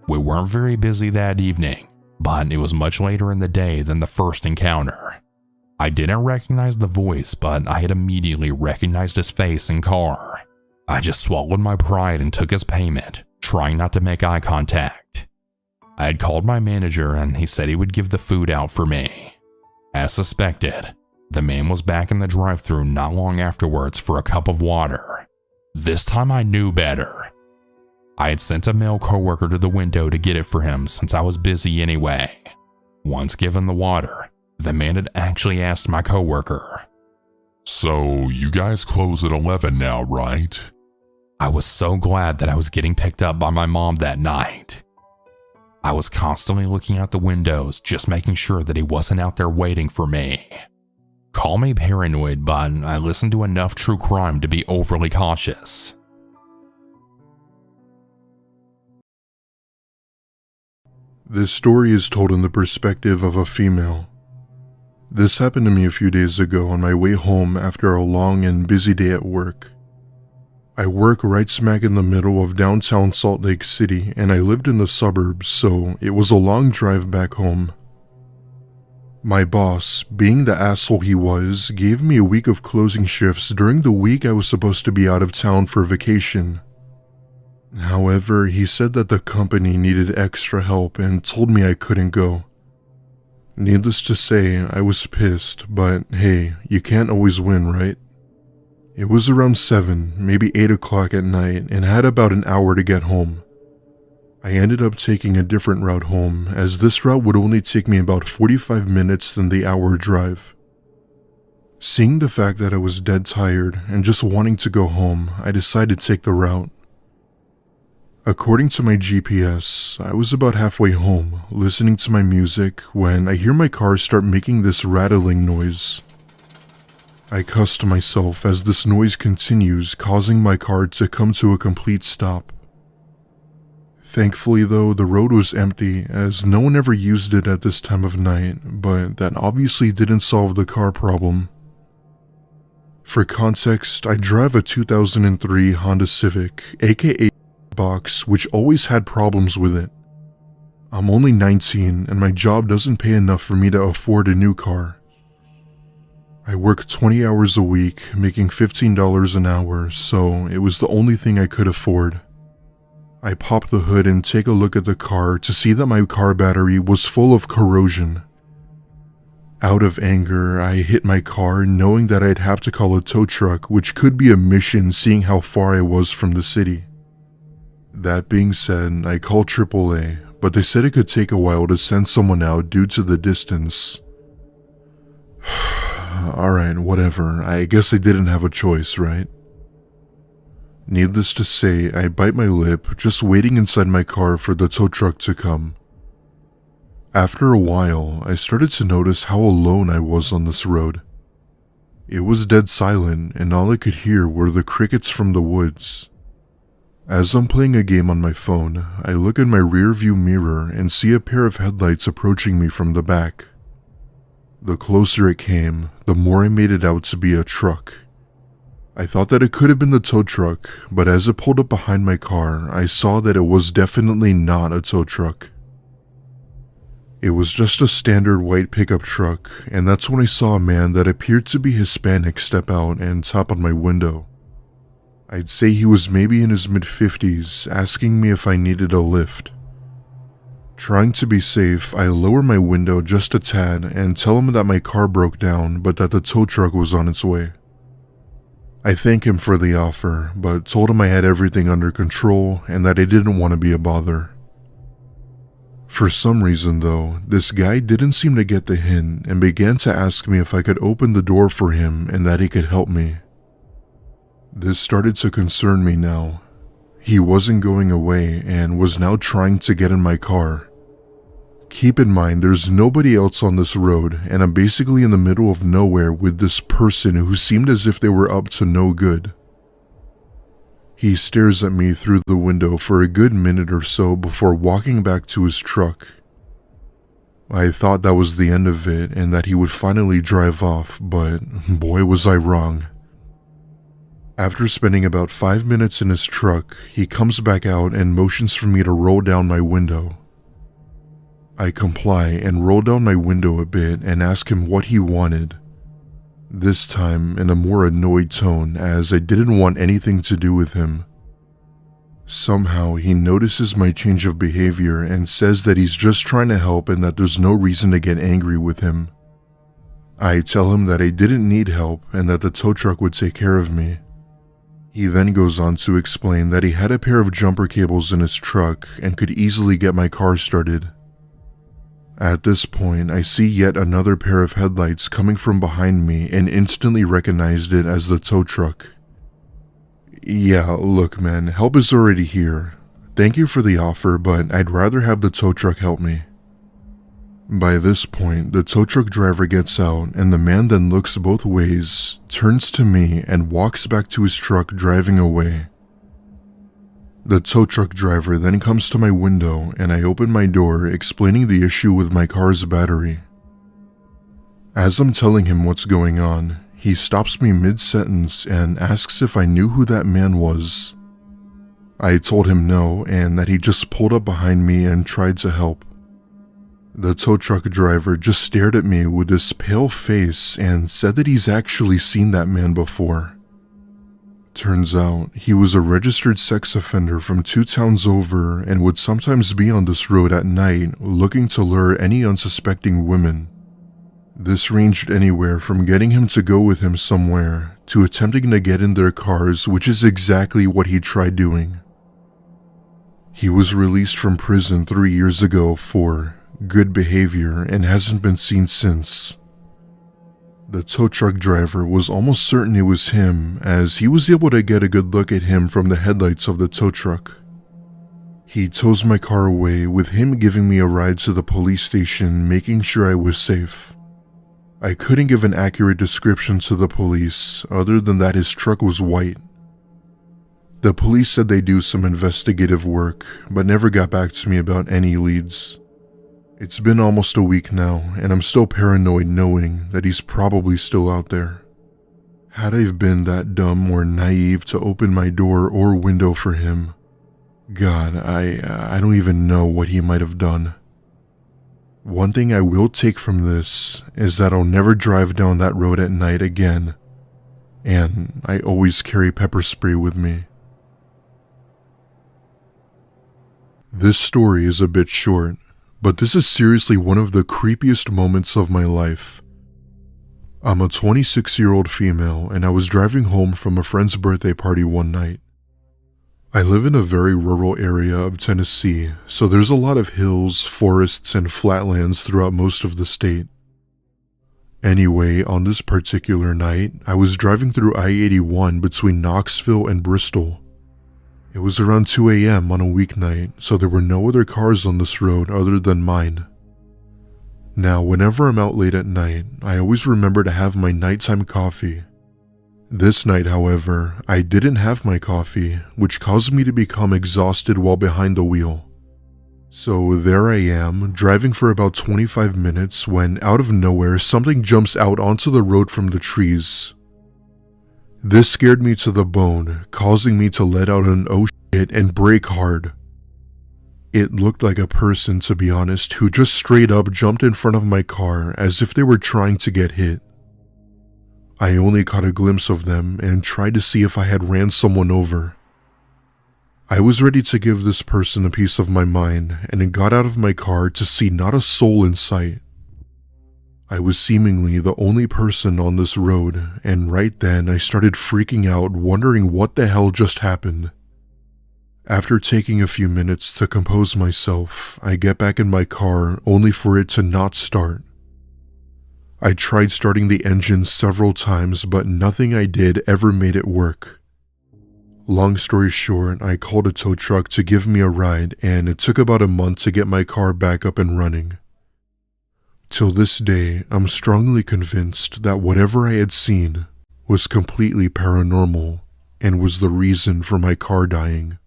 We weren't very busy that evening, but it was much later in the day than the first encounter. I didn't recognize the voice, but I had immediately recognized his face and car. I just swallowed my pride and took his payment, trying not to make eye contact. I had called my manager and he said he would give the food out for me. As suspected, the man was back in the drive-thru not long afterwards for a cup of water. This time I knew better. I had sent a male coworker to the window to get it for him since I was busy anyway. Once given the water, The man had actually asked my coworker. "So, you guys close at 11 now, right?" I was so glad that I was getting picked up by my mom that night. I was constantly looking out the windows, just making sure that he wasn't out there waiting for me. Call me paranoid, but I listened to enough true crime to be overly cautious. This story is told in the perspective of a female. This happened to me a few days ago on my way home after a long and busy day at work. I work right smack in the middle of downtown Salt Lake City, and I lived in the suburbs, so it was a long drive back home. My boss, being the asshole he was, gave me a week of closing shifts during the week I was supposed to be out of town for vacation. However, he said that the company needed extra help and told me I couldn't go. Needless to say, I was pissed, but hey, you can't always win, right? It was around 7, maybe 8 o'clock at night, and had about an hour to get home. I ended up taking a different route home, as this route would only take me about 45 minutes than the hour drive. Seeing the fact that I was dead tired and just wanting to go home, I decided to take the route. According to my GPS, I was about halfway home, listening to my music, when I hear my car start making this rattling noise. I cussed myself as this noise continues, causing my car to come to a complete stop. Thankfully though, the road was empty, as no one ever used it at this time of night, but that obviously didn't solve the car problem. For context, I drive a 2003 Honda Civic, aka box, which always had problems with it. I'm only 19 and my job doesn't pay enough for me to afford a new car. I work 20 hours a week, making $15 an hour, so it was the only thing I could afford. I pop the hood and take a look at the car to see that my car battery was full of corrosion. Out of anger, I hit my car, knowing that I'd have to call a tow truck, which could be a mission seeing how far I was from the city. That being said, I called AAA, but they said it could take a while to send someone out due to the distance. Alright, whatever. I guess I didn't have a choice, right? Needless to say, I bite my lip, just waiting inside my car for the tow truck to come. After a while, I started to notice how alone I was on this road. It was dead silent, and all I could hear were the crickets from the woods. As I'm playing a game on my phone, I look in my rearview mirror and see a pair of headlights approaching me from the back. The closer it came, the more I made it out to be a truck. I thought that it could have been the tow truck, but as it pulled up behind my car, I saw that it was definitely not a tow truck. It was just a standard white pickup truck, and that's when I saw a man that appeared to be Hispanic step out and tap on my window. I'd say he was maybe in his mid-50s, asking me if I needed a lift. Trying to be safe, I lower my window just a tad and tell him that my car broke down, but that the tow truck was on its way. I thank him for the offer, but told him I had everything under control and that I didn't want to be a bother. For some reason though, this guy didn't seem to get the hint and began to ask me if I could open the door for him and that he could help me. This started to concern me now. He wasn't going away and was now trying to get in my car. Keep in mind, there's nobody else on this road, and I'm basically in the middle of nowhere with this person who seemed as if they were up to no good. He stares at me through the window for a good minute or so before walking back to his truck. I thought that was the end of it and that he would finally drive off, but boy was I wrong. After spending about 5 minutes in his truck, he comes back out and motions for me to roll down my window. I comply and roll down my window a bit and ask him what he wanted. This time in a more annoyed tone, as I didn't want anything to do with him. Somehow he notices my change of behavior and says that he's just trying to help and that there's no reason to get angry with him. I tell him that I didn't need help and that the tow truck would take care of me. He then goes on to explain that he had a pair of jumper cables in his truck and could easily get my car started. At this point, I see yet another pair of headlights coming from behind me and instantly recognized it as the tow truck. Yeah, look man, help is already here. Thank you for the offer, but I'd rather have the tow truck help me. By this point, the tow truck driver gets out and the man then looks both ways, turns to me, and walks back to his truck driving away. The tow truck driver then comes to my window and I open my door explaining the issue with my car's battery. As I'm telling him what's going on, he stops me mid-sentence and asks if I knew who that man was. I told him no and that he just pulled up behind me and tried to help. The tow truck driver just stared at me with this pale face and said that he's actually seen that man before. Turns out, he was a registered sex offender from 2 towns over and would sometimes be on this road at night looking to lure any unsuspecting women. This ranged anywhere from getting him to go with him somewhere to attempting to get in their cars, which is exactly what he tried doing. He was released from prison 3 years ago for good behavior and hasn't been seen since. The tow truck driver was almost certain it was him, as he was able to get a good look at him from the headlights of the tow truck. He tows my car away, with him giving me a ride to the police station, making sure I was safe. I couldn't give an accurate description to the police, other than that his truck was white. The police said they do some investigative work, but never got back to me about any leads. It's been almost a week now, and I'm still paranoid knowing that he's probably still out there. Had I been that dumb or naive to open my door or window for him, God, I don't even know what he might have done. One thing I will take from this is that I'll never drive down that road at night again, and I always carry pepper spray with me. This story is a bit short, but this is seriously one of the creepiest moments of my life. I'm a 26-year-old female and I was driving home from a friend's birthday party one night. I live in a very rural area of Tennessee, so there's a lot of hills, forests, and flatlands throughout most of the state. Anyway, on this particular night, I was driving through I-81 between Knoxville and Bristol. It was around 2 a.m. on a weeknight, so there were no other cars on this road other than mine. Now, whenever I'm out late at night, I always remember to have my nighttime coffee. This night, however, I didn't have my coffee, which caused me to become exhausted while behind the wheel. So there I am, driving for about 25 minutes when, out of nowhere, something jumps out onto the road from the trees. This scared me to the bone, causing me to let out an oh shit and brake hard. It looked like a person, to be honest, who just straight up jumped in front of my car as if they were trying to get hit. I only caught a glimpse of them and tried to see if I had ran someone over. I was ready to give this person a piece of my mind and got out of my car to see not a soul in sight. I was seemingly the only person on this road, and right then I started freaking out, wondering what the hell just happened. After taking a few minutes to compose myself, I get back in my car only for it to not start. I tried starting the engine several times, but nothing I did ever made it work. Long story short, I called a tow truck to give me a ride, and it took about a month to get my car back up and running. Till this day, I'm strongly convinced that whatever I had seen was completely paranormal and was the reason for my car dying.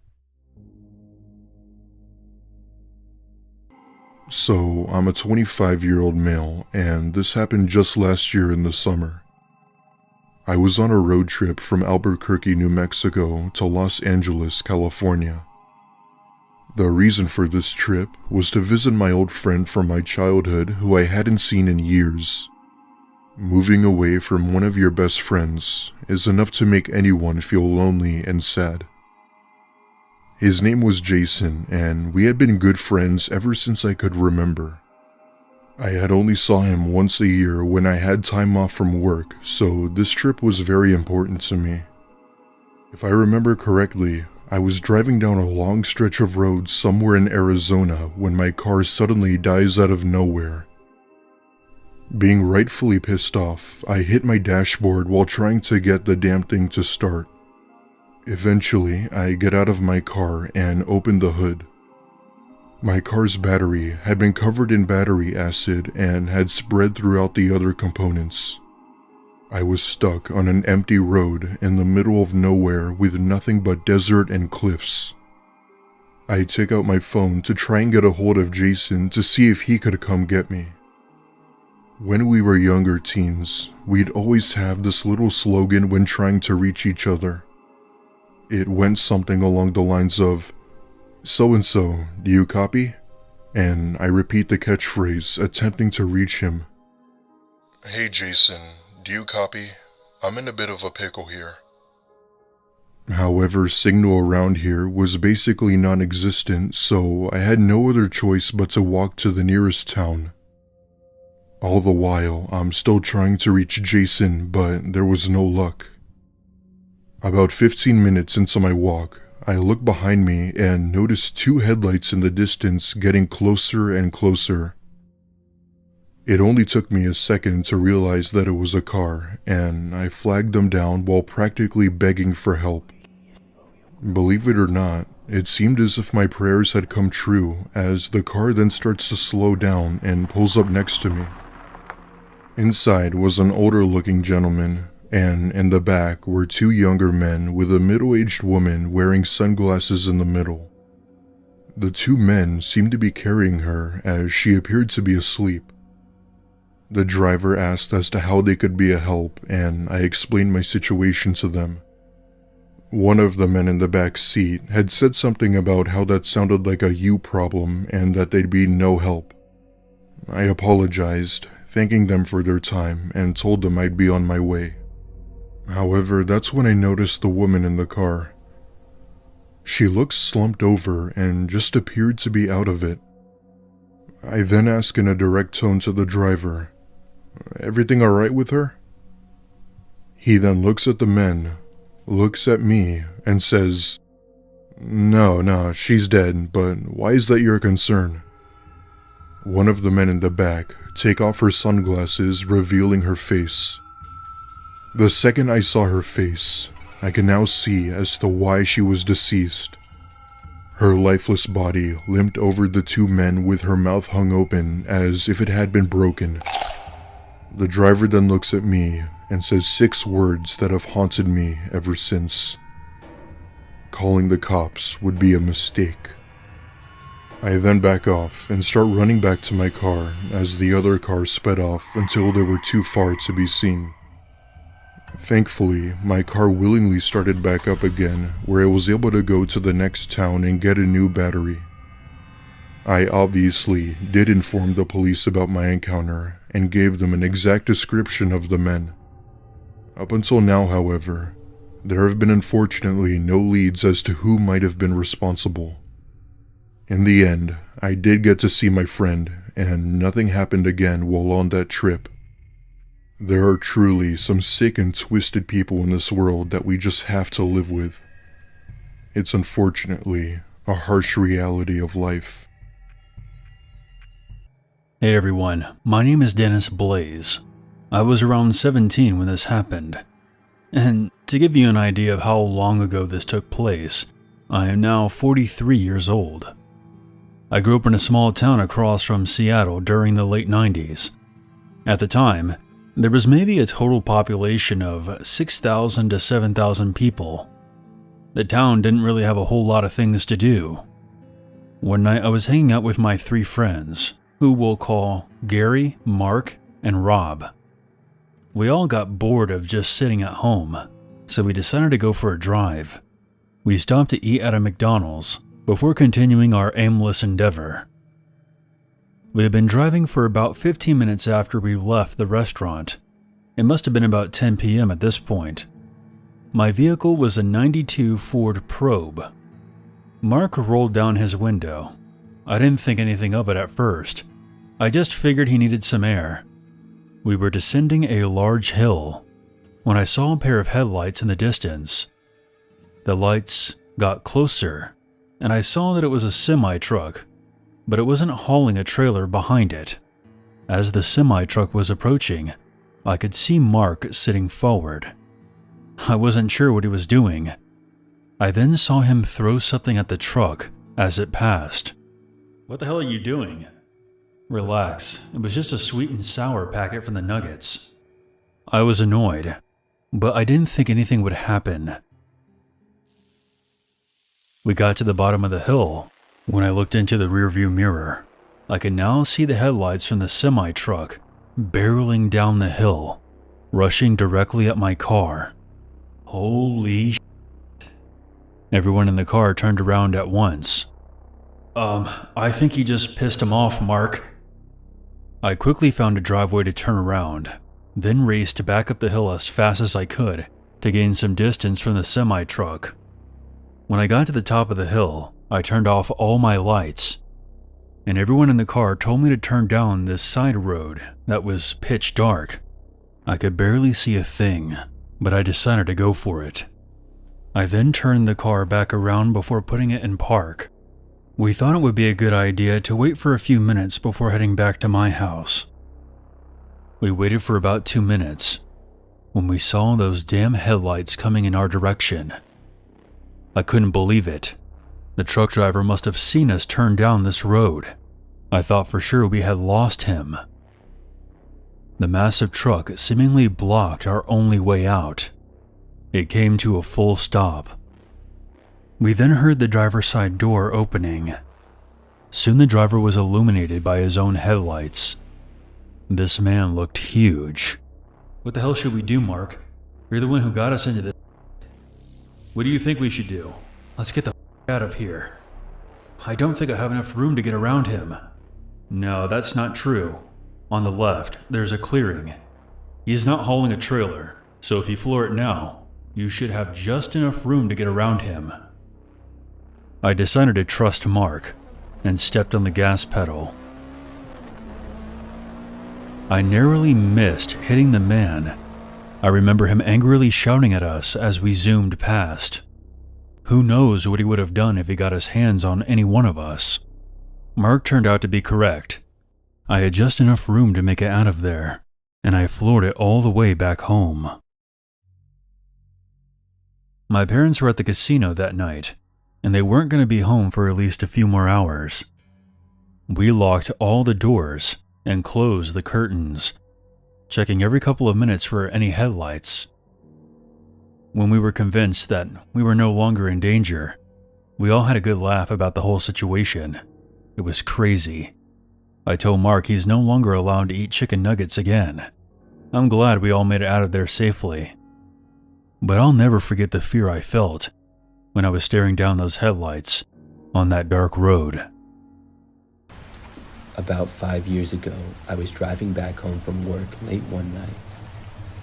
So, I'm a 25-year-old male, and this happened just last year in the summer. I was on a road trip from Albuquerque, New Mexico to Los Angeles, California. The reason for this trip was to visit my old friend from my childhood who I hadn't seen in years. Moving away from one of your best friends is enough to make anyone feel lonely and sad. His name was Jason, and we had been good friends ever since I could remember. I had only saw him once a year when I had time off from work, so this trip was very important to me. If I remember correctly, I was driving down a long stretch of road somewhere in Arizona when my car suddenly dies out of nowhere. Being rightfully pissed off, I hit my dashboard while trying to get the damn thing to start. Eventually, I get out of my car and open the hood. My car's battery had been covered in battery acid and had spread throughout the other components. I was stuck on an empty road in the middle of nowhere with nothing but desert and cliffs. I take out my phone to try and get a hold of Jason to see if he could come get me. When we were younger teens, we'd always have this little slogan when trying to reach each other. It went something along the lines of, "So-and-so, do you copy?" And I repeat the catchphrase, attempting to reach him. "Hey Jason, do you copy? I'm in a bit of a pickle here." However, signal around here was basically non-existent, so I had no other choice but to walk to the nearest town. All the while, I'm still trying to reach Jason, but there was no luck. About 15 minutes into my walk, I look behind me and notice two headlights in the distance getting closer and closer. It only took me a second to realize that it was a car, and I flagged them down while practically begging for help. Believe it or not, it seemed as if my prayers had come true, as the car then starts to slow down and pulls up next to me. Inside was an older-looking gentleman, and in the back were two younger men with a middle-aged woman wearing sunglasses in the middle. The two men seemed to be carrying her as she appeared to be asleep. The driver asked as to how they could be a help, and I explained my situation to them. One of the men in the back seat had said something about how that sounded like a you problem and that they'd be no help. I apologized, thanking them for their time, and told them I'd be on my way. However, that's when I noticed the woman in the car. She looked slumped over and just appeared to be out of it. I then asked in a direct tone to the driver, "Everything alright with her?" He then looks at the men, looks at me, and says, No, she's dead, but why is that your concern?" One of the men in the back take off her sunglasses, revealing her face. The second I saw her face, I can now see as to why she was deceased. Her lifeless body limped over the two men with her mouth hung open as if it had been broken. The driver then looks at me and says 6 words that have haunted me ever since. Calling the cops would be a mistake. I then back off and start running back to my car as the other car sped off until they were too far to be seen. Thankfully, my car willingly started back up again, where I was able to go to the next town and get a new battery. I obviously did inform the police about my encounter and gave them an exact description of the men. Up until now, however, there have been unfortunately no leads as to who might have been responsible. In the end, I did get to see my friend, and nothing happened again while on that trip. There are truly some sick and twisted people in this world that we just have to live with. It's unfortunately a harsh reality of life. Hey everyone, my name is Dennis Blaze. I was around 17 when this happened. And to give you an idea of how long ago this took place, I am now 43 years old. I grew up in a small town across from Seattle during the late 90s. At the time, there was maybe a total population of 6,000 to 7,000 people. The town didn't really have a whole lot of things to do. One night I was hanging out with my 3 friends, who we'll call Gary, Mark, and Rob. We all got bored of just sitting at home, so we decided to go for a drive. We stopped to eat at a McDonald's before continuing our aimless endeavor. We had been driving for about 15 minutes after we left the restaurant. It must have been about 10 p.m. at this point. My vehicle was a '92 Ford Probe. Mark rolled down his window. I didn't think anything of it at first. I just figured he needed some air. We were descending a large hill when I saw a pair of headlights in the distance. The lights got closer, and I saw that it was a semi-truck, but it wasn't hauling a trailer behind it. As the semi-truck was approaching, I could see Mark sitting forward. I wasn't sure what he was doing. I then saw him throw something at the truck as it passed. "What the hell are you doing?" "Relax, it was just a sweet and sour packet from the Nuggets." I was annoyed, but I didn't think anything would happen. We got to the bottom of the hill. When I looked into the rearview mirror, I could now see the headlights from the semi-truck barreling down the hill, rushing directly at my car. Holy shit. Everyone in the car turned around at once. I think you just pissed him off, Mark." I quickly found a driveway to turn around, then raced back up the hill as fast as I could to gain some distance from the semi-truck. When I got to the top of the hill, I turned off all my lights, and everyone in the car told me to turn down this side road that was pitch dark. I could barely see a thing, but I decided to go for it. I then turned the car back around before putting it in park. We thought it would be a good idea to wait for a few minutes before heading back to my house. We waited for about 2 minutes when we saw those damn headlights coming in our direction. I couldn't believe it. The truck driver must have seen us turn down this road. I thought for sure we had lost him. The massive truck seemingly blocked our only way out. It came to a full stop. We then heard the driver's side door opening. Soon the driver was illuminated by his own headlights. This man looked huge. "What the hell should we do, Mark? You're the one who got us into this. What do you think we should do? Let's get the out of here." "I don't think I have enough room to get around him." "No, that's not true. On the left, there's a clearing. He's not hauling a trailer, so if you floor it now, you should have just enough room to get around him." I decided to trust Mark and stepped on the gas pedal. I narrowly missed hitting the man. I remember him angrily shouting at us as we zoomed past. Who knows what he would have done if he got his hands on any one of us. Mark turned out to be correct. I had just enough room to make it out of there, and I floored it all the way back home. My parents were at the casino that night, and they weren't going to be home for at least a few more hours. We locked all the doors and closed the curtains, checking every couple of minutes for any headlights. When we were convinced that we were no longer in danger, we all had a good laugh about the whole situation. It was crazy. I told Mark he's no longer allowed to eat chicken nuggets again. I'm glad we all made it out of there safely. But I'll never forget the fear I felt when I was staring down those headlights on that dark road. About 5 years ago, I was driving back home from work late one night.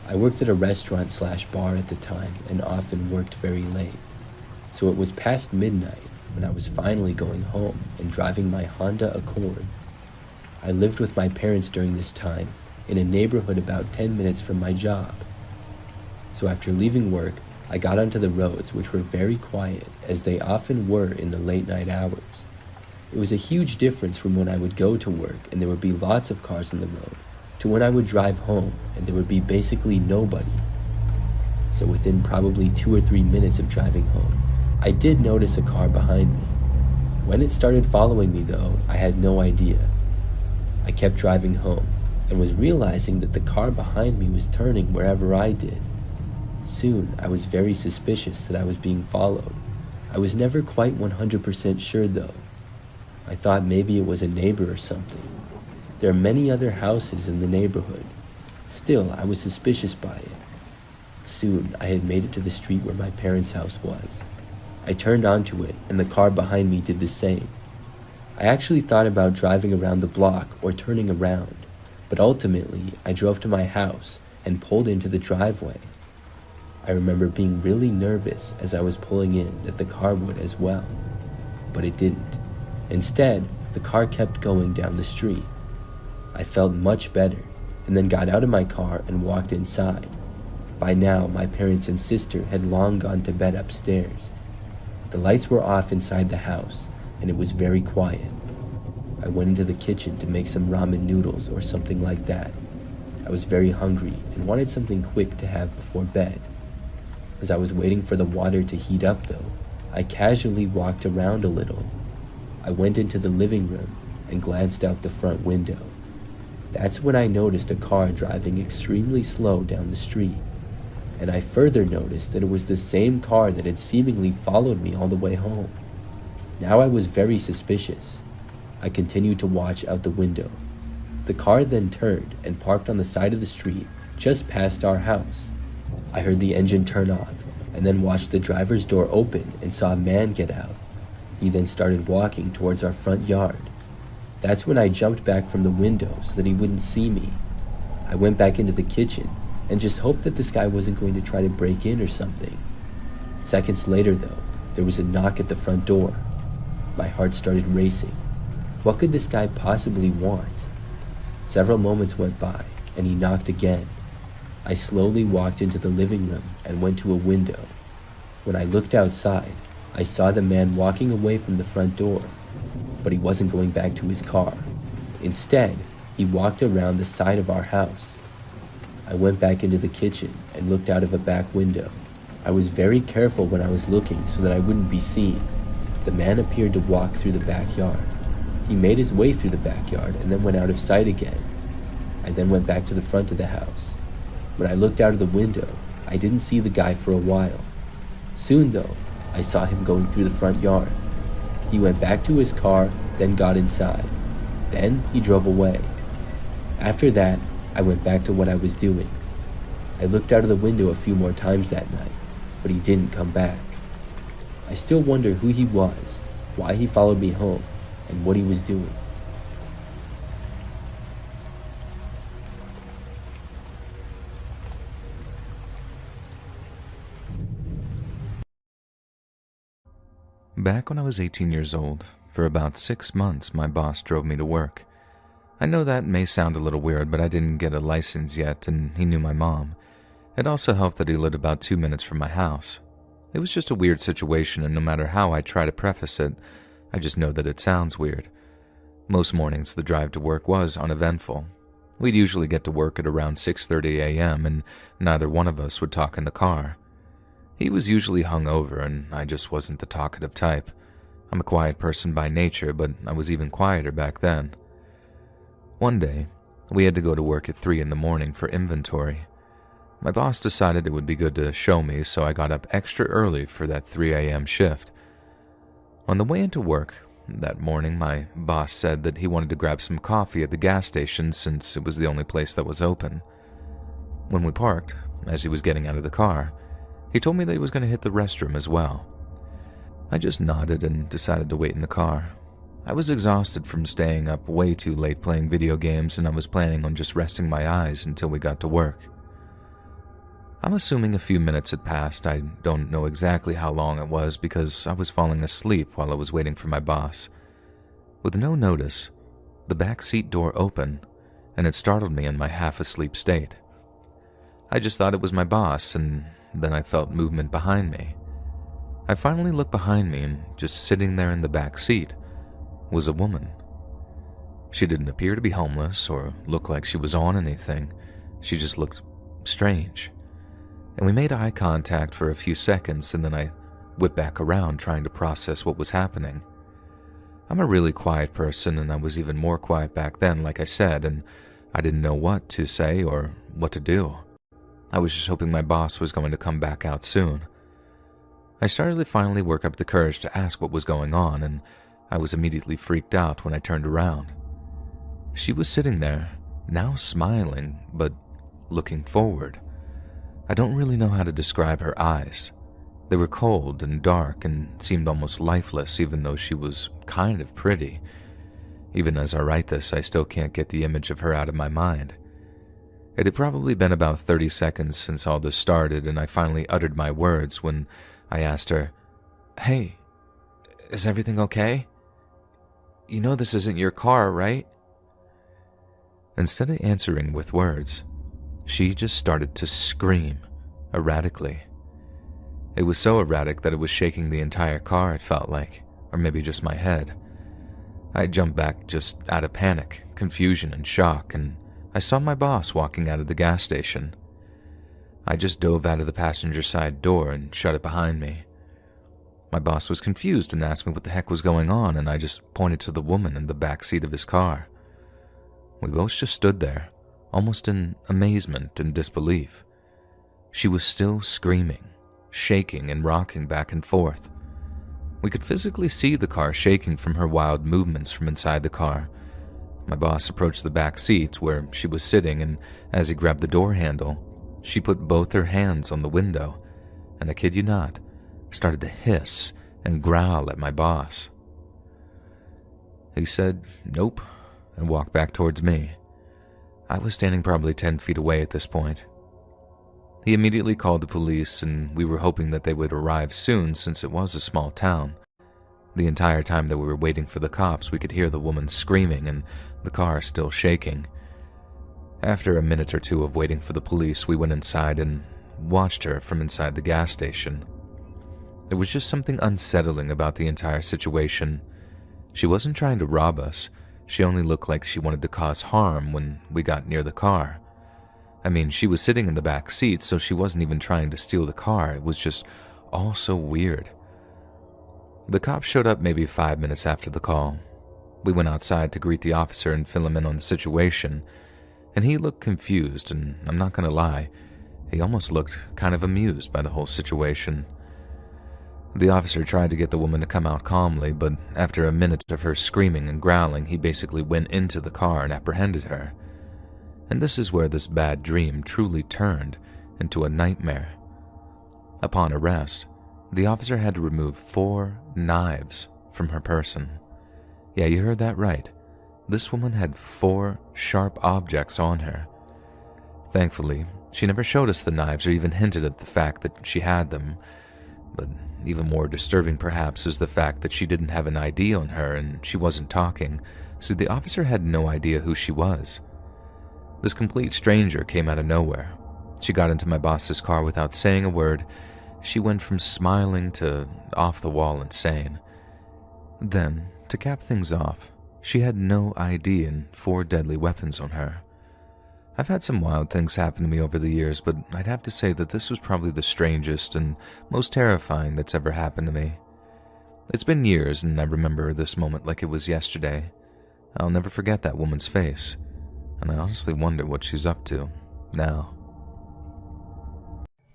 I worked at a restaurant/bar at the time and often worked very late. So it was past midnight when I was finally going home and driving my Honda Accord. I lived with my parents during this time in a neighborhood about 10 minutes from my job. So after leaving work, I got onto the roads, which were very quiet, as they often were in the late night hours. It was a huge difference from when I would go to work and there would be lots of cars on the road, to when I would drive home and there would be basically nobody. So within probably 2 or 3 minutes of driving home, I did notice a car behind me. When it started following me though, I had no idea. I kept driving home and was realizing that the car behind me was turning wherever I did. Soon, I was very suspicious that I was being followed. I was never quite 100% sure though. I thought maybe it was a neighbor or something. There are many other houses in the neighborhood. Still, I was suspicious by it. Soon, I had made it to the street where my parents' house was. I turned onto it, and the car behind me did the same. I actually thought about driving around the block or turning around, but ultimately, I drove to my house and pulled into the driveway. I remember being really nervous as I was pulling in that the car would as well, but it didn't. Instead, the car kept going down the street. I felt much better, and then got out of my car and walked inside. By now, my parents and sister had long gone to bed upstairs. The lights were off inside the house, and it was very quiet. I went into the kitchen to make some ramen noodles or something like that. I was very hungry and wanted something quick to have before bed. As I was waiting for the water to heat up though, I casually walked around a little. I went into the living room and glanced out the front window. That's when I noticed a car driving extremely slow down the street. And I further noticed that it was the same car that had seemingly followed me all the way home. Now I was very suspicious. I continued to watch out the window. The car then turned and parked on the side of the street just past our house. I heard the engine turn off and then watched the driver's door open and saw a man get out. He then started walking towards our front yard. That's when I jumped back from the window so that he wouldn't see me. I went back into the kitchen and just hoped that this guy wasn't going to try to break in or something. Seconds later though, there was a knock at the front door. My heart started racing. What could this guy possibly want? Several moments went by, and he knocked again. I slowly walked into the living room and went to a window. When I looked outside, I saw the man walking away from the front door, but he wasn't going back to his car. Instead, he walked around the side of our house. I went back into the kitchen and looked out of a back window. I was very careful when I was looking so that I wouldn't be seen. The man appeared to walk through the backyard. He made his way through the backyard and then went out of sight again. I then went back to the front of the house. When I looked out of the window, I didn't see the guy for a while. Soon though, I saw him going through the front yard. He went back to his car, then got inside. Then he drove away. After that, I went back to what I was doing. I looked out of the window a few more times that night, but he didn't come back. I still wonder who he was, why he followed me home, and what he was doing. Back when I was 18 years old, for about 6 months, my boss drove me to work. I know that may sound a little weird, but I didn't get a license yet, and he knew my mom. It also helped that he lived about 2 minutes from my house. It was just a weird situation, and no matter how I try to preface it, I just know that it sounds weird. Most mornings, the drive to work was uneventful. We'd usually get to work at around 6:30 a.m., and neither one of us would talk in the car. He was usually hungover, and I just wasn't the talkative type. I'm a quiet person by nature, but I was even quieter back then. One day, we had to go to work at 3 in the morning for inventory. My boss decided it would be good to show me, so I got up extra early for that 3 a.m. shift. On the way into work that morning, my boss said that he wanted to grab some coffee at the gas station since it was the only place that was open. When we parked, as he was getting out of the car, he told me that he was going to hit the restroom as well. I just nodded and decided to wait in the car. I was exhausted from staying up way too late playing video games, and I was planning on just resting my eyes until we got to work. I'm assuming a few minutes had passed. I don't know exactly how long it was because I was falling asleep while I was waiting for my boss. With no notice, the back seat door opened, and it startled me in my half-asleep state. I just thought it was my boss, and then I felt movement behind me. I finally looked behind me, and just sitting there in the back seat was a woman. She didn't appear to be homeless or look like she was on anything. She just looked strange. And we made eye contact for a few seconds, and then I whipped back around trying to process what was happening. I'm a really quiet person, and I was even more quiet back then, like I said, and I didn't know what to say or what to do. I was just hoping my boss was going to come back out soon. I started to finally work up the courage to ask what was going on, and I was immediately freaked out when I turned around. She was sitting there, now smiling, but looking forward. I don't really know how to describe her eyes. They were cold and dark and seemed almost lifeless, even though she was kind of pretty. Even as I write this, I still can't get the image of her out of my mind. It had probably been about 30 seconds since all this started, and I finally uttered my words when I asked her, "Hey, is everything okay? You know this isn't your car, right?" Instead of answering with words, she just started to scream erratically. It was so erratic that it was shaking the entire car, it felt like, or maybe just my head. I jumped back just out of panic, confusion, and shock, and I saw my boss walking out of the gas station. I just dove out of the passenger side door and shut it behind me. My boss was confused and asked me what the heck was going on, and I just pointed to the woman in the back seat of his car. We both just stood there, almost in amazement and disbelief. She was still screaming, shaking and rocking back and forth. We could physically see the car shaking from her wild movements from inside the car. My boss approached the back seat where she was sitting, and as he grabbed the door handle, she put both her hands on the window, and I kid you not, started to hiss and growl at my boss. He said, "Nope," and walked back towards me. I was standing probably 10 feet away at this point. He immediately called the police, and we were hoping that they would arrive soon since it was a small town. The entire time that we were waiting for the cops, we could hear the woman screaming and the car still shaking. After a minute or two of waiting for the police, we went inside and watched her from inside the gas station. There was just something unsettling about the entire situation. She wasn't trying to rob us. She only looked like she wanted to cause harm when we got near the car. I mean, she was sitting in the back seat, so she wasn't even trying to steal the car. It was just all so weird. The cops showed up maybe 5 minutes after the call. We went outside to greet the officer and fill him in on the situation, and he looked confused, and I'm not gonna lie, he almost looked kind of amused by the whole situation. The officer tried to get the woman to come out calmly, but after a minute of her screaming and growling, he basically went into the car and apprehended her. And this is where this bad dream truly turned into a nightmare. Upon arrest, the officer had to remove 4 knives from her person. Yeah, you heard that right. This woman had 4 sharp objects on her. Thankfully, she never showed us the knives or even hinted at the fact that she had them, but even more disturbing perhaps is the fact that she didn't have an ID on her and she wasn't talking, so the officer had no idea who she was. This complete stranger came out of nowhere. She got into my boss's car without saying a word. She went from smiling to off-the-wall insane. Then, to cap things off, she had no ID and 4 deadly weapons on her. I've had some wild things happen to me over the years, but I'd have to say that this was probably the strangest and most terrifying that's ever happened to me. It's been years, and I remember this moment like it was yesterday. I'll never forget that woman's face, and I honestly wonder what she's up to now.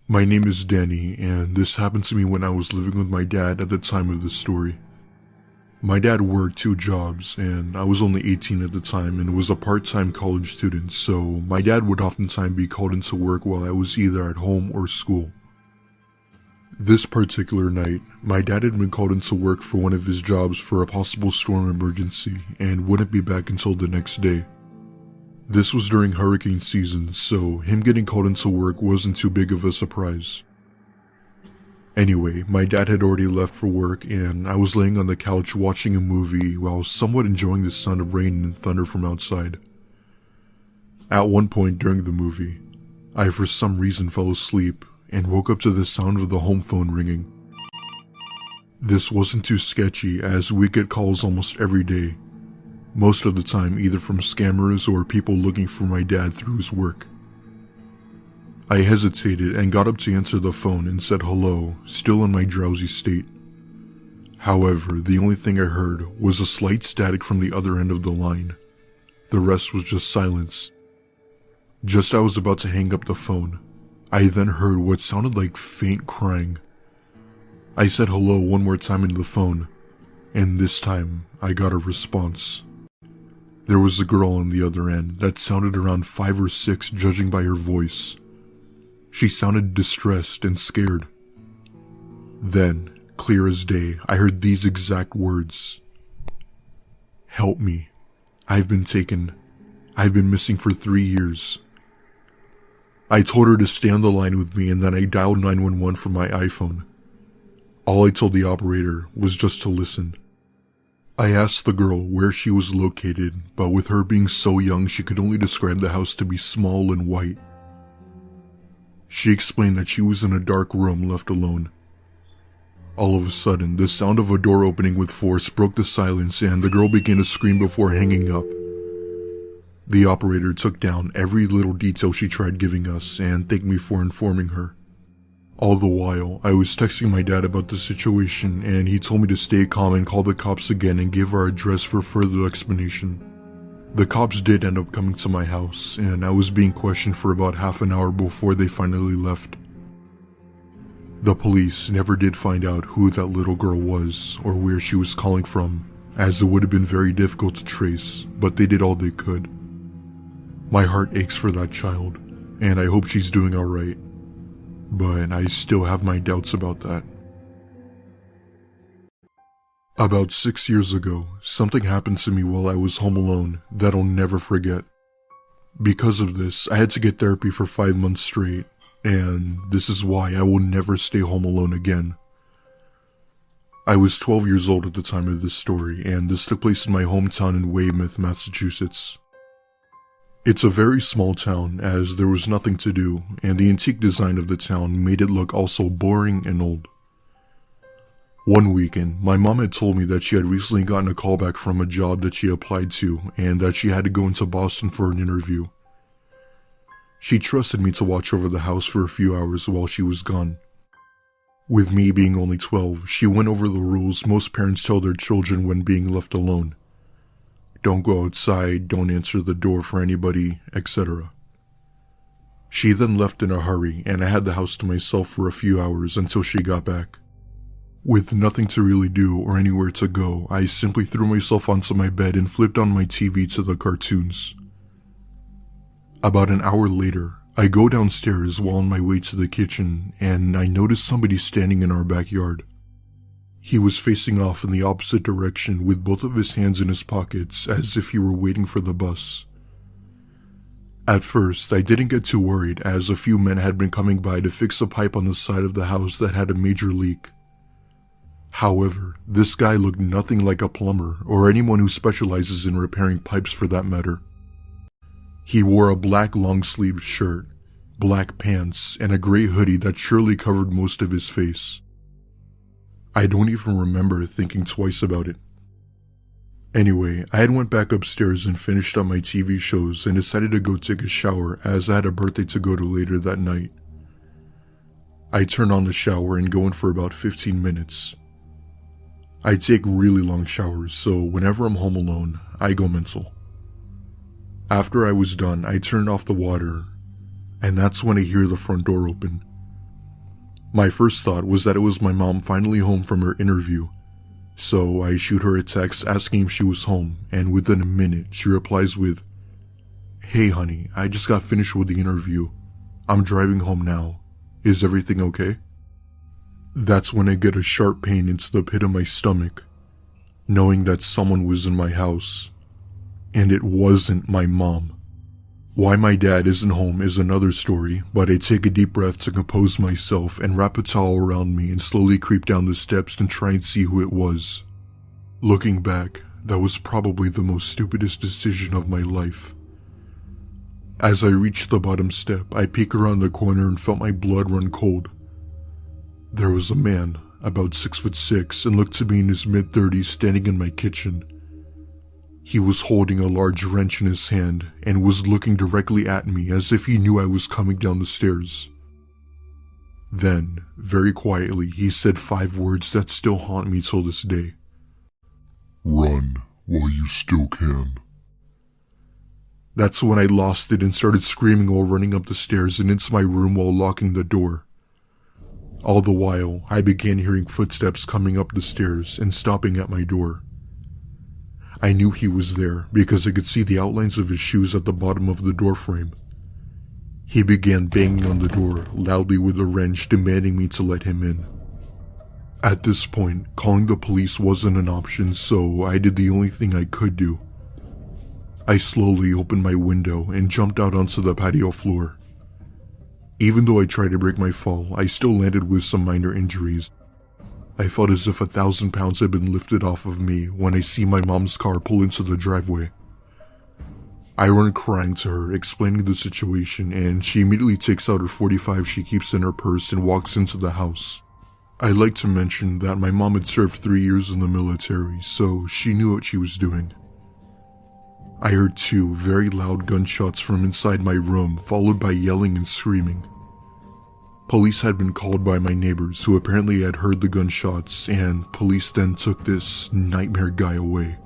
My name is Danny, and this happened to me when I was living with my dad at the time of this story. My dad worked 2 jobs, and I was only 18 at the time and was a part-time college student, so my dad would oftentimes be called into work while I was either at home or school. This particular night, my dad had been called into work for one of his jobs for a possible storm emergency and wouldn't be back until the next day. This was during hurricane season, so him getting called into work wasn't too big of a surprise. Anyway, my dad had already left for work and I was laying on the couch watching a movie while somewhat enjoying the sound of rain and thunder from outside. At one point during the movie, I for some reason fell asleep and woke up to the sound of the home phone ringing. This wasn't too sketchy as we get calls almost every day, most of the time either from scammers or people looking for my dad through his work. I hesitated and got up to answer the phone and said hello, still in my drowsy state. However, the only thing I heard was a slight static from the other end of the line. The rest was just silence. Just as I was about to hang up the phone, I then heard what sounded like faint crying. I said hello one more time into the phone, and this time I got a response. There was a girl on the other end that sounded around 5 or 6 judging by her voice. She sounded distressed and scared. Then, clear as day, I heard these exact words. "Help me. I've been taken. I've been missing for 3 years." I told her to stay on the line with me and then I dialed 911 from my iPhone. All I told the operator was just to listen. I asked the girl where she was located, but with her being so young, she could only describe the house to be small and white. She explained that she was in a dark room left alone, All of a sudden, the sound of a door opening with force broke the silence and the girl began to scream before hanging up. The operator took down every little detail she tried giving us and thanked me for informing her. All the while, I was texting my dad about the situation and he told me to stay calm and call the cops again and give our address for further explanation. The cops did end up coming to my house and I was being questioned for about half an hour before they finally left. The police never did find out who that little girl was or where she was calling from, as it would have been very difficult to trace, but they did all they could. My heart aches for that child, and I hope she's doing alright, but I still have my doubts about that. About 6 years ago, something happened to me while I was home alone that I'll never forget. Because of this, I had to get therapy for 5 months straight, and this is why I will never stay home alone again. I was 12 years old at the time of this story, and this took place in my hometown in Weymouth, Massachusetts. It's a very small town, as there was nothing to do, and the antique design of the town made it look also boring and old. One weekend, my mom had told me that she had recently gotten a call back from a job that she applied to, and that she had to go into Boston for an interview. She trusted me to watch over the house for a few hours while she was gone. With me being only 12, she went over the rules most parents tell their children when being left alone. Don't go outside, don't answer the door for anybody, etc. She then left in a hurry, and I had the house to myself for a few hours until she got back. With nothing to really do or anywhere to go, I simply threw myself onto my bed and flipped on my TV to the cartoons. About an hour later, I go downstairs while on my way to the kitchen, and I notice somebody standing in our backyard. He was facing off in the opposite direction with both of his hands in his pockets as if he were waiting for the bus. At first, I didn't get too worried as a few men had been coming by to fix a pipe on the side of the house that had a major leak. However, this guy looked nothing like a plumber or anyone who specializes in repairing pipes for that matter. He wore a black long-sleeved shirt, black pants, and a gray hoodie that surely covered most of his face. I don't even remember thinking twice about it. Anyway, I had went back upstairs and finished up my TV shows and decided to go take a shower as I had a birthday to go to later that night. I turn on the shower and go in for about 15 minutes. I take really long showers, so whenever I'm home alone, I go mental. After I was done, I turned off the water, and that's when I hear the front door open. My first thought was that it was my mom finally home from her interview, so I shoot her a text asking if she was home, and within a minute, she replies with, "Hey honey, I just got finished with the interview. I'm driving home now. Is everything okay?" That's when I get a sharp pain into the pit of my stomach, knowing that someone was in my house, and it wasn't my mom. Why my dad isn't home is another story, but I take a deep breath to compose myself and wrap a towel around me and slowly creep down the steps and try and see who it was. Looking back, that was probably the most stupidest decision of my life. As I reached the bottom step, I peeked around the corner and felt my blood run cold. There was a man, about 6'6", and looked to be in his mid-30s, standing in my kitchen. He was holding a large wrench in his hand and was looking directly at me as if he knew I was coming down the stairs. Then, very quietly, he said 5 words that still haunt me till this day. "Run while you still can." That's when I lost it and started screaming while running up the stairs and into my room while locking the door. All the while, I began hearing footsteps coming up the stairs and stopping at my door. I knew he was there because I could see the outlines of his shoes at the bottom of the doorframe. He began banging on the door loudly with a wrench, demanding me to let him in. At this point, calling the police wasn't an option, so I did the only thing I could do. I slowly opened my window and jumped out onto the patio floor. Even though I tried to break my fall, I still landed with some minor injuries. I felt as if 1,000 pounds had been lifted off of me when I see my mom's car pull into the driveway. I run crying to her, explaining the situation, and she immediately takes out her .45 she keeps in her purse and walks into the house. I'd like to mention that my mom had served 3 years in the military, so she knew what she was doing. I heard 2 very loud gunshots from inside my room, followed by yelling and screaming. Police had been called by my neighbors, who apparently had heard the gunshots, and police then took this nightmare guy away.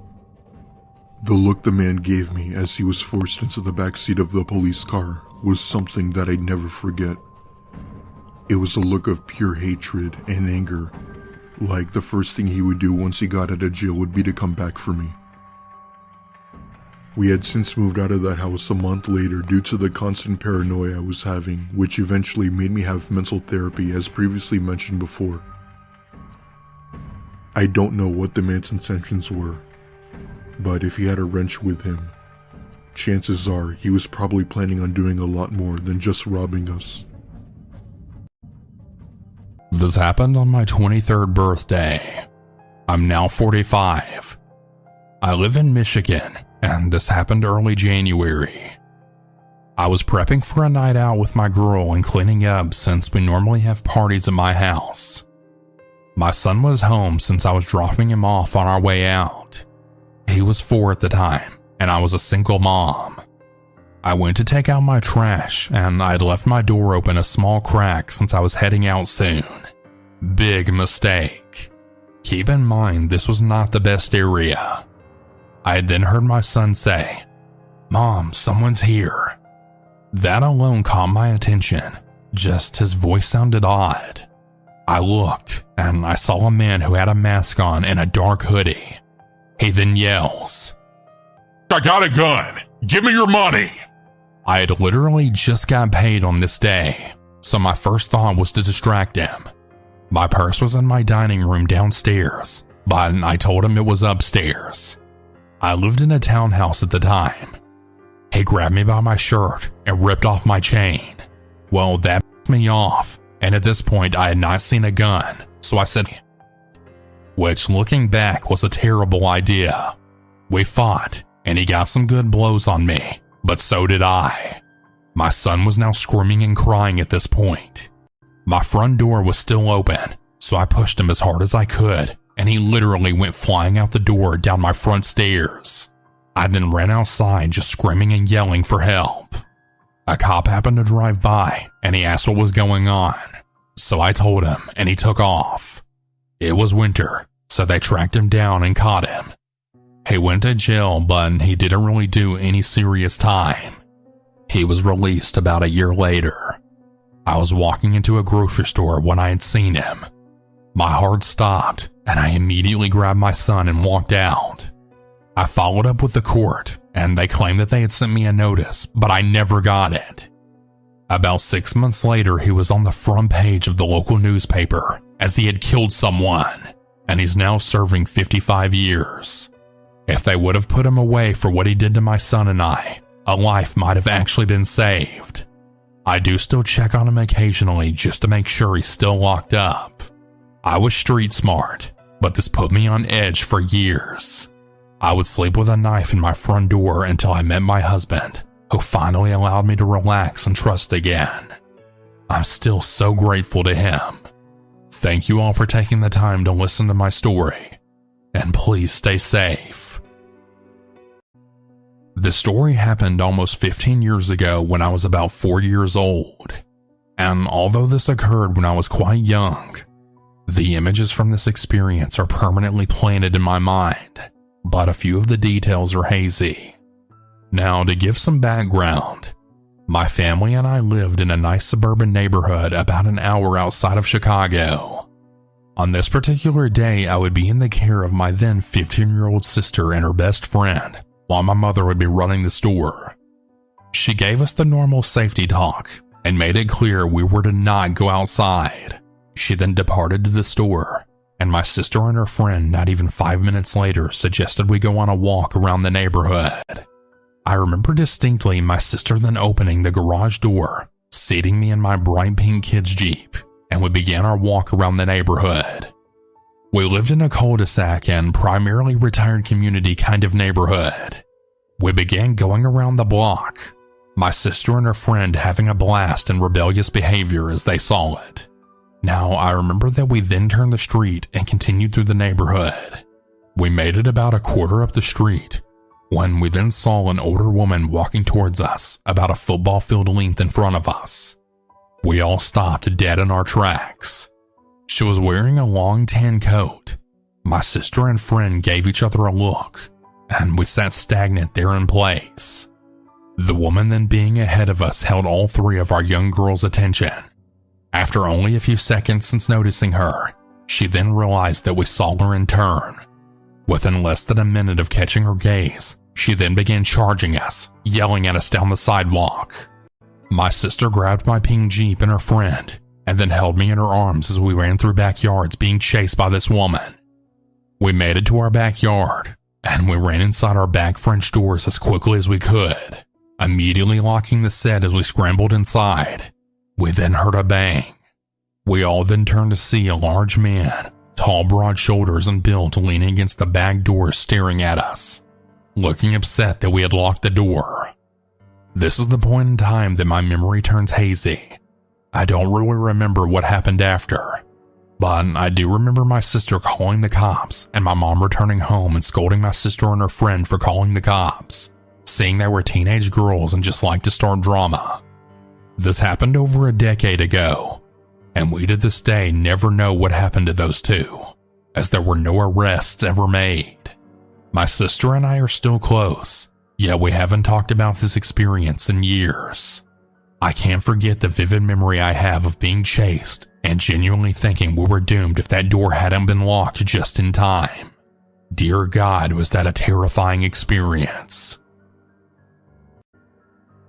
The look the man gave me as he was forced into the backseat of the police car was something that I'd never forget. It was a look of pure hatred and anger, like the first thing he would do once he got out of jail would be to come back for me. We had since moved out of that house a month later due to the constant paranoia I was having, which eventually made me have mental therapy as previously mentioned before. I don't know what the man's intentions were, but if he had a wrench with him, chances are he was probably planning on doing a lot more than just robbing us. This happened on my 23rd birthday. I'm now 45. I live in Michigan, and this happened early January. I was prepping for a night out with my girl and cleaning up since we normally have parties at my house. My son was home since I was dropping him off on our way out. He was 4 at the time, and I was a single mom. I went to take out my trash, and I'd left my door open a small crack since I was heading out soon. Big mistake. Keep in mind, this was not the best area. I had then heard my son say, "Mom, someone's here." That alone caught my attention, just his voice sounded odd. I looked, and I saw a man who had a mask on and a dark hoodie. He then yells, "I got a gun! Give me your money!" I had literally just got paid on this day, so my first thought was to distract him. My purse was in my dining room downstairs, but I told him it was upstairs. I lived in a townhouse at the time. He grabbed me by my shirt and ripped off my chain. Well, that pissed me off, and at this point I had not seen a gun, so I said, which looking back was a terrible idea. We fought, and he got some good blows on me, but so did I. My son was now screaming and crying at this point. My front door was still open, so I pushed him as hard as I could, and he literally went flying out the door down my front stairs. I then ran outside just screaming and yelling for help. A cop happened to drive by, and he asked what was going on, so I told him, and he took off. It was winter, so they tracked him down and caught him. He went to jail, but he didn't really do any serious time. He was released about a year later. I was walking into a grocery store when I had seen him. My heart stopped, and I immediately grabbed my son and walked out. I followed up with the court, and they claimed that they had sent me a notice, but I never got it. About 6 months later, he was on the front page of the local newspaper as he had killed someone, and he's now serving 55 years. If they would have put him away for what he did to my son and I, a life might have actually been saved. I do still check on him occasionally just to make sure he's still locked up. I was street smart, but this put me on edge for years. I would sleep with a knife in my front door until I met my husband, who finally allowed me to relax and trust again. I'm still so grateful to him. Thank you all for taking the time to listen to my story, and please stay safe. This story happened almost 15 years ago when I was about 4 years old, and although this occurred when I was quite young, the images from this experience are permanently planted in my mind, but a few of the details are hazy. Now, to give some background, my family and I lived in a nice suburban neighborhood about an hour outside of Chicago. On this particular day, I would be in the care of my then 15-year-old sister and her best friend, while my mother would be running the store. She gave us the normal safety talk and made it clear we were to not go outside. She then departed to the store, and my sister and her friend, not even 5 minutes later, suggested we go on a walk around the neighborhood. I remember distinctly my sister then opening the garage door, seating me in my bright pink kid's Jeep, and we began our walk around the neighborhood. We lived in a cul-de-sac and primarily retired community kind of neighborhood. We began going around the block, my sister and her friend having a blast and rebellious behavior as they saw it. Now, I remember that we then turned the street and continued through the neighborhood. We made it about a quarter up the street when we then saw an older woman walking towards us about a football field length in front of us. We all stopped dead in our tracks. She was wearing a long tan coat. My sister and friend gave each other a look, and we sat stagnant there in place. The woman then being ahead of us held all three of our young girls' attention. After only a few seconds since noticing her, she then realized that we saw her in turn. Within less than a minute of catching her gaze, she then began charging us, yelling at us down the sidewalk. My sister grabbed my pink Jeep and her friend, and then held me in her arms as we ran through backyards being chased by this woman. We made it to our backyard, and we ran inside our back French doors as quickly as we could, immediately locking the set as we scrambled inside. We then heard a bang. We all then turned to see a large man, tall, broad shoulders and built, leaning against the back door staring at us, looking upset that we had locked the door. This is the point in time that my memory turns hazy. I don't really remember what happened after, but I do remember my sister calling the cops and my mom returning home and scolding my sister and her friend for calling the cops, saying they were teenage girls and just liked to start drama. This happened over a decade ago, and we to this day never know what happened to those two, as there were no arrests ever made. My sister and I are still close, yet we haven't talked about this experience in years. I can't forget the vivid memory I have of being chased and genuinely thinking we were doomed if that door hadn't been locked just in time. Dear God, was that a terrifying experience.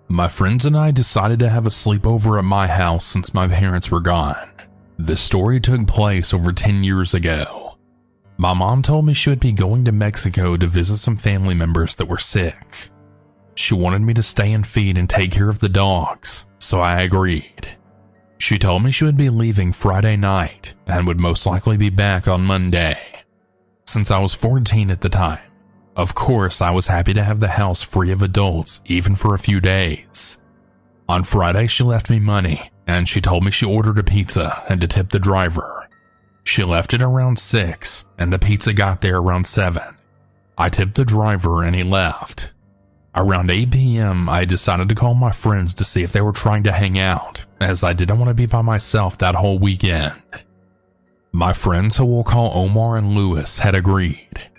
My friends and I decided to have a sleepover at my house since my parents were gone. This story took place over 10 years ago. My mom told me she would be going to Mexico to visit some family members that were sick. She wanted me to stay and feed and take care of the dogs, so I agreed. She told me she would be leaving Friday night and would most likely be back on Monday. Since I was 14 at the time, of course I was happy to have the house free of adults even for a few days. On Friday she left me money and she told me she ordered a pizza and to tip the driver. She left it around 6 and the pizza got there around 7. I tipped the driver and he left. Around 8 p.m. I decided to call my friends to see if they were trying to hang out, as I didn't want to be by myself that whole weekend. My friends, who we'll call Omar and Lewis, had agreed.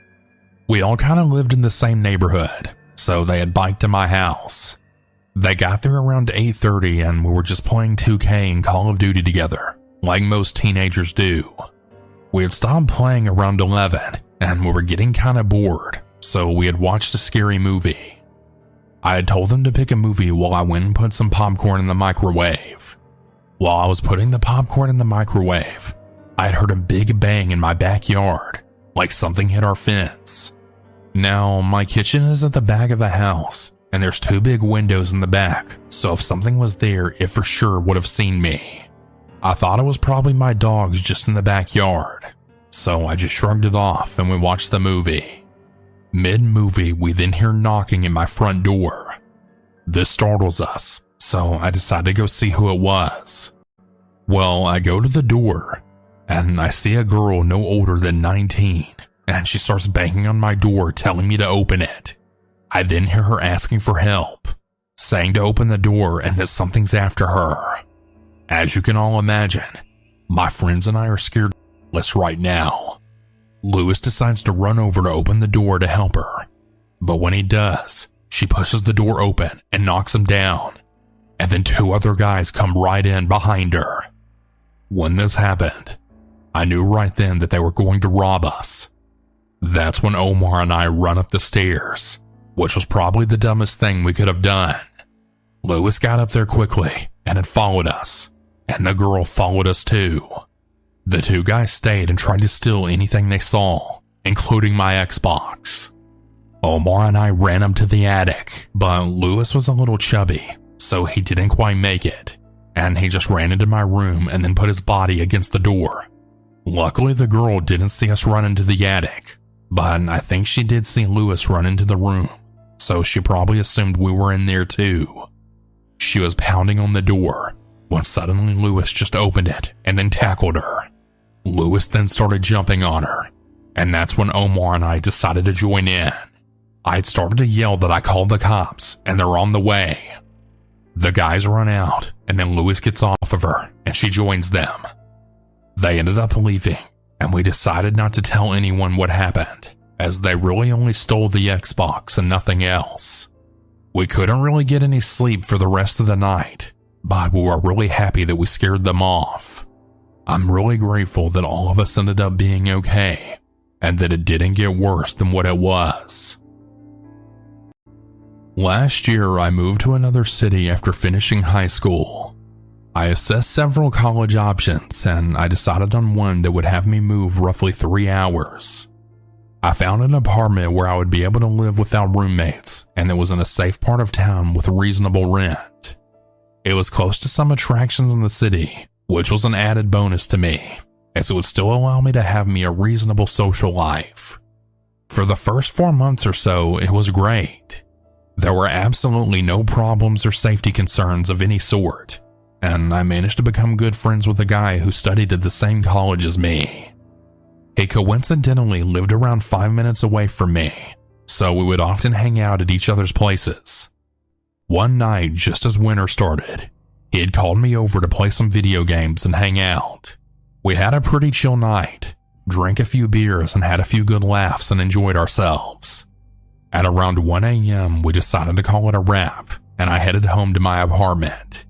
We all kind of lived in the same neighborhood, so they had biked to my house. They got there around 8:30 and we were just playing 2K and Call of Duty together, like most teenagers do. We had stopped playing around 11 and we were getting kind of bored, so we had watched a scary movie. I had told them to pick a movie while I went and put some popcorn in the microwave. While I was putting the popcorn in the microwave, I had heard a big bang in my backyard, like something hit our fence. Now, my kitchen is at the back of the house, and there's 2 big windows in the back, so if something was there, it for sure would have seen me. I thought it was probably my dogs just in the backyard, so I just shrugged it off and we watched the movie. Mid-movie, we then hear knocking at my front door. This startles us, so I decided to go see who it was. Well, I go to the door, and I see a girl no older than 19, and she starts banging on my door telling me to open it. I then hear her asking for help, saying to open the door and that something's after her. As you can all imagine, my friends and I are scared right now. Lewis decides to run over to open the door to help her, but when he does, she pushes the door open and knocks him down, and then 2 other guys come right in behind her. When this happened, I knew right then that they were going to rob us. That's when Omar and I run up the stairs, which was probably the dumbest thing we could have done. Lewis got up there quickly and had followed us, and the girl followed us too. The 2 guys stayed and tried to steal anything they saw, including my Xbox. Omar and I ran up to the attic, but Lewis was a little chubby, so he didn't quite make it, and he just ran into my room and then put his body against the door. Luckily, the girl didn't see us run into the attic, but I think she did see Lewis run into the room, so she probably assumed we were in there too. She was pounding on the door, when suddenly Lewis just opened it and then tackled her. Lewis then started jumping on her, and that's when Omar and I decided to join in. I'd started to yell that I called the cops and they're on the way. The guys run out, and then Lewis gets off of her and she joins them. They ended up leaving, and we decided not to tell anyone what happened, as they really only stole the Xbox and nothing else. We couldn't really get any sleep for the rest of the night, but we were really happy that we scared them off. I'm really grateful that all of us ended up being okay, and that it didn't get worse than what it was. Last year, I moved to another city after finishing high school. I assessed several college options, and I decided on one that would have me move roughly 3 hours. I found an apartment where I would be able to live without roommates, and that was in a safe part of town with reasonable rent. It was close to some attractions in the city, which was an added bonus to me, as it would still allow me to have a reasonable social life. For the first 4 months or so, it was great. There were absolutely no problems or safety concerns of any sort, and I managed to become good friends with a guy who studied at the same college as me. He coincidentally lived around 5 minutes away from me, so we would often hang out at each other's places. One night, just as winter started, he had called me over to play some video games and hang out. We had a pretty chill night, drank a few beers and had a few good laughs and enjoyed ourselves. At around 1 a.m., we decided to call it a wrap, and I headed home to my apartment.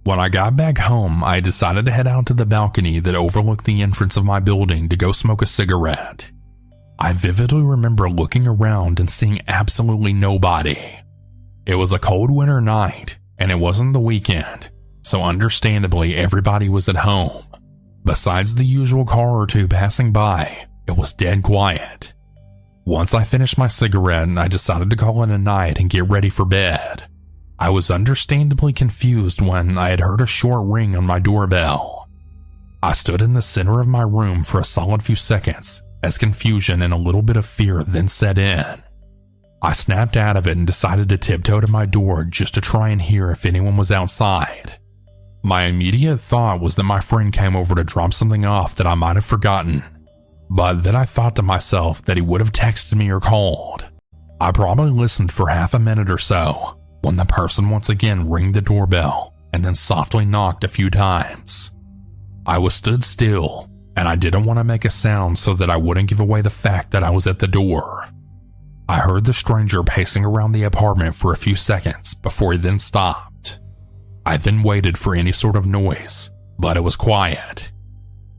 When I got back home, I decided to head out to the balcony that overlooked the entrance of my building to go smoke a cigarette. I vividly remember looking around and seeing absolutely nobody. It was a cold winter night, and it wasn't the weekend, so understandably everybody was at home. Besides the usual car or two passing by, it was dead quiet. Once I finished my cigarette, I decided to call it a night and get ready for bed. I was understandably confused when I had heard a short ring on my doorbell. I stood in the center of my room for a solid few seconds as confusion and a little bit of fear then set in. I snapped out of it and decided to tiptoe to my door just to try and hear if anyone was outside. My immediate thought was that my friend came over to drop something off that I might have forgotten, but then I thought to myself that he would have texted me or called. I probably listened for half a minute or so when the person once again rang the doorbell and then softly knocked a few times. I was stood still, and I didn't want to make a sound so that I wouldn't give away the fact that I was at the door. I heard the stranger pacing around the apartment for a few seconds before he then stopped. I then waited for any sort of noise, but it was quiet.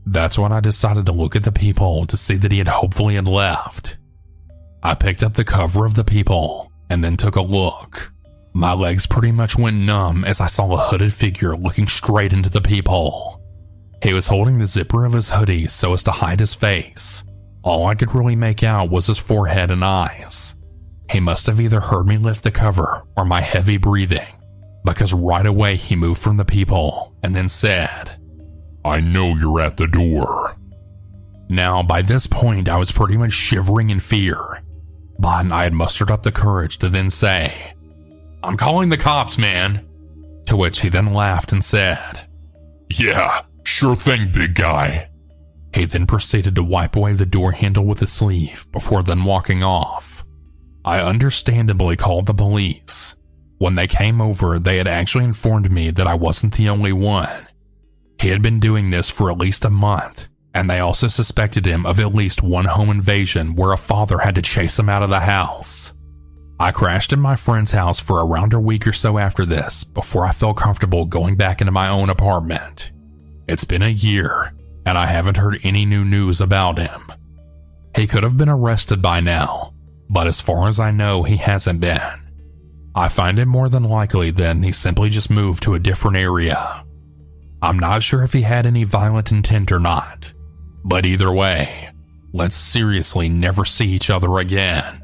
That's when I decided to look at the peephole to see that he had hopefully left. I picked up the cover of the peephole and then took a look. My legs pretty much went numb as I saw a hooded figure looking straight into the peephole. He was holding the zipper of his hoodie so as to hide his face. All I could really make out was his forehead and eyes. He must have either heard me lift the cover or my heavy breathing, because right away he moved from the peephole and then said, "I know you're at the door." Now, by this point, I was pretty much shivering in fear, but I had mustered up the courage to then say, "I'm calling the cops, man." To which he then laughed and said, "Yeah, sure thing, big guy." He then proceeded to wipe away the door handle with his sleeve before then walking off. I understandably called the police. When they came over, they had actually informed me that I wasn't the only one. He had been doing this for at least a month, and they also suspected him of at least one home invasion where a father had to chase him out of the house. I crashed in my friend's house for around a week or so after this before I felt comfortable going back into my own apartment. It's been a year, and I haven't heard any new news about him. He could have been arrested by now, but as far as I know, he hasn't been. I find it more than likely that he simply just moved to a different area. I'm not sure if he had any violent intent or not, but either way, let's seriously never see each other again.